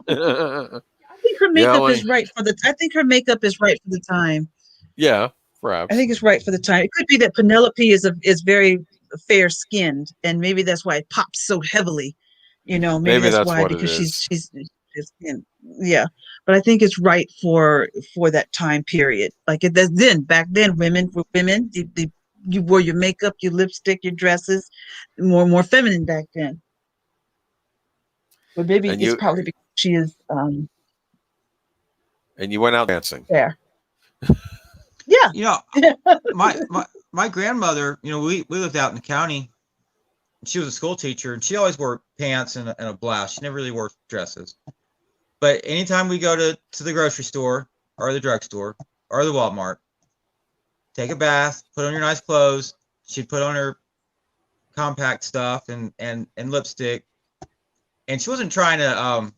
I think her makeup is right for the. I think her makeup is right for the time. Yeah, perhaps. I think it's right for the time. It could be that Penelope is very fair skinned, and maybe that's why it pops so heavily. You know, maybe that's why, because she's yeah. But I think it's right for that time period. Like back then, women were women. You wore your makeup, your lipstick, your dresses, more feminine back then. But maybe it's probably because she is. And you went out dancing. Yeah. Yeah. You know, my grandmother, you know, we lived out in the county. She was a school teacher, and she always wore pants and a blouse. She never really wore dresses. But anytime we go to the grocery store or the drugstore or the Walmart, take a bath, put on your nice clothes. She'd put on her compact stuff and lipstick. And she wasn't trying to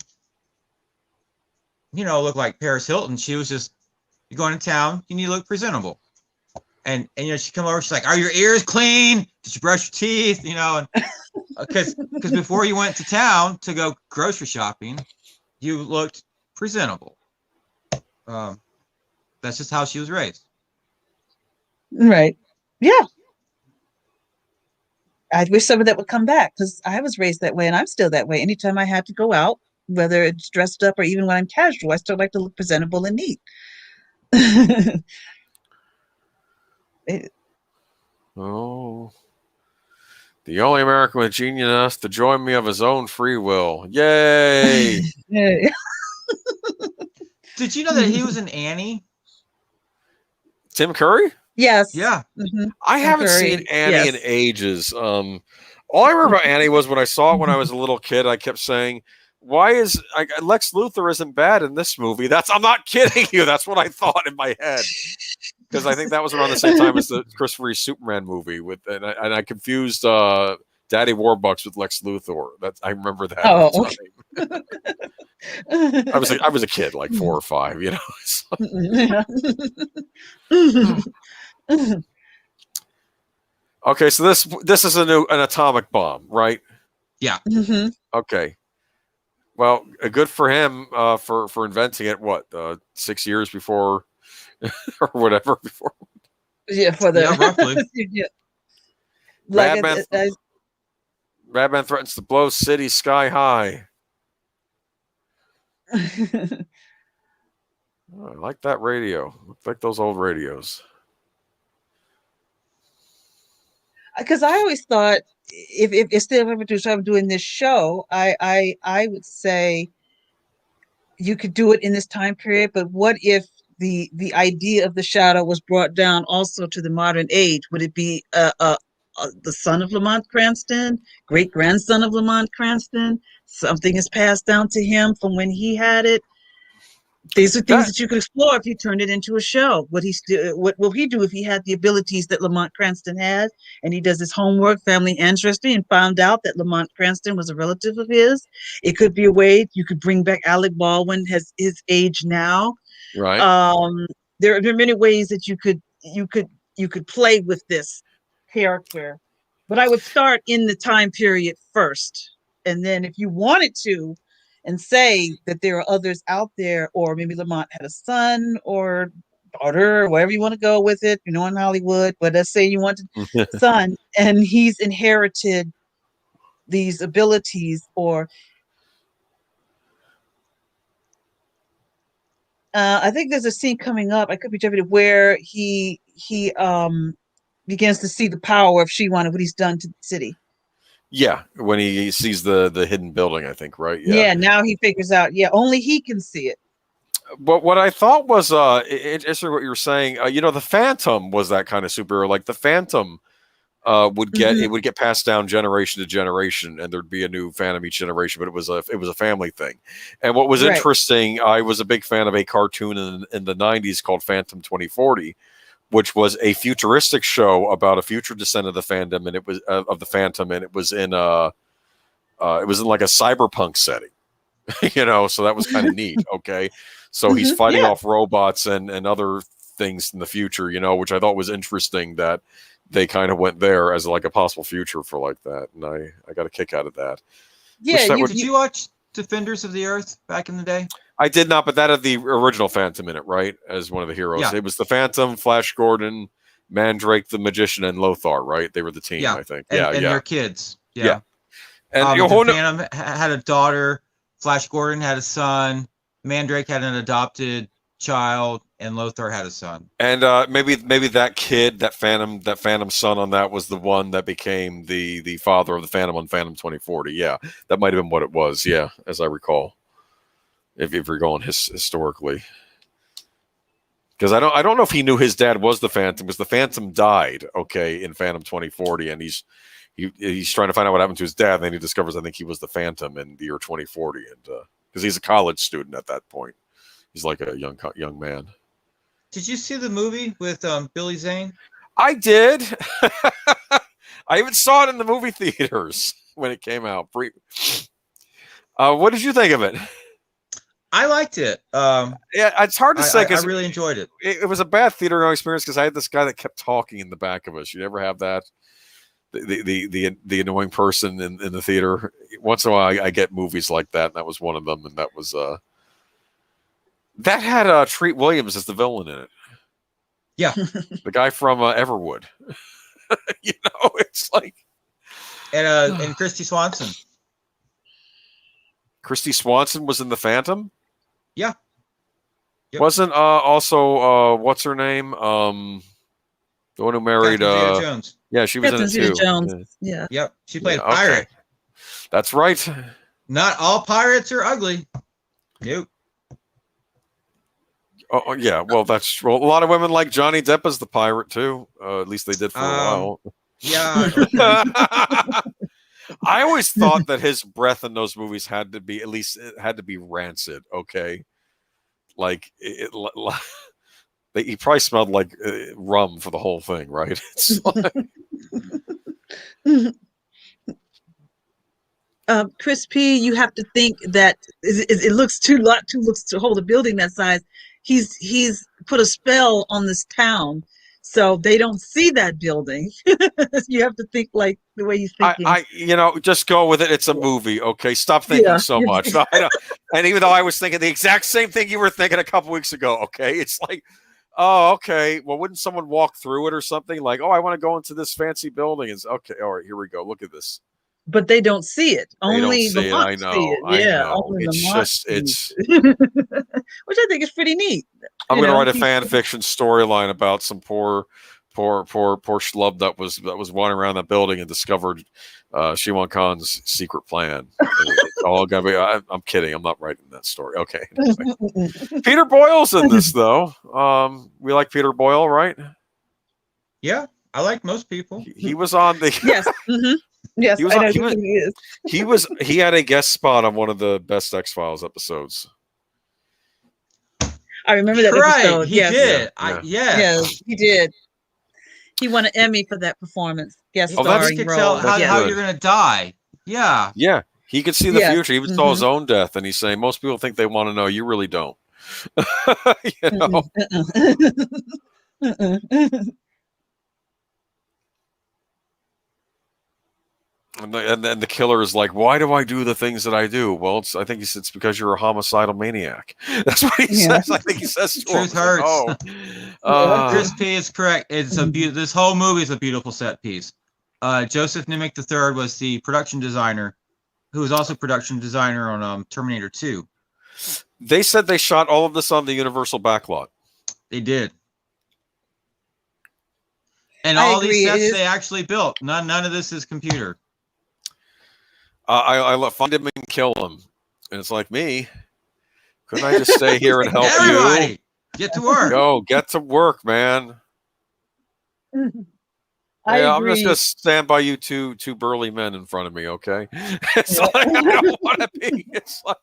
you know, look like Paris Hilton. She was just, you're going to town, you need to look presentable. And you know, she'd come over, she's like, are your ears clean? Did you brush your teeth? You know, and because before you went to town to go grocery shopping, you looked presentable. That's just how she was raised. Right. Yeah. I wish some of that would come back, because I was raised that way, and I'm still that way. Anytime I had to go out, whether it's dressed up or even when I'm casual, I still like to look presentable and neat. Oh, the only American with genius enough to join me of his own free will. Yay! Did you know that he was an Annie? Tim Curry? Yes. Yeah. Mm-hmm. I haven't seen Annie in ages. All I remember about Annie was when I saw it when I was a little kid, I kept saying, why is Lex Luthor isn't bad in this movie? I'm not kidding you. That's what I thought in my head. Because I think that was around the same time as the Christopher Reeve Superman movie and I confused Daddy Warbucks with Lex Luthor. I remember that. Oh, I was a kid, like 4 or 5, you know. Okay, so this is an atomic bomb, right? Yeah. Mm-hmm. Okay. Well, good for him for inventing it. What 6 years before, or whatever before. Yeah, for the roughly. Yeah. Like Madman threatens to blow city sky high. I like that radio. Looks like those old radios. Because I always thought if instead of doing this show, I would say you could do it in this time period. But what if the idea of the shadow was brought down also to the modern age? Would it be the son of Lamont Cranston, great grandson of Lamont Cranston? Something is passed down to him from when he had it. These are things that you could explore if you turned it into a show. What will he do if he had the abilities that Lamont Cranston had, and he does his homework, family ancestry, and found out that Lamont Cranston was a relative of his? It could be a way you could bring back Alec Baldwin, has his age now. Right. There are many ways that you could play with this character, but I would start in the time period first, and then if you wanted to. And say that there are others out there, or maybe Lamont had a son or daughter, or wherever you want to go with it, in Hollywood. But let's say you want a son and he's inherited these abilities, or I think there's a scene coming up. I could be jumping where he begins to see the power of Shiwan and what he's done to the city. Yeah, when he sees the hidden building, I think, right? Yeah, now he figures out, only he can see it. But what I thought was interesting what you were saying. The Phantom was that kind of superhero. Like the Phantom would get passed down generation to generation, and there'd be a new Phantom each generation. But it was a family thing. And what was interesting, I was a big fan of a cartoon in the '90s called Phantom 2040. Which was a futuristic show about a future descent of the Phantom, and it was of the Phantom, and it was in like a cyberpunk setting, So that was kind of neat. Okay, so he's fighting off robots and other things in the future, which I thought was interesting that they kind of went there as like a possible future for like that, and I got a kick out of that. Yeah, did you watch Defenders of the Earth back in the day? I did not, but that had the original Phantom in it, right? As one of the heroes. Yeah. It was the Phantom, Flash Gordon, Mandrake the Magician, and Lothar, right? They were the team, I think. And their kids. Yeah. And the Phantom had a daughter, Flash Gordon had a son, Mandrake had an adopted child, and Lothar had a son. And maybe that kid, that Phantom son on that was the one that became the father of the Phantom on Phantom 2040. Yeah, that might have been what it was. Yeah, as I recall. If you're going historically, because I don't know if he knew his dad was the Phantom, because the Phantom died, in Phantom 2040, and he's trying to find out what happened to his dad, and then he discovers I think he was the Phantom in the year 2040, and because he's a college student at that point, he's like a young man. Did you see the movie with Billy Zane? I did. I even saw it in the movie theaters when it came out. What did you think of it? I liked it. Yeah, it's hard to say because I really enjoyed it. It was a bad theater experience because I had this guy that kept talking in the back of us. You never have that? The annoying person in the theater. Once in a while, I get movies like that, and that was one of them. And that was that had Treat Williams as the villain in it. Yeah, the guy from Everwood. It's like and Christy Swanson. Christy Swanson was in the Phantom. Yeah. Yep. Wasn't also what's her name? The one who married Jones. Yeah, she was in it too. Jones. Yeah. Yep. She played a pirate. Okay. That's right. Not all pirates are ugly. Nope. Oh yeah, well a lot of women like Johnny Depp as the pirate too. At least they did for a while. Yeah. Okay. I always thought that his breath in those movies had to be rancid. Okay, like he probably smelled like rum for the whole thing, right? It's like, Chris P, you have to think that it looks to hold a building that size. He's put a spell on this town, so they don't see that building. You have to think like the way he's thinking. just go with it. It's a movie, okay? Stop thinking so much. No, I don't. And even though I was thinking the exact same thing you were thinking a couple weeks ago, okay? It's like, oh, okay. Well, wouldn't someone walk through it or something? Like, oh, I want to go into this fancy building. It's okay. All right, here we go. Look at this. But they don't see it. Only the Lamont see it. Yeah, only it's which I think is pretty neat. I'm going to write a fan fiction storyline about some poor schlub that was wandering around that building and discovered Shiwan Khan's secret plan. It's all gonna be. I'm kidding. I'm not writing that story. Okay. Anyway. Peter Boyle's in this though. We like Peter Boyle, right? Yeah, I like most people. He was on the. Yes. Mm-hmm. Yes, he had a guest spot on one of the best X-Files episodes. I remember that episode. He did. Yeah, he did. He won an Emmy for that performance. Guest starring could role. Tell how you're gonna die. Yeah. Yeah. He could see the future. He even saw his own death, and he's saying most people think they want to know. You really don't. You know. And then the killer is like, "Why do I do the things that I do?" Well, I think it's because you're a homicidal maniac. That's what he says. I think he says to Truth him. hurts. Oh, Chris P is correct. It's this whole movie is a beautiful set piece. Joseph Nimick III was the production designer, who was also production designer on Terminator 2. They said they shot all of this on the Universal backlot. They did. And all these sets they actually built. None of this is computer. I find him and kill him. And it's like, me. Couldn't I just stay here and help Everybody, you? Get to work. Go, get to work, man. I'm just going to stand by you two burly men in front of me, okay? It's like, I don't want to be. It's like...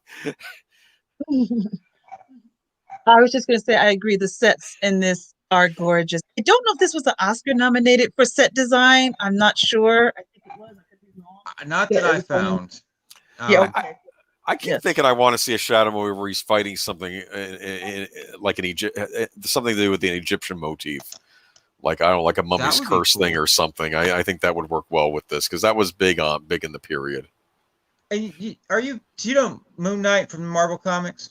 I was just going to say, I agree. The sets in this are gorgeous. I don't know if this was an Oscar nominated for set design. I'm not sure. I think it was. Not that I found. I keep thinking I want to see a Shadow movie where he's fighting something like something to do with the Egyptian motif, like I don't know, like a mummy's curse thing or something. I think that would work well with this because that was big in the period. Do you know Moon Knight from the Marvel comics?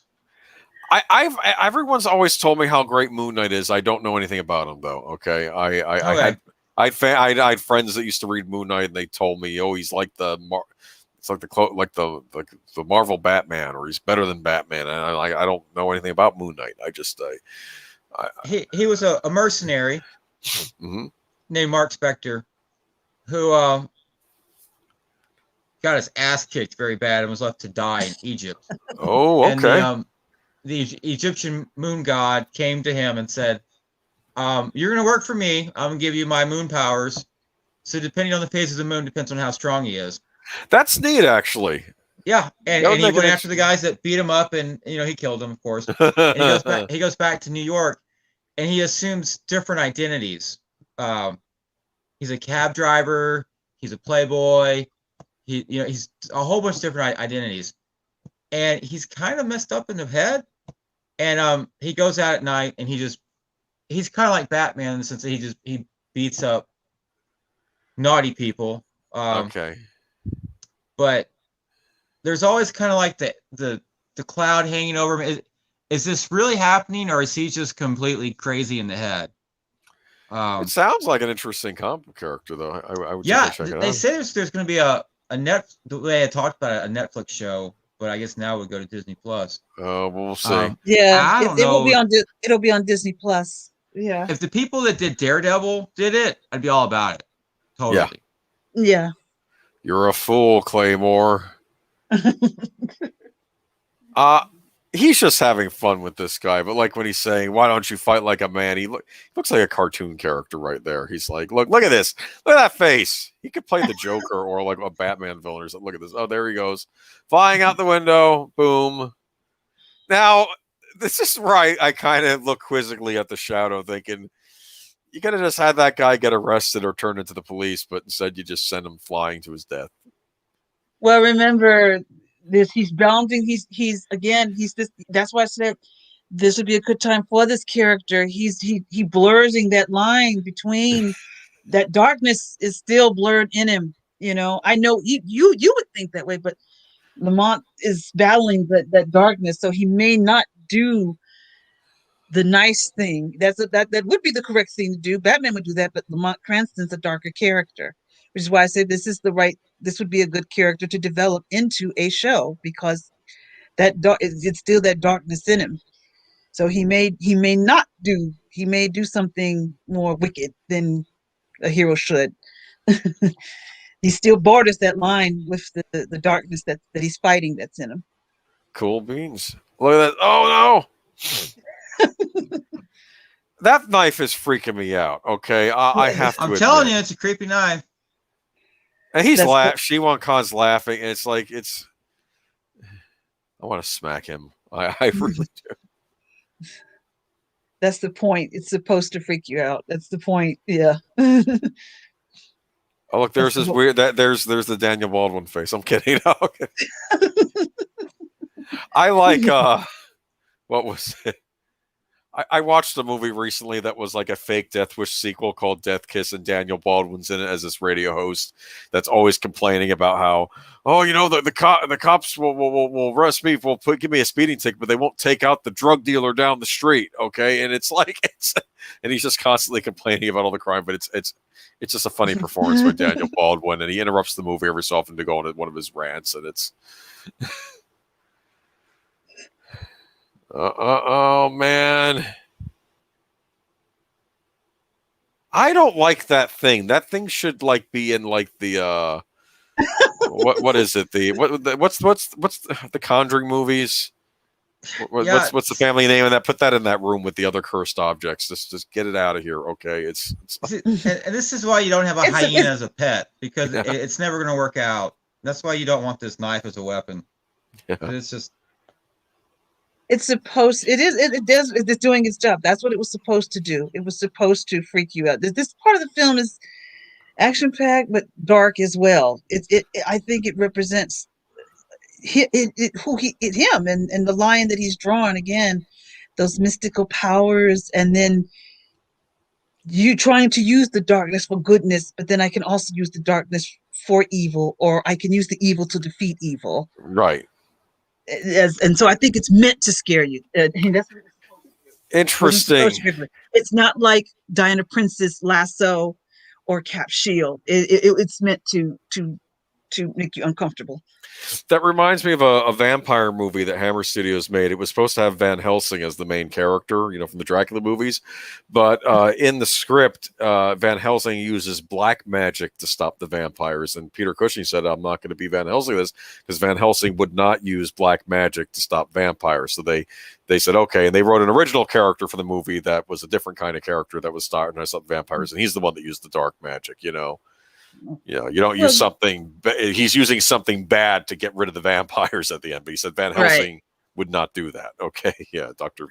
Everyone's always told me how great Moon Knight is. I don't know anything about him though. Okay, I had friends that used to read Moon Knight, and they told me, "Oh, he's like the Marvel Batman, or he's better than Batman." And I don't know anything about Moon Knight. I just he was a mercenary named Mark Spector, who got his ass kicked very bad and was left to die in Egypt. Oh, okay. And the Egyptian moon god came to him and said, "You're going to work for me. I'm going to give you my moon powers. So depending on the phases of the moon, depends on how strong he is." That's neat, actually. Yeah, and he went after the guys that beat him up, and he killed them, of course. And he goes back to New York, and he assumes different identities. He's a cab driver. He's a playboy. He's a whole bunch of different identities, and he's kind of messed up in the head. And he goes out at night, and he's kind of like Batman in the sense that he beats up naughty people. Okay. But there's always kind of like the cloud hanging over him. Is this really happening, or is he just completely crazy in the head? It sounds like an interesting comic character, though. I would check it out. They say there's going to be a the way I talked about it, a Netflix show, but I guess now it would go to Disney Plus. Oh, we'll see. It'll be on Disney Plus. Yeah. If the people that did Daredevil did it, I'd be all about it. Totally. Yeah. You're a fool, Claymore. he's just having fun with this guy. But like when he's saying, "Why don't you fight like a man?" He looks like a cartoon character right there. He's like, "Look at this. Look at that face. He could play the Joker or like a Batman villain or something. Look at this. Oh, there he goes, flying out the window. Boom." Now, this is right. I kind of look quizzically at the Shadow, thinking, you could have just had that guy get arrested or turned into the police, but instead you just send him flying to his death. Well, remember this. He's bounding. He's this. That's why I said this would be a good time for this character. He blurring that line between that darkness is still blurred in him. You know, I know you would think that way, but Lamont is battling that darkness, so he may not do the nice thing. That would be the correct thing to do. Batman would do that, but Lamont Cranston's a darker character, which is why I said this would be a good character to develop into a show, because it's still that darkness in him. So he may do something more wicked than a hero should. He still borders that line with the darkness that he's fighting that's in him. Cool beans. Look at that. Oh no. That knife is freaking me out. Okay. I have to I'm admit. telling you, it's a creepy knife. And he's laughing. Shiwan Khan's laughing. And it's like, I want to smack him. I really do. That's the point. It's supposed to freak you out. That's the point. Yeah. Oh, look, there's this weird. There's the Daniel Baldwin face. I'm kidding. No, okay. I like. What was it? I watched a movie recently that was like a fake Death Wish sequel called Death Kiss, and Daniel Baldwin's in it as this radio host that's always complaining about how, the cops will arrest me, give me a speeding ticket, but they won't take out the drug dealer down the street. Okay, and it's like and he's just constantly complaining about all the crime, but it's just a funny performance by Daniel Baldwin, and he interrupts the movie every so often to go on one of his rants, and it's. Oh man, I don't like that thing. That thing should like be in like the what is it? What's the Conjuring movies? What's the family name of that? Put that in that room with the other cursed objects. Just get it out of here, okay? And this is why you don't have a hyena as a pet, because it's never going to work out. That's why you don't want this knife as a weapon. Yeah. It's just. It's doing its job. That's what it was supposed to do. It was supposed to freak you out. This part of the film is action-packed, but dark as well. I think it represents him and the line that he's drawn, again, those mystical powers, and then you trying to use the darkness for goodness, but then I can also use the darkness for evil, or I can use the evil to defeat evil. Right. And so I think it's meant to scare you. That's what it's interesting. It's not like Diana Prince's Lasso or Cap Shield. It's meant to make you uncomfortable. That reminds me of a vampire movie that Hammer Studios made. It was supposed to have Van Helsing as the main character, from the Dracula movies. But in the script, Van Helsing uses black magic to stop the vampires. And Peter Cushing said, I'm not going to be Van Helsing this, because Van Helsing would not use black magic to stop vampires. So they said, okay. And they wrote an original character for the movie that was a different kind of character that was starting to stop vampires. And he's the one that used the dark magic, Yeah, you don't use something. He's using something bad to get rid of the vampires at the end. But he said Van Helsing would not do that. Okay, yeah, Doctor.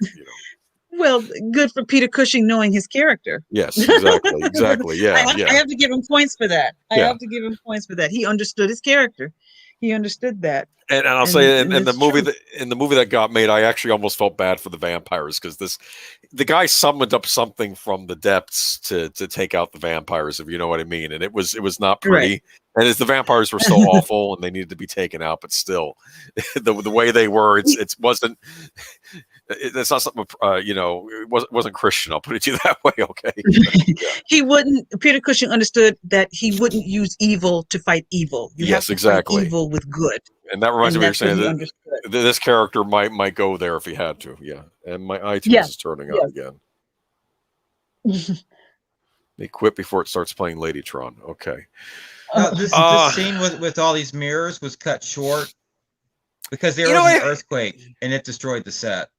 Well, good for Peter Cushing knowing his character. Yes, exactly. Yeah, I have to give him points for that. He understood his character. He understood that. And I'll say, in the movie that got made, I actually almost felt bad for the vampires, because the guy summoned up something from the depths to take out the vampires, if you know what I mean. And it was not pretty. Right. And the vampires were so awful, and they needed to be taken out, but still, the way they were, it wasn't. It's not something, it wasn't Christian. I'll put it to you that way. Okay. He wouldn't. Peter Cushing understood that he wouldn't use evil to fight evil. You have to exactly. Fight evil with good. And that reminds me of what you're saying. That this character might go there if he had to. Yeah. And my iTunes is turning on again. They quit before it starts playing Ladytron. Okay. This scene with all these mirrors was cut short. because there was an earthquake and it destroyed the set.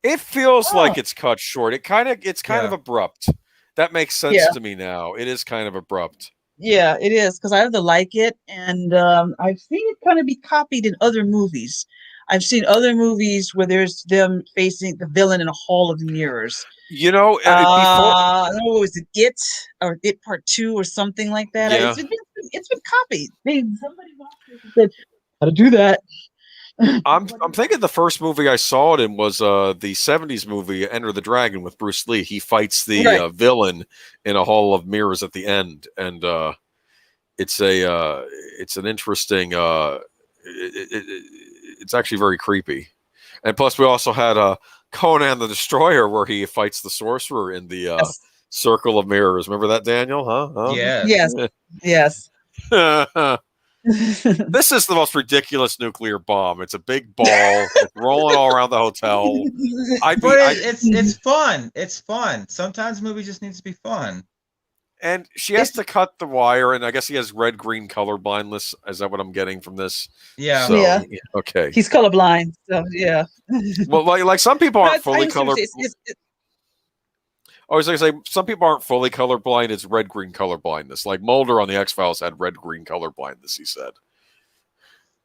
It feels like it's cut short. It's kind of abrupt. That makes sense to me now. It is kind of abrupt. Yeah, it is, because I either like it, and I've seen it kind of be copied in other movies. I've seen other movies where there's them facing the villain in a hall of mirrors. You know, before I don't know, was it It Part 2 or something like that? Yeah. It's been copied. Somebody watched it and said how to do that. I'm thinking the first movie I saw it in was the 70s movie Enter the Dragon with Bruce Lee. He fights the villain in a hall of mirrors at the end, and it's an interesting it's actually very creepy. And plus we also had Conan the Destroyer, where he fights the sorcerer in the circle of mirrors. Remember that, Daniel? Huh? Yes. This is the most ridiculous nuclear bomb. It's a big ball. It's rolling all around the hotel. It's fun. It's fun. Sometimes movies just needs to be fun. And she has to cut the wire, and I guess he has red-green color blindness. Is that what I'm getting from this? Yeah. So, okay. He's colorblind. So yeah. Well, like some people aren't fully colorblind. I was going to say, some people aren't fully colorblind. It's red-green color blindness. Like Mulder on the X-Files had red-green color blindness, he said.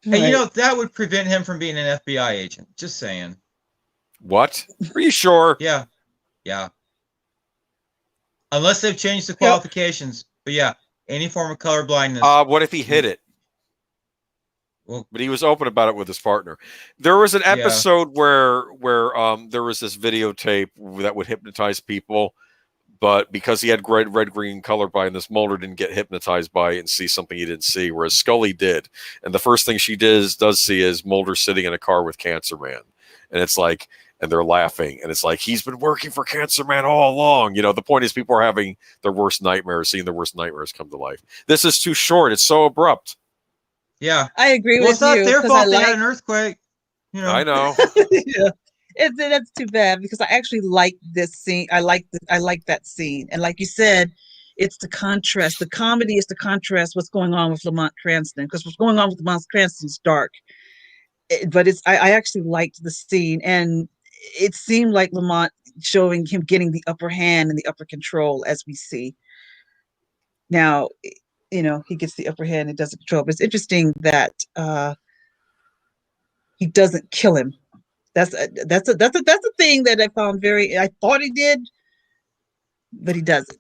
And that would prevent him from being an FBI agent. Just saying. What? Are you sure? Yeah. Unless they've changed the qualifications. But yeah, any form of color blindness. What if he hid it? Well, but he was open about it with his partner. There was an episode where there was this videotape that would hypnotize people, but because he had red-green color blindness, Mulder didn't get hypnotized by it and see something he didn't see, whereas Scully did. And the first thing she does see is Mulder sitting in a car with Cancer Man. And it's like, and they're laughing, and it's like, he's been working for Cancer Man all along. The point is people are having their worst nightmares, seeing their worst nightmares come to life. This is too short. It's so abrupt. Yeah, I agree with you. It's not their fault they had an earthquake. I know. That's too bad, because I actually like this scene. I like that scene, and like you said, it's the contrast. The comedy is the contrast. What's going on with Lamont Cranston? Because what's going on with Lamont Cranston is dark. But I actually liked the scene, and it seemed like Lamont showing him getting the upper hand and the upper control, as we see now. He gets the upper hand and doesn't control. But it's interesting that he doesn't kill him. That's a thing that I found I thought he did, but he doesn't.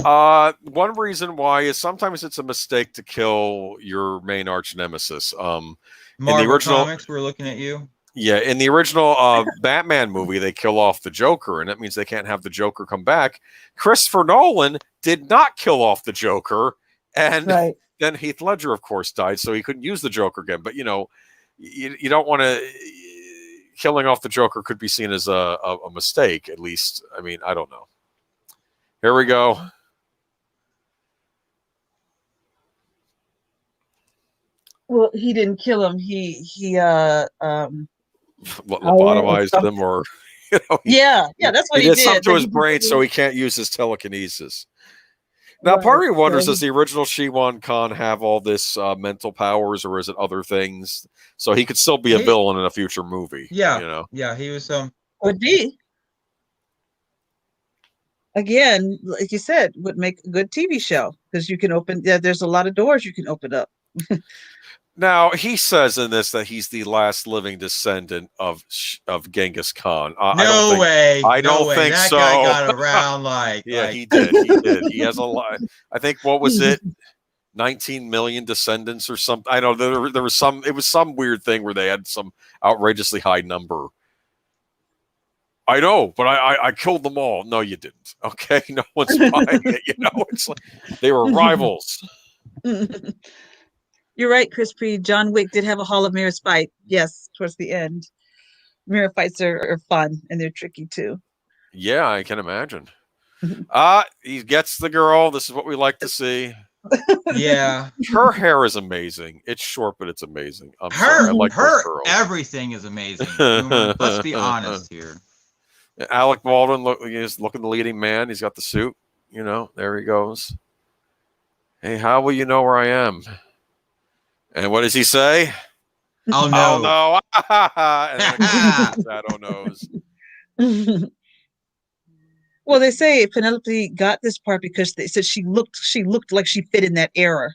One reason why is sometimes it's a mistake to kill your main arch nemesis. Marvel in the original comics, we're looking at you. Yeah, in the original Batman movie, they kill off the Joker, and that means they can't have the Joker come back. Christopher Nolan did not kill off the Joker. And then Heath Ledger, of course, died, so he couldn't use the Joker again. But, you don't want to... Killing off the Joker could be seen as a mistake, at least. I mean, I don't know. Here we go. Well, he didn't kill him. He lobotomized him, or... that's what he did. He did something to his brain so he can't use his telekinesis. Now, part of me wonders, does the original Shiwan Khan have all this mental powers, or is it other things? So he could still be a villain in a future movie. Yeah, yeah, he was would be. Again, like you said, would make a good TV show, because you can open. There's a lot of doors you can open up. Now, he says in this that he's the last living descendant of Genghis Khan. No way. I don't think so. That guy got around like... He did. He has a lot. I think, what was it? 19 million descendants or something. I know there was it was some weird thing where they had some outrageously high number. I know, but I killed them all. No, you didn't. Okay? No one's buying it. It's like they were rivals. You're right, Chris P. John Wick did have a Hall of Mirrors fight. Yes, towards the end. Mirror fights are fun, and they're tricky too. Yeah, I can imagine. He gets the girl. This is what we like to see. Yeah. Her hair is amazing. It's short, but it's amazing. I like her everything is amazing. Let's be honest here. Alec Baldwin is looking the leading man. He's got the suit. There he goes. Hey, how will you know where I am? And what does he say? Oh Oh no. no! And then a shadow knows. Well, they say Penelope got this part because they said she looked like she fit in that era.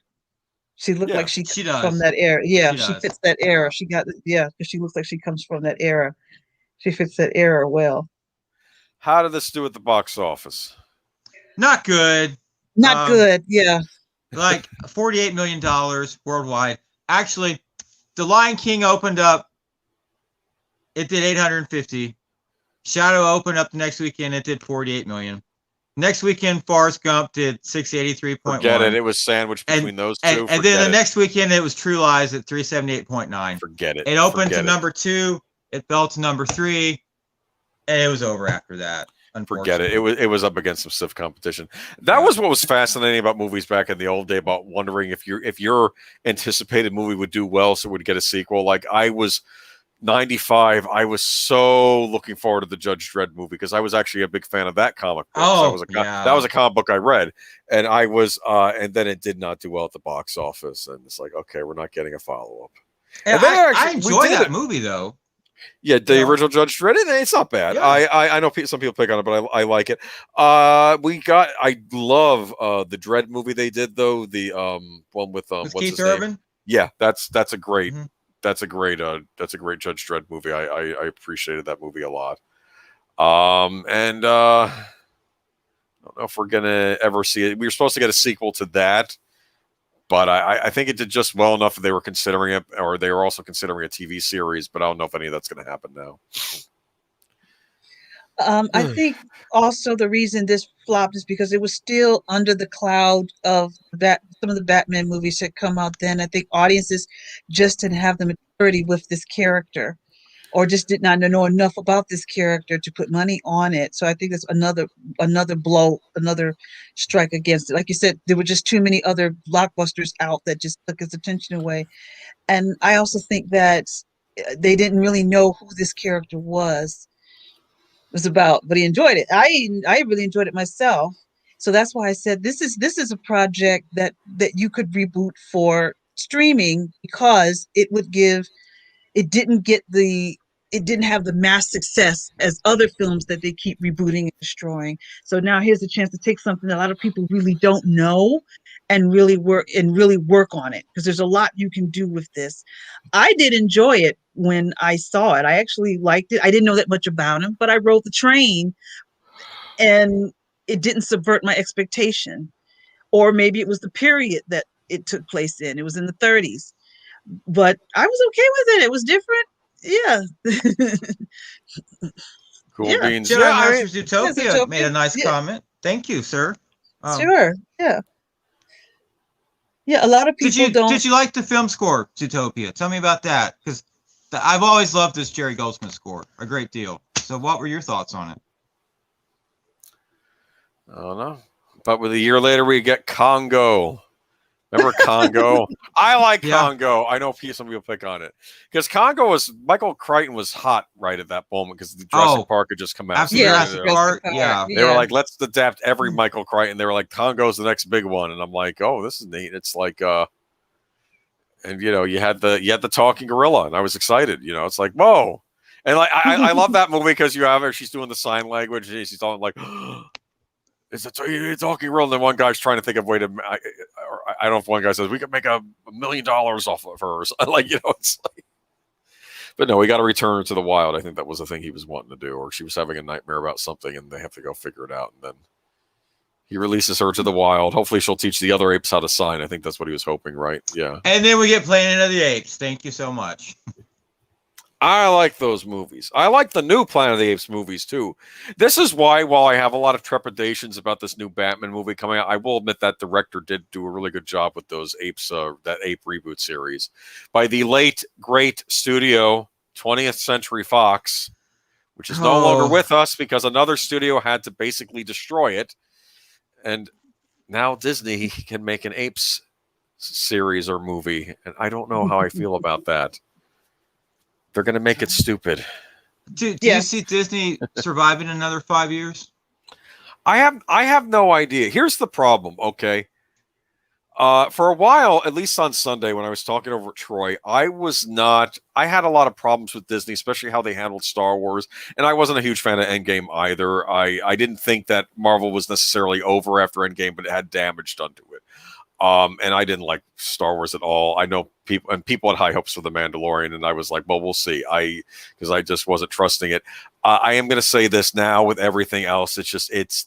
She looked Yeah, like she She comes from does. that era. Yeah, She she does. fits that era. She got yeah, because she looks like she comes from that era. She fits that era well. how did this do at the box office? Not good. Not Um, good. Yeah. like $48 million worldwide. Actually, The Lion King opened up. It did 850. Shadow opened up the next weekend. It did 48 million. Next weekend, Forrest Gump did Forget it. 683.1. It was sandwiched between those And two. and then Forget the it. next weekend it was True Lies at 378.9. Forget it. It opened to Forget it. number 2. It fell to number 3, and it was over after that. Forget it. Unfortunately, It was up against some stiff competition. That was what was fascinating about movies back in the old day, about wondering if your anticipated movie would do well, so it would get a sequel. Like I was 95, I was so looking forward to the Judge Dredd movie because I was actually a big fan of that comic book. Oh, that was a comic book I read, and I was and then it did not do well at the box office, and it's like, okay, we're not getting a follow up. And then I enjoy that movie though. Yeah, the original Judge Dredd, it's not bad. Yeah. I know some people pick on it, but I like it. I love the Dredd movie they did though. The one with what's Keith his Urban. name? Yeah, that's a great that's a great Judge Dredd movie. I appreciated that movie a lot. And I don't know if we're gonna ever see it. We were supposed to get a sequel to that, but I think it did just well enough that they were considering it, or they were also considering a TV series. But I don't know if any of that's going to happen now. I think also the reason this flopped is because it was still under the cloud of that some of the Batman movies had come out then. I think audiences just didn't have the maturity with this character, or just did not know enough about this character to put money on it. So I think that's another blow, another strike against it. Like you said, there were just too many other blockbusters out that just took his attention away. And I also think that they didn't really know who this character was about, but he enjoyed it. I really enjoyed it myself. So that's why I said this is a project that you could reboot for streaming, because it didn't have the mass success as other films that they keep rebooting and destroying. So now here's a chance to take something that a lot of people really don't know and really work on it, because there's a lot you can do with this. I did enjoy it when I saw it. I actually liked it. I didn't know that much about him, but I rode the train and it didn't subvert my expectation. Or maybe it was the period that it took place in. It was in the 30s. But I was okay with it. It was different. Yeah. Cool beans. Jedi Yeah, Masters Utopia made a nice comment. Thank you, sir. Sure. Yeah. Yeah, a lot of people don't. Did you like the film score, Zootopia? Tell me about that, because I've always loved this Jerry Goldsmith score a great deal. So what were your thoughts on it? I don't know. But with a year later, we get Congo. Remember Congo? I like Congo. I know some people pick on it because Michael Crichton was hot right at that moment because the Jurassic Park had just come out. After Jurassic Park, they were like, let's adapt every Michael Crichton. They were like, Congo's the next big one, and I'm like, oh, this is neat. It's like, and you had the talking gorilla, and I was excited. It's like, whoa, and like I love that movie because you have her. She's doing the sign language, and she's all like. It's a talking gorilla, and then one guy's trying to think of a way to. I don't know if one guy says we could make $1 million off of her. It's like. But no, we got to return her to the wild. I think that was the thing he was wanting to do, or she was having a nightmare about something, and they have to go figure it out. And then he releases her to the wild. Hopefully, she'll teach the other apes how to sign. I think that's what he was hoping, right? Yeah. And then we get Planet of the Apes. Thank you so much. I like those movies. I like the new Planet of the Apes movies, too. This is why, while I have a lot of trepidations about this new Batman movie coming out, I will admit that director did do a really good job with those apes, that ape reboot series. By the late, great studio, 20th Century Fox, which is no longer with us because another studio had to basically destroy it. And now Disney can make an apes series or movie. And I don't know how I feel about that. They're going to make it stupid. Do you see Disney surviving another 5 years? I have no idea. Here's the problem, okay? For a while, at least on Sunday when I was talking over at Troy, I had a lot of problems with Disney, especially how they handled Star Wars. And I wasn't a huge fan of Endgame either. I didn't think that Marvel was necessarily over after Endgame, but it had damage done to it. And I didn't like Star Wars at all. I know people had high hopes for The Mandalorian, and I was like, well, we'll see. Because I just wasn't trusting it. I am going to say this now with everything else.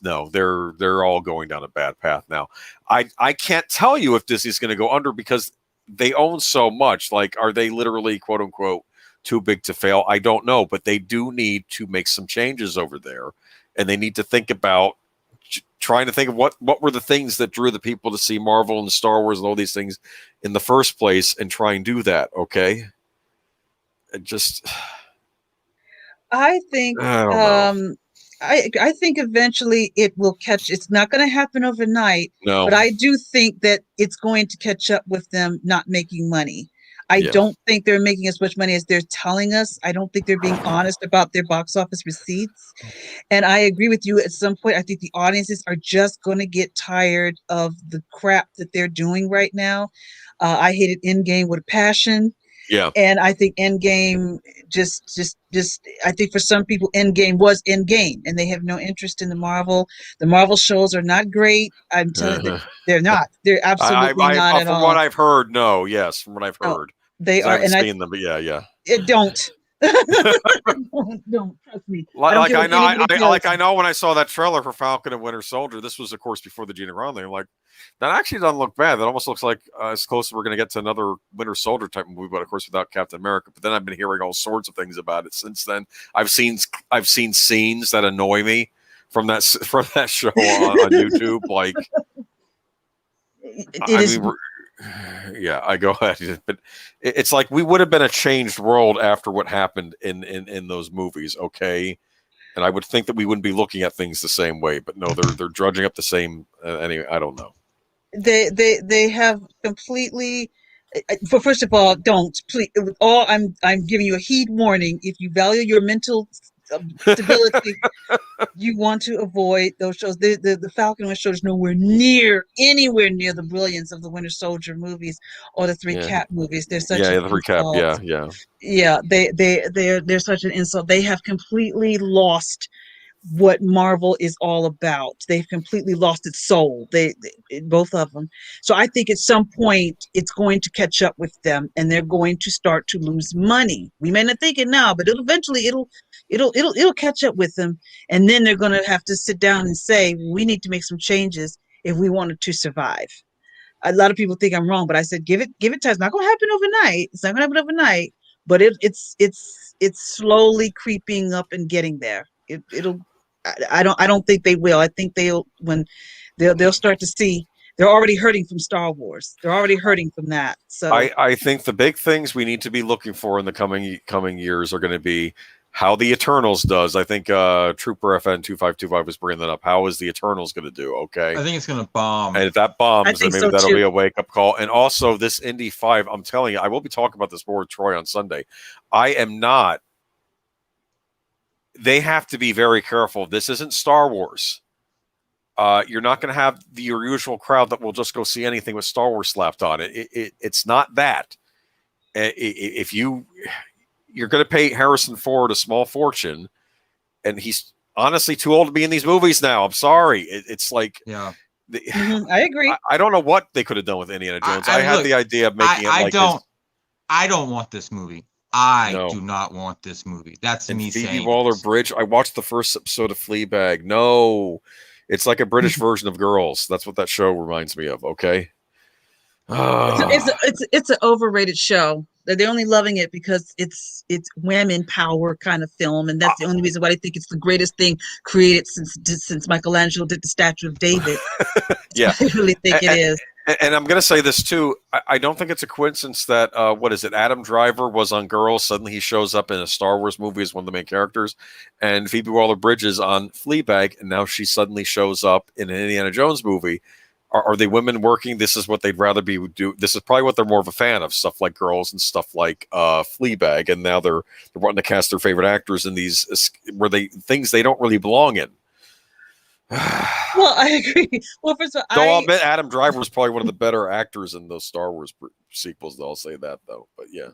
They're all going down a bad path now. I can't tell you if Disney's going to go under because they own so much. Like, are they literally, quote unquote, too big to fail? I don't know, but they do need to make some changes over there, and they need to think about trying to think of what were the things that drew the people to see Marvel and Star Wars and all these things in the first place, and try and do that. Okay, I think I don't know. I think eventually it will catch. It's not going to happen overnight, No, but I do think that it's going to catch up with them not making money. I don't think they're making as much money as they're telling us. I don't think they're being honest about their box office receipts. And I agree with you. At some point, I think the audiences are just going to get tired of the crap that they're doing right now. I hated Endgame with a passion. Yeah. And I think Endgame just I think for some people Endgame was Endgame and they have no interest in the Marvel. The Marvel shows are not great. I'm telling you, they're not. They're absolutely not at all. From what I've heard, no. Yes, from what I've heard. They are, I haven't seen them, but yeah. It don't. Don't trust me. I know when I saw that trailer for Falcon and Winter Soldier, this was of course before the Gina Ron thing. Like, that actually doesn't look bad. That almost looks like as close as we're going to get to another Winter Soldier type movie, but of course without Captain America. But then I've been hearing all sorts of things about it since then. I've seen scenes that annoy me from that show on YouTube. Like, I go ahead, but it's like we would have been a changed world after what happened in those movies, okay? And I would think that we wouldn't be looking at things the same way, but no, they're drudging up the same. Anyway, I don't know. They have completely. First of all, don't please. I'm giving you a heed warning. If you value your mental stability, you want to avoid those shows. The Falcon Winter Soldier is anywhere near the brilliance of the Winter Soldier movies or the three Cap movies. They're such an insult. They're such an insult. They have completely lost what Marvel is all about. They've completely lost its soul. They both of them. So I think at some point it's going to catch up with them, and they're going to start to lose money. We may not think it now, but it'll catch up with them, and then they're going to have to sit down and say, we need to make some changes if we wanted to survive. A lot of people think I'm wrong, but I said give it time. It's not going to happen overnight. It's not going to happen overnight, but it's slowly creeping up and getting there. It'll. I don't think they will. I think they'll start to see. They're already hurting from Star Wars. They're already hurting from that. So I think the big things we need to be looking for in the coming years are going to be how the Eternals does. I think Trooper FN 2525 was bringing that up. How is the Eternals going to do? Okay, I think it's going to bomb. And if that bombs, then maybe that'll be a wake up call. And also this Indy 5. I'm telling you, I will be talking about this more with Troy on Sunday. I am not. They have to be very careful. This isn't Star Wars. You're not going to have your usual crowd that will just go see anything with Star Wars slapped on it. It's not that. If you're going to pay Harrison Ford a small fortune, and he's honestly too old to be in these movies now. I'm sorry. It's like, yeah, I agree. I don't know what they could have done with Indiana Jones. I had the idea of making it. I don't want this movie. I do not want this movie. That's me saying. Phoebe Waller-Bridge. I watched the first episode of Fleabag. No, it's like a British version of Girls. That's what that show reminds me of. Okay, it's an overrated show. They're only loving it because it's women power kind of film, and that's the only reason why they think it's the greatest thing created since Michelangelo did the Statue of David. Yeah, I really think it is. And I'm going to say this too. I don't think it's a coincidence that Adam Driver was on Girls. Suddenly he shows up in a Star Wars movie as one of the main characters, and Phoebe Waller-Bridge is on Fleabag, and now she suddenly shows up in an Indiana Jones movie. Are they women working? This is what they'd rather do. This is probably what they're more of a fan of, stuff like Girls and stuff like Fleabag, and now they're wanting to cast their favorite actors in these things they don't really belong in. Well, I agree. Well, first of all, Though I'll admit Adam Driver was probably one of the better actors in those Star Wars sequels. I'll say that though. But yeah,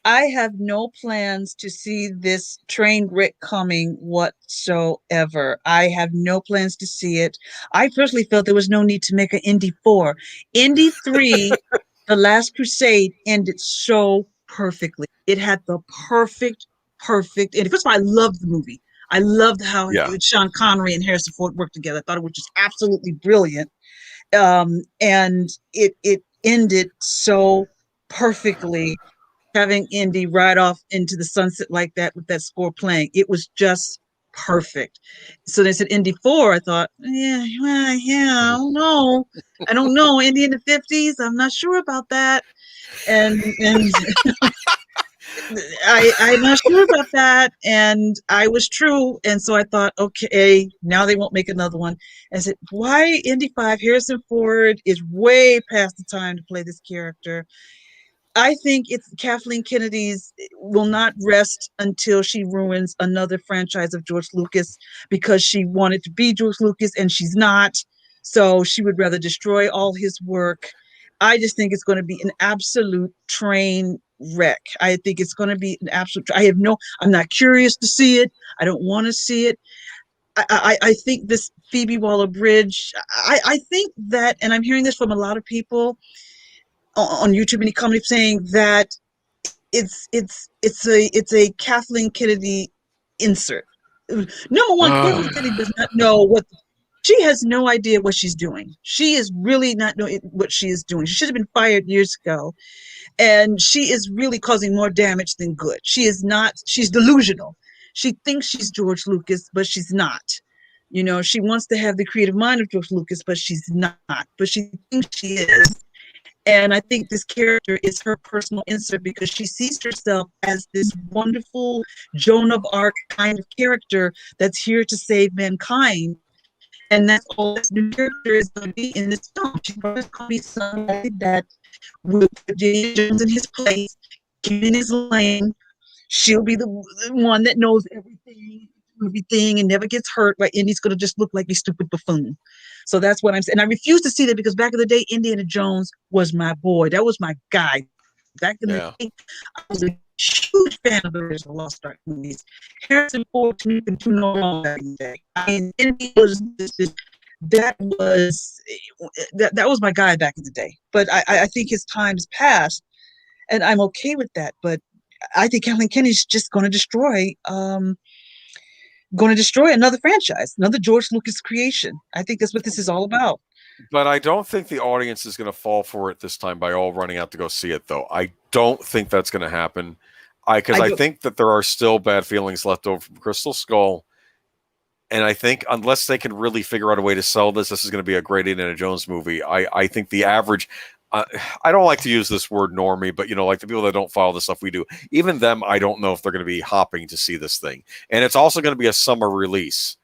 I have no plans to see this train wreck coming whatsoever. I have no plans to see it. I personally felt there was no need to make an Indy 4. Indy 3, The Last Crusade, ended so perfectly. It had the perfect ending. First of all, I loved the movie. I loved how Sean Connery and Harrison Ford worked together. I thought it was just absolutely brilliant. And it ended so perfectly, having Indy ride off into the sunset like that with that score playing. It was just perfect. So they said Indy 4. I thought, I don't know. Indy in the 50s. I'm not sure about that. And I'm not sure about that. And I was true. And so I thought, okay, now they won't make another one. And I said, why Indy 5? Harrison Ford is way past the time to play this character. I think it's Kathleen Kennedy's will not rest until she ruins another franchise of George Lucas, because she wanted to be George Lucas and she's not. So she would rather destroy all his work. I just think it's going to be an absolute train wreck. I think it's going to be an absolute. I'm not curious to see it. I don't want to see it. I think this Phoebe Waller-Bridge, I think that, and I'm hearing this from a lot of people on YouTube, any comedy, saying that it's a Kathleen Kennedy insert. Number one, Kathleen Kennedy does not know she has no idea what she's doing. She is really not knowing what she is doing. She should have been fired years ago. And she is really causing more damage than good. She's delusional. She thinks she's George Lucas, but she's not. She wants to have the creative mind of George Lucas, but she's not. But she thinks she is. And I think this character is her personal insert, because she sees herself as this wonderful Joan of Arc kind of character that's here to save mankind. And that's all this new character is going to be in this film. She's going to be somebody that will put J.J. Jones in his place, keep in his lane. She'll be the one that knows everything and never gets hurt, right? Indy's going to just look like a stupid buffoon. So that's what I'm saying. And I refuse to see that, because back in the day, Indiana Jones was my boy. That was my guy. Back in the day, I was a huge fan of the original Lost Ark movies. Harrison Ford to me could do no wrong back in the day. I mean, Indy was that was my guy back in the day. But I think his time has passed, and I'm okay with that. But I think Kathleen Kennedy's just going to destroy another franchise, another George Lucas creation. I think that's what this is all about. But I don't think the audience is going to fall for it this time by all running out to go see it, though. I don't think that's going to happen. I think that there are still bad feelings left over from Crystal Skull. And I think unless they can really figure out a way to sell this is going to be a great Indiana Jones movie. I think the average... I don't like to use this word normie, but like the people that don't follow the stuff we do, even them, I don't know if they're going to be hopping to see this thing. And it's also going to be a summer release.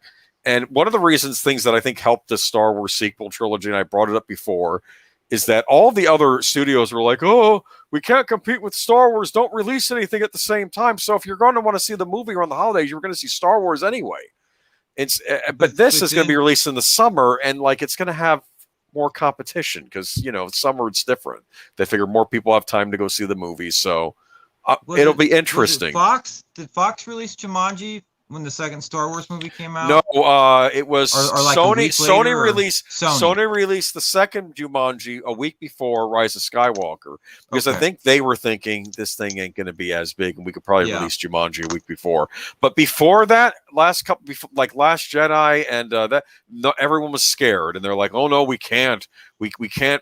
And one of the things that I think helped the Star Wars sequel trilogy, and I brought it up before, is that all the other studios were like, oh, we can't compete with Star Wars. Don't release anything at the same time. So if you're going to want to see the movie around the holidays, you're going to see Star Wars anyway. But this is going to be released in the summer, and it's going to have more competition, because summer it's different. They figure more people have time to go see the movie, so it'll be interesting. Did Fox release Jumanji when the second Star Wars movie came out? No, it was Sony. Sony released the second Jumanji a week before Rise of Skywalker, because I think they were thinking this thing ain't going to be as big, and we could probably release Jumanji a week before. But before that, Last Jedi, and everyone was scared, and they're like, "Oh no, we can't. We can't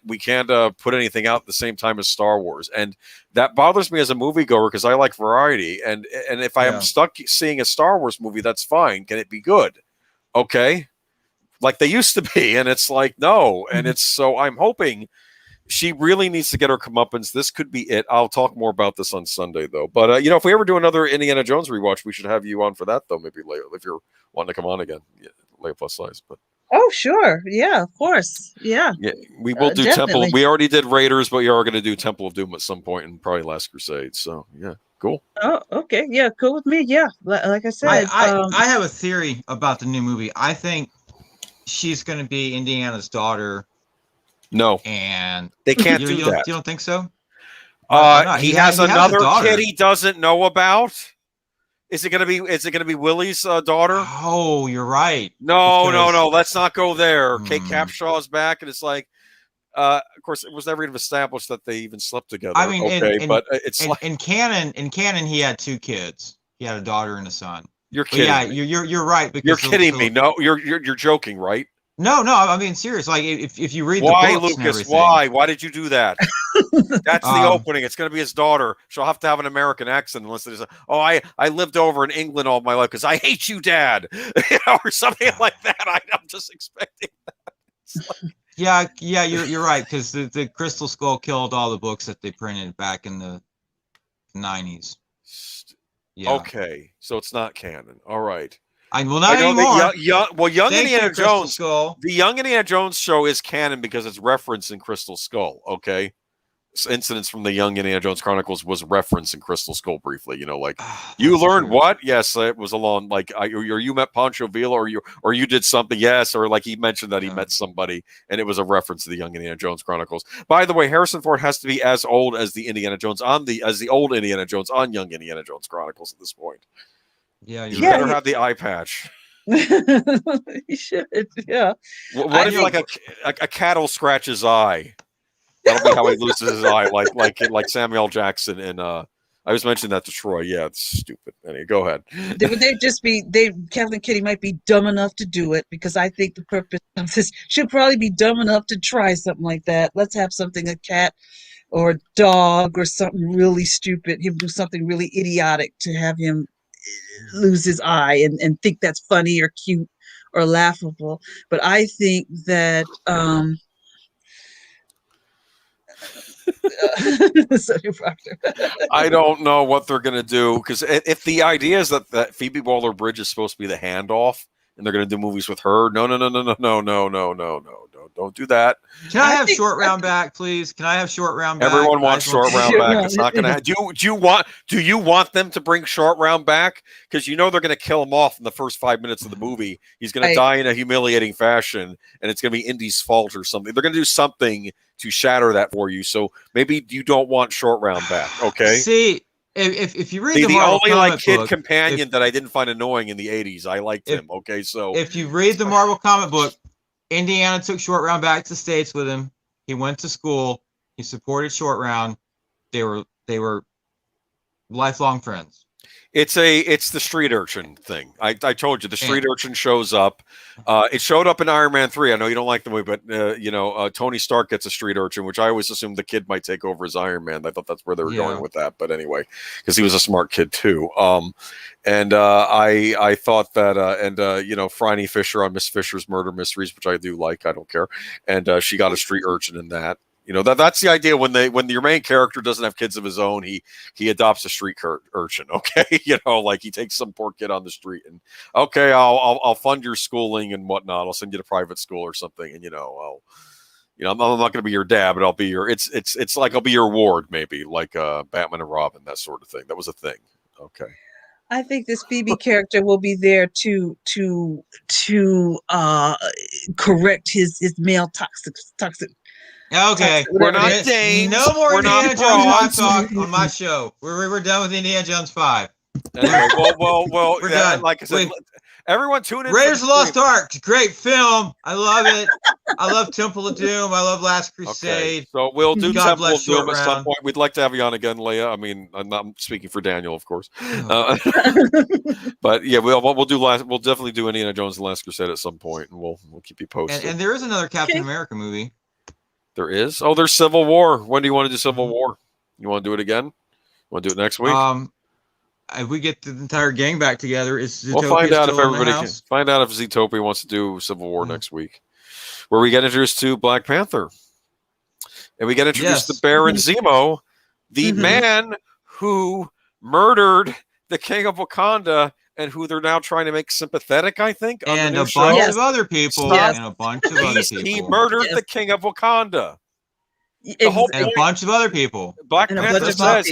put anything out at the same time as Star Wars," and that bothers me as a moviegoer, because I like variety, and if I am stuck seeing a Star Wars movie, that's fine. Can it be good? Okay, like they used to be, and it's like no, and it's so I'm hoping she really needs to get her comeuppance. This could be it. I'll talk more about this on Sunday, though. But if we ever do another Indiana Jones rewatch, we should have you on for that, though. Maybe later, if you're wanting to come on again, Leia Plus Size, but. Oh, sure. Yeah, of course. Yeah. We will do definitely. Temple. We already did Raiders, but we are going to do Temple of Doom at some point, and probably Last Crusade. So, yeah, cool. Oh, okay. Yeah, cool with me. Yeah, like I said. I have a theory about the new movie. I think she's going to be Indiana's daughter. No, and they can't do that. You don't think so? He has another kid he doesn't know about. Is it gonna be Willie's daughter? Oh, you're right. No. Let's not go there. Kate Capshaw's back, and it's like, of course, it was never even established that they even slept together. I mean, but it's like in canon, he had 2 kids. He had a daughter and a son. You're kidding. Yeah, you're right. Because you're kidding me. No, you're joking, right? No, I mean serious. Like if you read the books, Lucas? Why did you do that? That's the opening. It's going to be his daughter. She'll have to have an American accent unless there's I lived over in England all my life because I hate you, Dad, or something like that. I'm just expecting that. Yeah, you're right because the Crystal Skull killed all the books that they printed back in the 90s. Yeah. Okay, so it's not canon. All right. Not anymore. Young Indiana Jones. The Young Indiana Jones show is canon because it's referenced in Crystal Skull. Okay, incidents from the Young Indiana Jones Chronicles was referenced in Crystal Skull briefly. You learned what? Yes, it was along or you met Pancho Villa, or you did something. Yes, or like he mentioned that he met somebody, and it was a reference to the Young Indiana Jones Chronicles. By the way, Harrison Ford has to be as old as the Indiana Jones as the old Indiana Jones on Young Indiana Jones Chronicles at this point. Yeah, you better have the eye patch. You should, yeah. What if like a cat will scratch his eye? That'll be how he loses his eye, like Samuel Jackson and I was mentioning that to Troy. Yeah, it's stupid. Anyway, go ahead. Kathleen Kitty might be dumb enough to do it because I think the purpose of this should probably be dumb enough to try something like that. Let's have something, a cat or a dog or something really stupid. Him do something really idiotic to have him lose his eye and think that's funny or cute or laughable. But I think that I don't know what they're going to do because if the idea is that Phoebe Waller-Bridge is supposed to be the handoff and they're going to do movies with her, no, don't do that. Can I have Short Round back, please? Can I have Short Round back? Everyone wants Short Round back. It's not going to. Do you want them to bring Short Round back? Because they're going to kill him off in the first 5 minutes of the movie. He's going to die in a humiliating fashion, and it's going to be Indy's fault or something. They're going to do something to shatter that for you. So maybe you don't want Short Round back. Okay. See. If you read the only comic kid book, companion that I didn't find annoying in the 80s, I liked him. Okay, so if you read the Marvel comic book, Indiana took Short Round back to the States with him. He went to school. He supported Short Round. They were lifelong friends. It's the street urchin thing. I told you the street urchin shows up. It showed up in Iron Man 3. I know you don't like the movie, but Tony Stark gets a street urchin, which I always assumed the kid might take over as Iron Man. I thought that's where they were going with that. But anyway, because he was a smart kid too. I thought that Phryne Fisher on Miss Fisher's Murder Mysteries, which I do like. I don't care. And she got a street urchin in that. That's the idea when your main character doesn't have kids of his own, he adopts a street urchin. Okay, like he takes some poor kid on the street and okay, I'll fund your schooling and whatnot. I'll send you to private school or something, and I'm not going to be your dad, but I'll be your it's like I'll be your ward, maybe like Batman and Robin, that sort of thing. That was a thing. Okay. I think this Phoebe character will be there to correct his male toxic. Okay, we're not Danes. No more Indiana Jones talk on my show. We're done with Indiana Jones 5. Anyway, well, we're done. Like I said, everyone tune in. Raiders of the Lost Ark, great film. I love it. I love Temple of Doom. I love Last Crusade. Okay. So we'll do God Temple of Doom at some point. We'd like to have you on again, Leia. I mean, I'm not speaking for Daniel, of course. But yeah, we'll definitely do Indiana Jones and Last Crusade at some point, and we'll keep you posted. And there is another Captain America movie. There is. Oh, there's Civil War. When do you want to do Civil War? You want to do it again? Want to do it next week? If we get the entire gang back together, we'll find out if everybody can find out if Zootopia wants to do Civil War next week, where we get introduced to Black Panther, and we get introduced to Baron Zemo, the man who murdered the King of Wakanda, and who they're now trying to make sympathetic, I think, and a bunch of other people, and a bunch of other people. He murdered the King of Wakanda. And a bunch of other people. Black Panther says,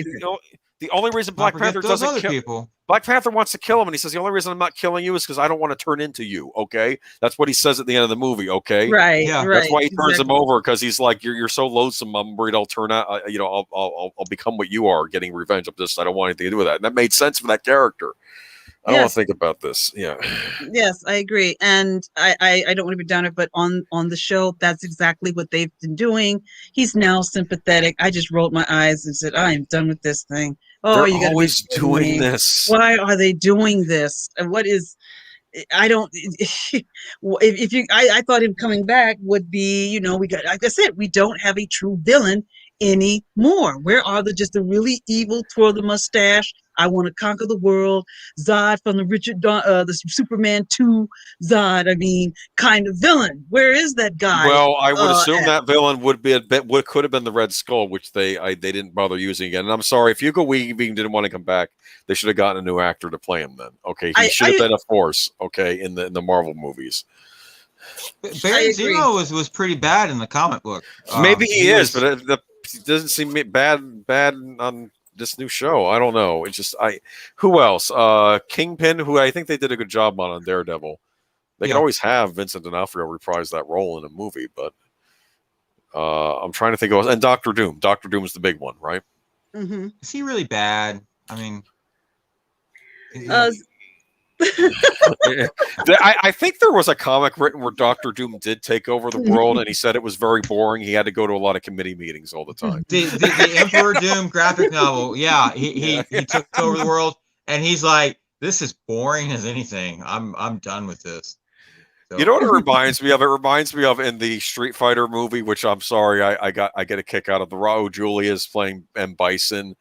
The only reason Not Black forget Panther those doesn't other kill people. Black Panther wants to kill him, and he says the only reason I'm not killing you is because I don't want to turn into you. Okay, that's what he says at the end of the movie. Okay, Right, Yeah. right. that's why he turns him exactly. over, because he's like, you're so loathsome. I'm worried I'll turn out. I'll become what you are, getting revenge. I don't want anything to do with that. And that made sense for that character. I don't want Yes, to think about this. Yeah. yes, I agree. And I don't want to be downer, but on the show, that's exactly what they've been doing. He's now sympathetic. I just rolled my eyes and said, I am done with this thing. Oh, They're you got to be always kidding doing me. this. Why are they doing this? And what is I don't if you I thought him coming back would be, we got, like I said, we don't have a true villain anymore. Where are the really evil, twirl the mustache, I want to conquer the world, Zod from the Superman 2 Zod, I mean, kind of villain. Where is that guy? Well, I would assume At? that villain would be could have been the Red Skull, which they didn't bother using again. And I'm sorry if Hugo Weaving didn't want to come back, they should have gotten a new actor to play him. Then, okay, he should have been a force. Okay, in the Marvel movies. Baron Zemo was pretty bad in the comic book. Maybe he is, but it doesn't seem bad on this new show. I don't know. It's just who else? Kingpin, who I think they did a good job on Daredevil. They could always have Vincent D'Onofrio reprise that role in a movie, but I'm trying to think of, and Doctor Doom. Doctor Doom is the big one, right? Mm-hmm. Is he really bad? I mean, I think there was a comic written where Doctor Doom did take over the world, and he said it was very boring. He had to go to a lot of committee meetings all the time. The Emperor Doom graphic novel, he took over the world, and he's like, this is boring as anything. I'm done with this. So. You know what it reminds me of? It reminds me of in the Street Fighter movie, which I'm sorry, I get a kick out of. The Raul Julia's playing M. Bison,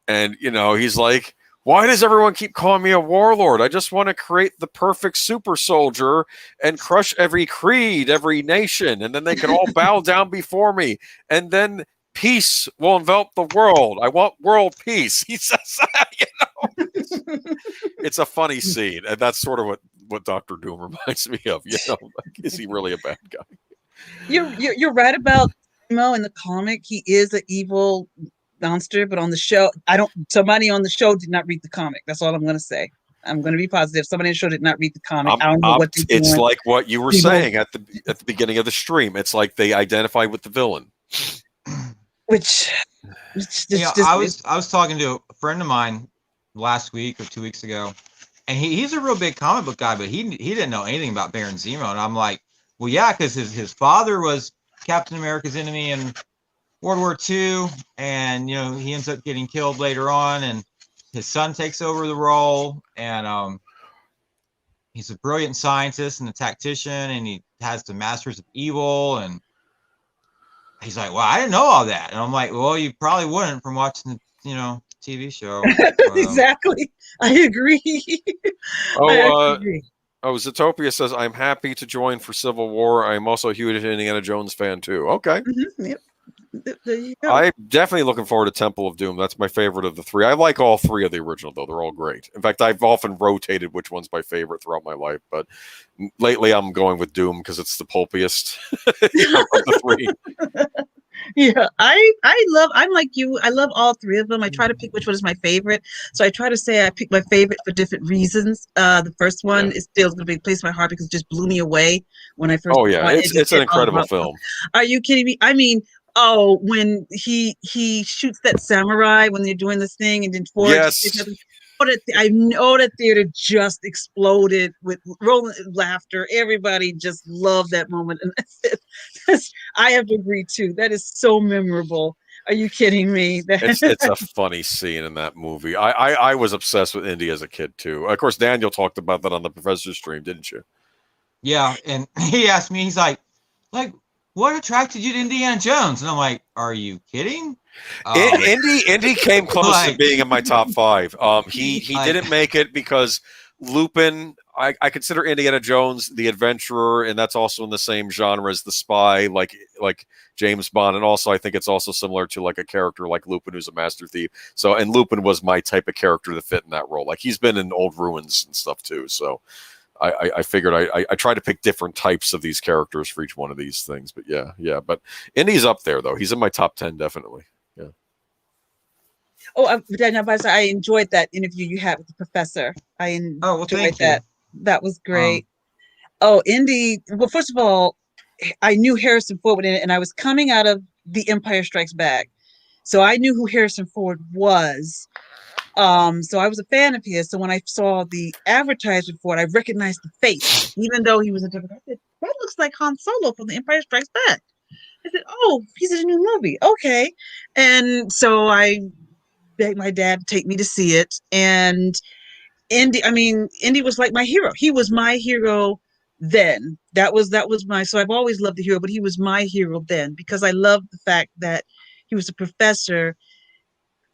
and he's like, why does everyone keep calling me a warlord? I just want to create the perfect super soldier and crush every creed, every nation, and then they can all bow down before me, and then peace will envelop the world. I want world peace. He says that, It's a funny scene, and that's sort of what Doctor Doom reminds me of. Is he really a bad guy? You're right about Zemo in the comic. He is an evil monster, but on the show, somebody on the show did not read the comic. That's all I'm going to say. I'm going to be positive. Somebody on the show did not read the comic. I don't know what they're doing. It's like what you were saying at the beginning of the stream. It's like they identified with the villain. I was talking to a friend of mine last week or 2 weeks ago, and he's a real big comic book guy, but he didn't know anything about Baron Zemo, and I'm like, well, yeah, because his father was Captain America's enemy in World War II, and he ends up getting killed later on, and his son takes over the role, and he's a brilliant scientist and a tactician, and he has the Masters of Evil, and he's like, well, I didn't know all that, and I'm like, well, you probably wouldn't from watching the TV show. Exactly, I agree. Zootopia says, I'm happy to join for Civil War. I'm also a huge Indiana Jones fan too. Okay. Mm-hmm. Yep. There you go. I'm definitely looking forward to Temple of Doom. That's my favorite of the three. I like all three of the original, though. They're all great. In fact, I've often rotated which one's my favorite throughout my life, but lately I'm going with Doom because it's the pulpiest of the three. Yeah, I'm like you. I love all three of them. I try to pick which one is my favorite. So I try to say I pick my favorite for different reasons. The first one is still going to be a place in my heart because it just blew me away when I first. Oh yeah, it's an incredible film. Are you kidding me? I mean, when he shoots that samurai when they're doing this thing and then Ford. Yes. I know that theater just exploded with rolling laughter. Everybody just loved that moment. And I have to agree too. That is so memorable. Are you kidding me? It's a funny scene in that movie. I was obsessed with Indy as a kid too. Of course, Daniel talked about that on the Professor's stream, didn't you? Yeah, and he asked me, he's like, what attracted you to Indiana Jones? And I'm like, are you kidding? Indy came close to being in my top 5. He didn't make it because Lupin. I consider Indiana Jones the adventurer, and that's also in the same genre as the spy, like James Bond. And also, I think it's also similar to like a character like Lupin, who's a master thief. So, and Lupin was my type of character to fit in that role. Like he's been in Old Ruins and stuff too. So, I figured I try to pick different types of these characters for each one of these things. But yeah. But Indy's up there though. He's in my top 10 definitely. Yeah. Daniel, I enjoyed that interview you had with the professor. I Oh, well, enjoyed thank you. that. That was Um, great. Oh, Indy. Well, first of all, I knew Harrison Ford in it, and I was coming out of The Empire Strikes Back, so I knew who Harrison Ford was. So I was a fan of his. So when I saw the advertisement for it, I recognized the face, even though he was a different. I said, "That looks like Han Solo from The Empire Strikes Back." I said, "Oh, he's in a new movie. Okay." And so I begged my dad to take me to see it. And Indy was like my hero. He was my hero then. That was my. So I've always loved the hero, but he was my hero then because I loved the fact that he was a professor.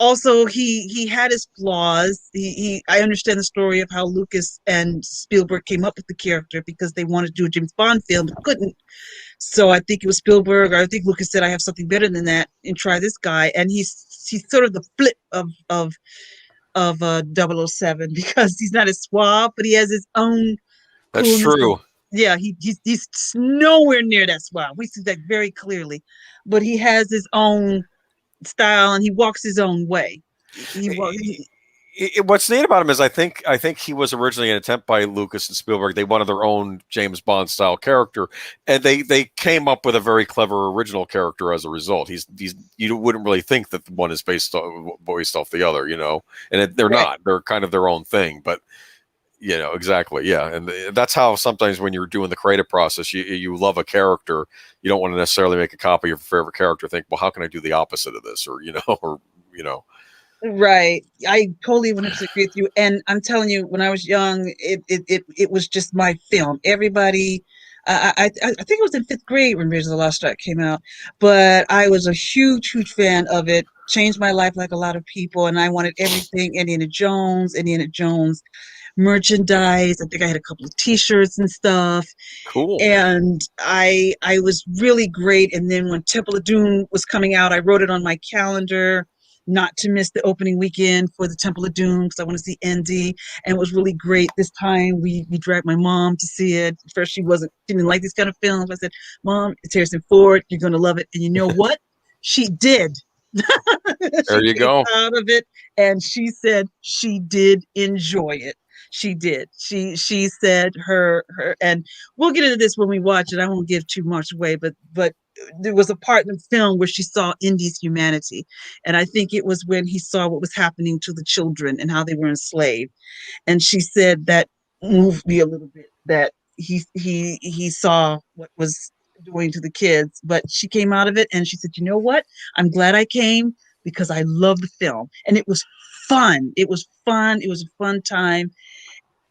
Also, he had his flaws. I understand the story of how Lucas and Spielberg came up with the character because they wanted to do a James Bond film but couldn't. So I think it was Spielberg, or I think Lucas said, "I have something better than that, and try this guy." And he's sort of the flip of 007 because he's not as suave, but he has his own That's coolness. true. Yeah, he's nowhere near that suave. We see that very clearly, but he has his own style and he walks his own way. What's neat about him is I think he was originally an attempt by Lucas and Spielberg. They wanted their own James Bond style character, and they came up with a very clever original character as a result. He's you wouldn't really think that one is based off the other, and they're Right. not. They're kind of their own thing, but exactly, yeah. And that's how sometimes when you're doing the creative process, you love a character, you don't want to necessarily make a copy of your favorite character. Think, well, how can I do the opposite of this, or Right. I totally 100% agree with you. And I'm telling you, when I was young, it was just my film. Everybody, I think it was in fifth grade when Raiders of the Lost Ark came out, but I was a huge fan of it. Changed my life like a lot of people, and I wanted everything Indiana Jones merchandise. I think I had a couple of T-shirts and stuff, cool. and I was really great. And then when Temple of Doom was coming out, I wrote it on my calendar not to miss the opening weekend for the Temple of Doom because I want to see Indy, and it was really great. This time we dragged my mom to see it. At first she didn't like these kind of films. I said, "Mom, it's Harrison Ford. You're going to love it." And you know what? She did. There She you came go. out of it, and she said she did enjoy it. She did. She said and we'll get into this when we watch it. I won't give too much away, but there was a part in the film where she saw Indy's humanity, and I think it was when he saw what was happening to the children and how they were enslaved. And she said that moved me a little bit, that he saw what was doing to the kids. But she came out of it and she said, "You know what? I'm glad I came because I love the film." And it was fun. It was fun. It was a fun time.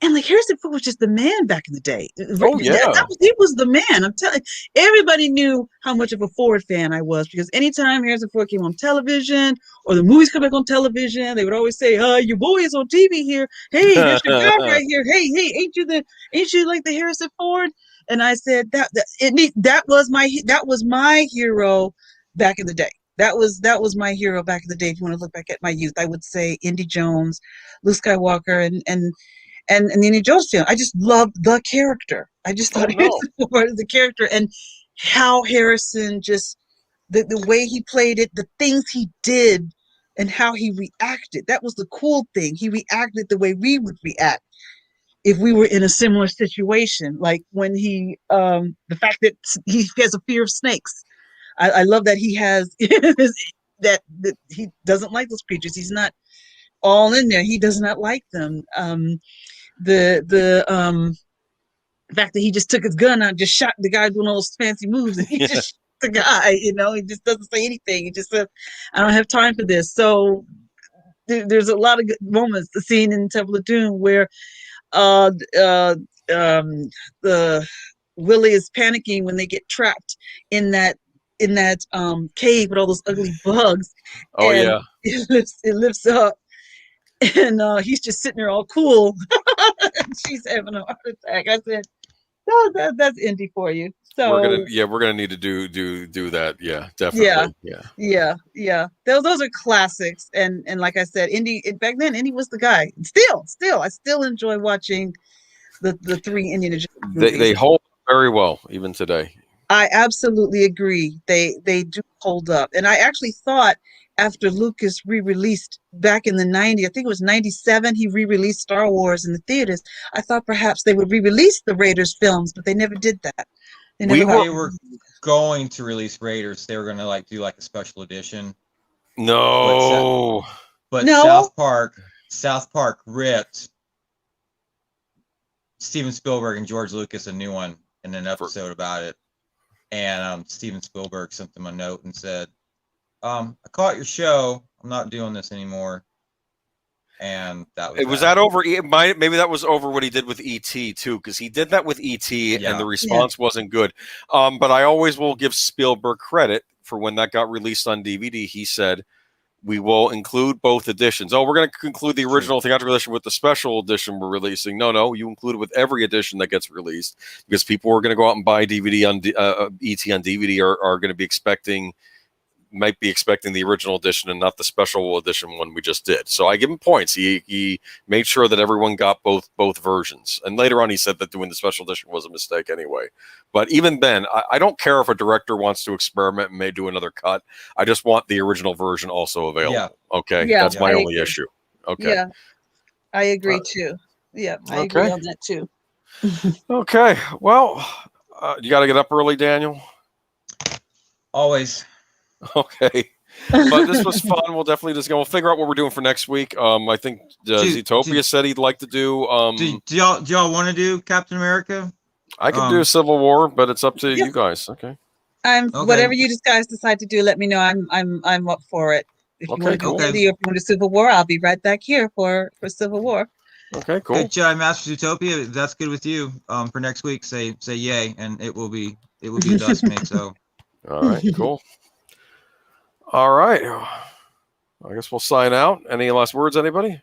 And like Harrison Ford was just the man back in the day. Oh yeah. He was the man. I'm telling everybody knew how much of a Ford fan I was because anytime Harrison Ford came on television or the movies come back on television, they would always say, "Your boy is on TV here. Hey, there's your guy right here. Hey, ain't you like the Harrison Ford?" And I said that was my hero back in the day. That was my hero back in the day. If you want to look back at my youth, I would say Indy Jones, Luke Skywalker, and the Indiana Jones film. I just loved the character. I just thought no. Harrison Ford was the character, and how Harrison just the way he played it, the things he did, and how he reacted. That was the cool thing. He reacted the way we would react if we were in a similar situation. Like when the fact that he has a fear of snakes. I love that he has that he doesn't like those creatures. He's not all in there. He does not like them. The fact that he just took his gun out and just shot the guy doing all those fancy moves, and he just shot the guy, he just doesn't say anything. He just said, "I don't have time for this." So there's a lot of good moments. The scene in Temple of Doom where uh uh the Willie is panicking when they get trapped in that cave with all those ugly bugs, Oh and yeah. it lifts up, and he's just sitting there all cool. And she's having a heart attack. I said, "No, that's Indy for you." So We're gonna need to do that. Yeah, yeah, definitely. Yeah. yeah. Those are classics. And like I said, Indy back then, Indy was the guy. Still, I still enjoy watching the three Indiana Jones movies. They hold very well even today. I absolutely agree. They do hold up. And I actually thought after Lucas re-released back in the 90s, I think it was 97, he re-released Star Wars in the theaters. I thought perhaps they would re-release the Raiders films, but they never did that. They were going to release Raiders. They were going to like do like a special edition. No. But no. South Park ripped Steven Spielberg and George Lucas a new one in an episode about it. And Steven Spielberg sent them a note and said, I caught your show. I'm not doing this anymore. And that was that over. Maybe that was over what he did with E.T. too, because he did that with E.T. and the response wasn't good. But I always will give Spielberg credit for when that got released on DVD. He said, we will include both editions. Oh, we're going to conclude the original theatrical edition with the special edition we're releasing. No, you include it with every edition that gets released, because people who are going to go out and buy DVD on ET on DVD are going to be might be expecting the original edition and not the special edition one we just did. So I give him points. He made sure that everyone got both versions. And later on, he said that doing the special edition was a mistake anyway. But even then, I don't care if a director wants to experiment and may do another cut. I just want the original version also available. Yeah. Okay, that's my only issue. Okay. Yeah, I agree too. Yeah, I agree on that too. Okay, well, you got to get up early, Daniel? Always. Okay, but this was fun. We'll definitely we'll figure out what we're doing for next week. I think Zootopia said he'd like to do. Do y'all want to do Captain America? I could do Civil War, but it's up to you guys. Okay. Whatever you guys decide to do, let me know. I'm up for it. If you want to go if you want to Civil War, I'll be right back here for Civil War. Okay, cool. Hey, Jedi Master Zootopia, if that's good with you. For next week, say yay, and it will be thus made. So. All right, cool. All right. I guess we'll sign out. Any last words, anybody?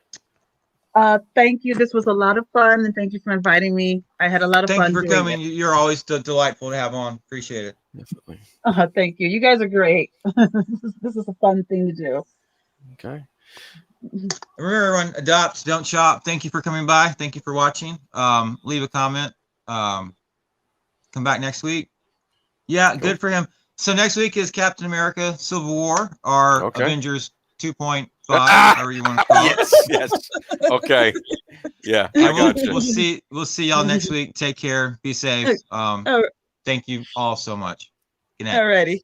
Thank you. This was a lot of fun, and thank you for inviting me. I had a lot of fun. Thank you for coming. You're always delighttul to have on. Appreciate it. Definitely. Thank you. You guys are great. This is a fun thing to do. Okay. Remember, everyone, adopt, don't shop. Thank you for coming by. Thank you for watching. Leave a comment. Come back next week. Yeah, cool. Good for him. So next week is Captain America: Civil War, or Avengers 2.5, however you want to call it. Yes. Okay. Yeah, I got you. We'll see y'all next week. Take care. Be safe. Thank you all so much. Good night. Alrighty.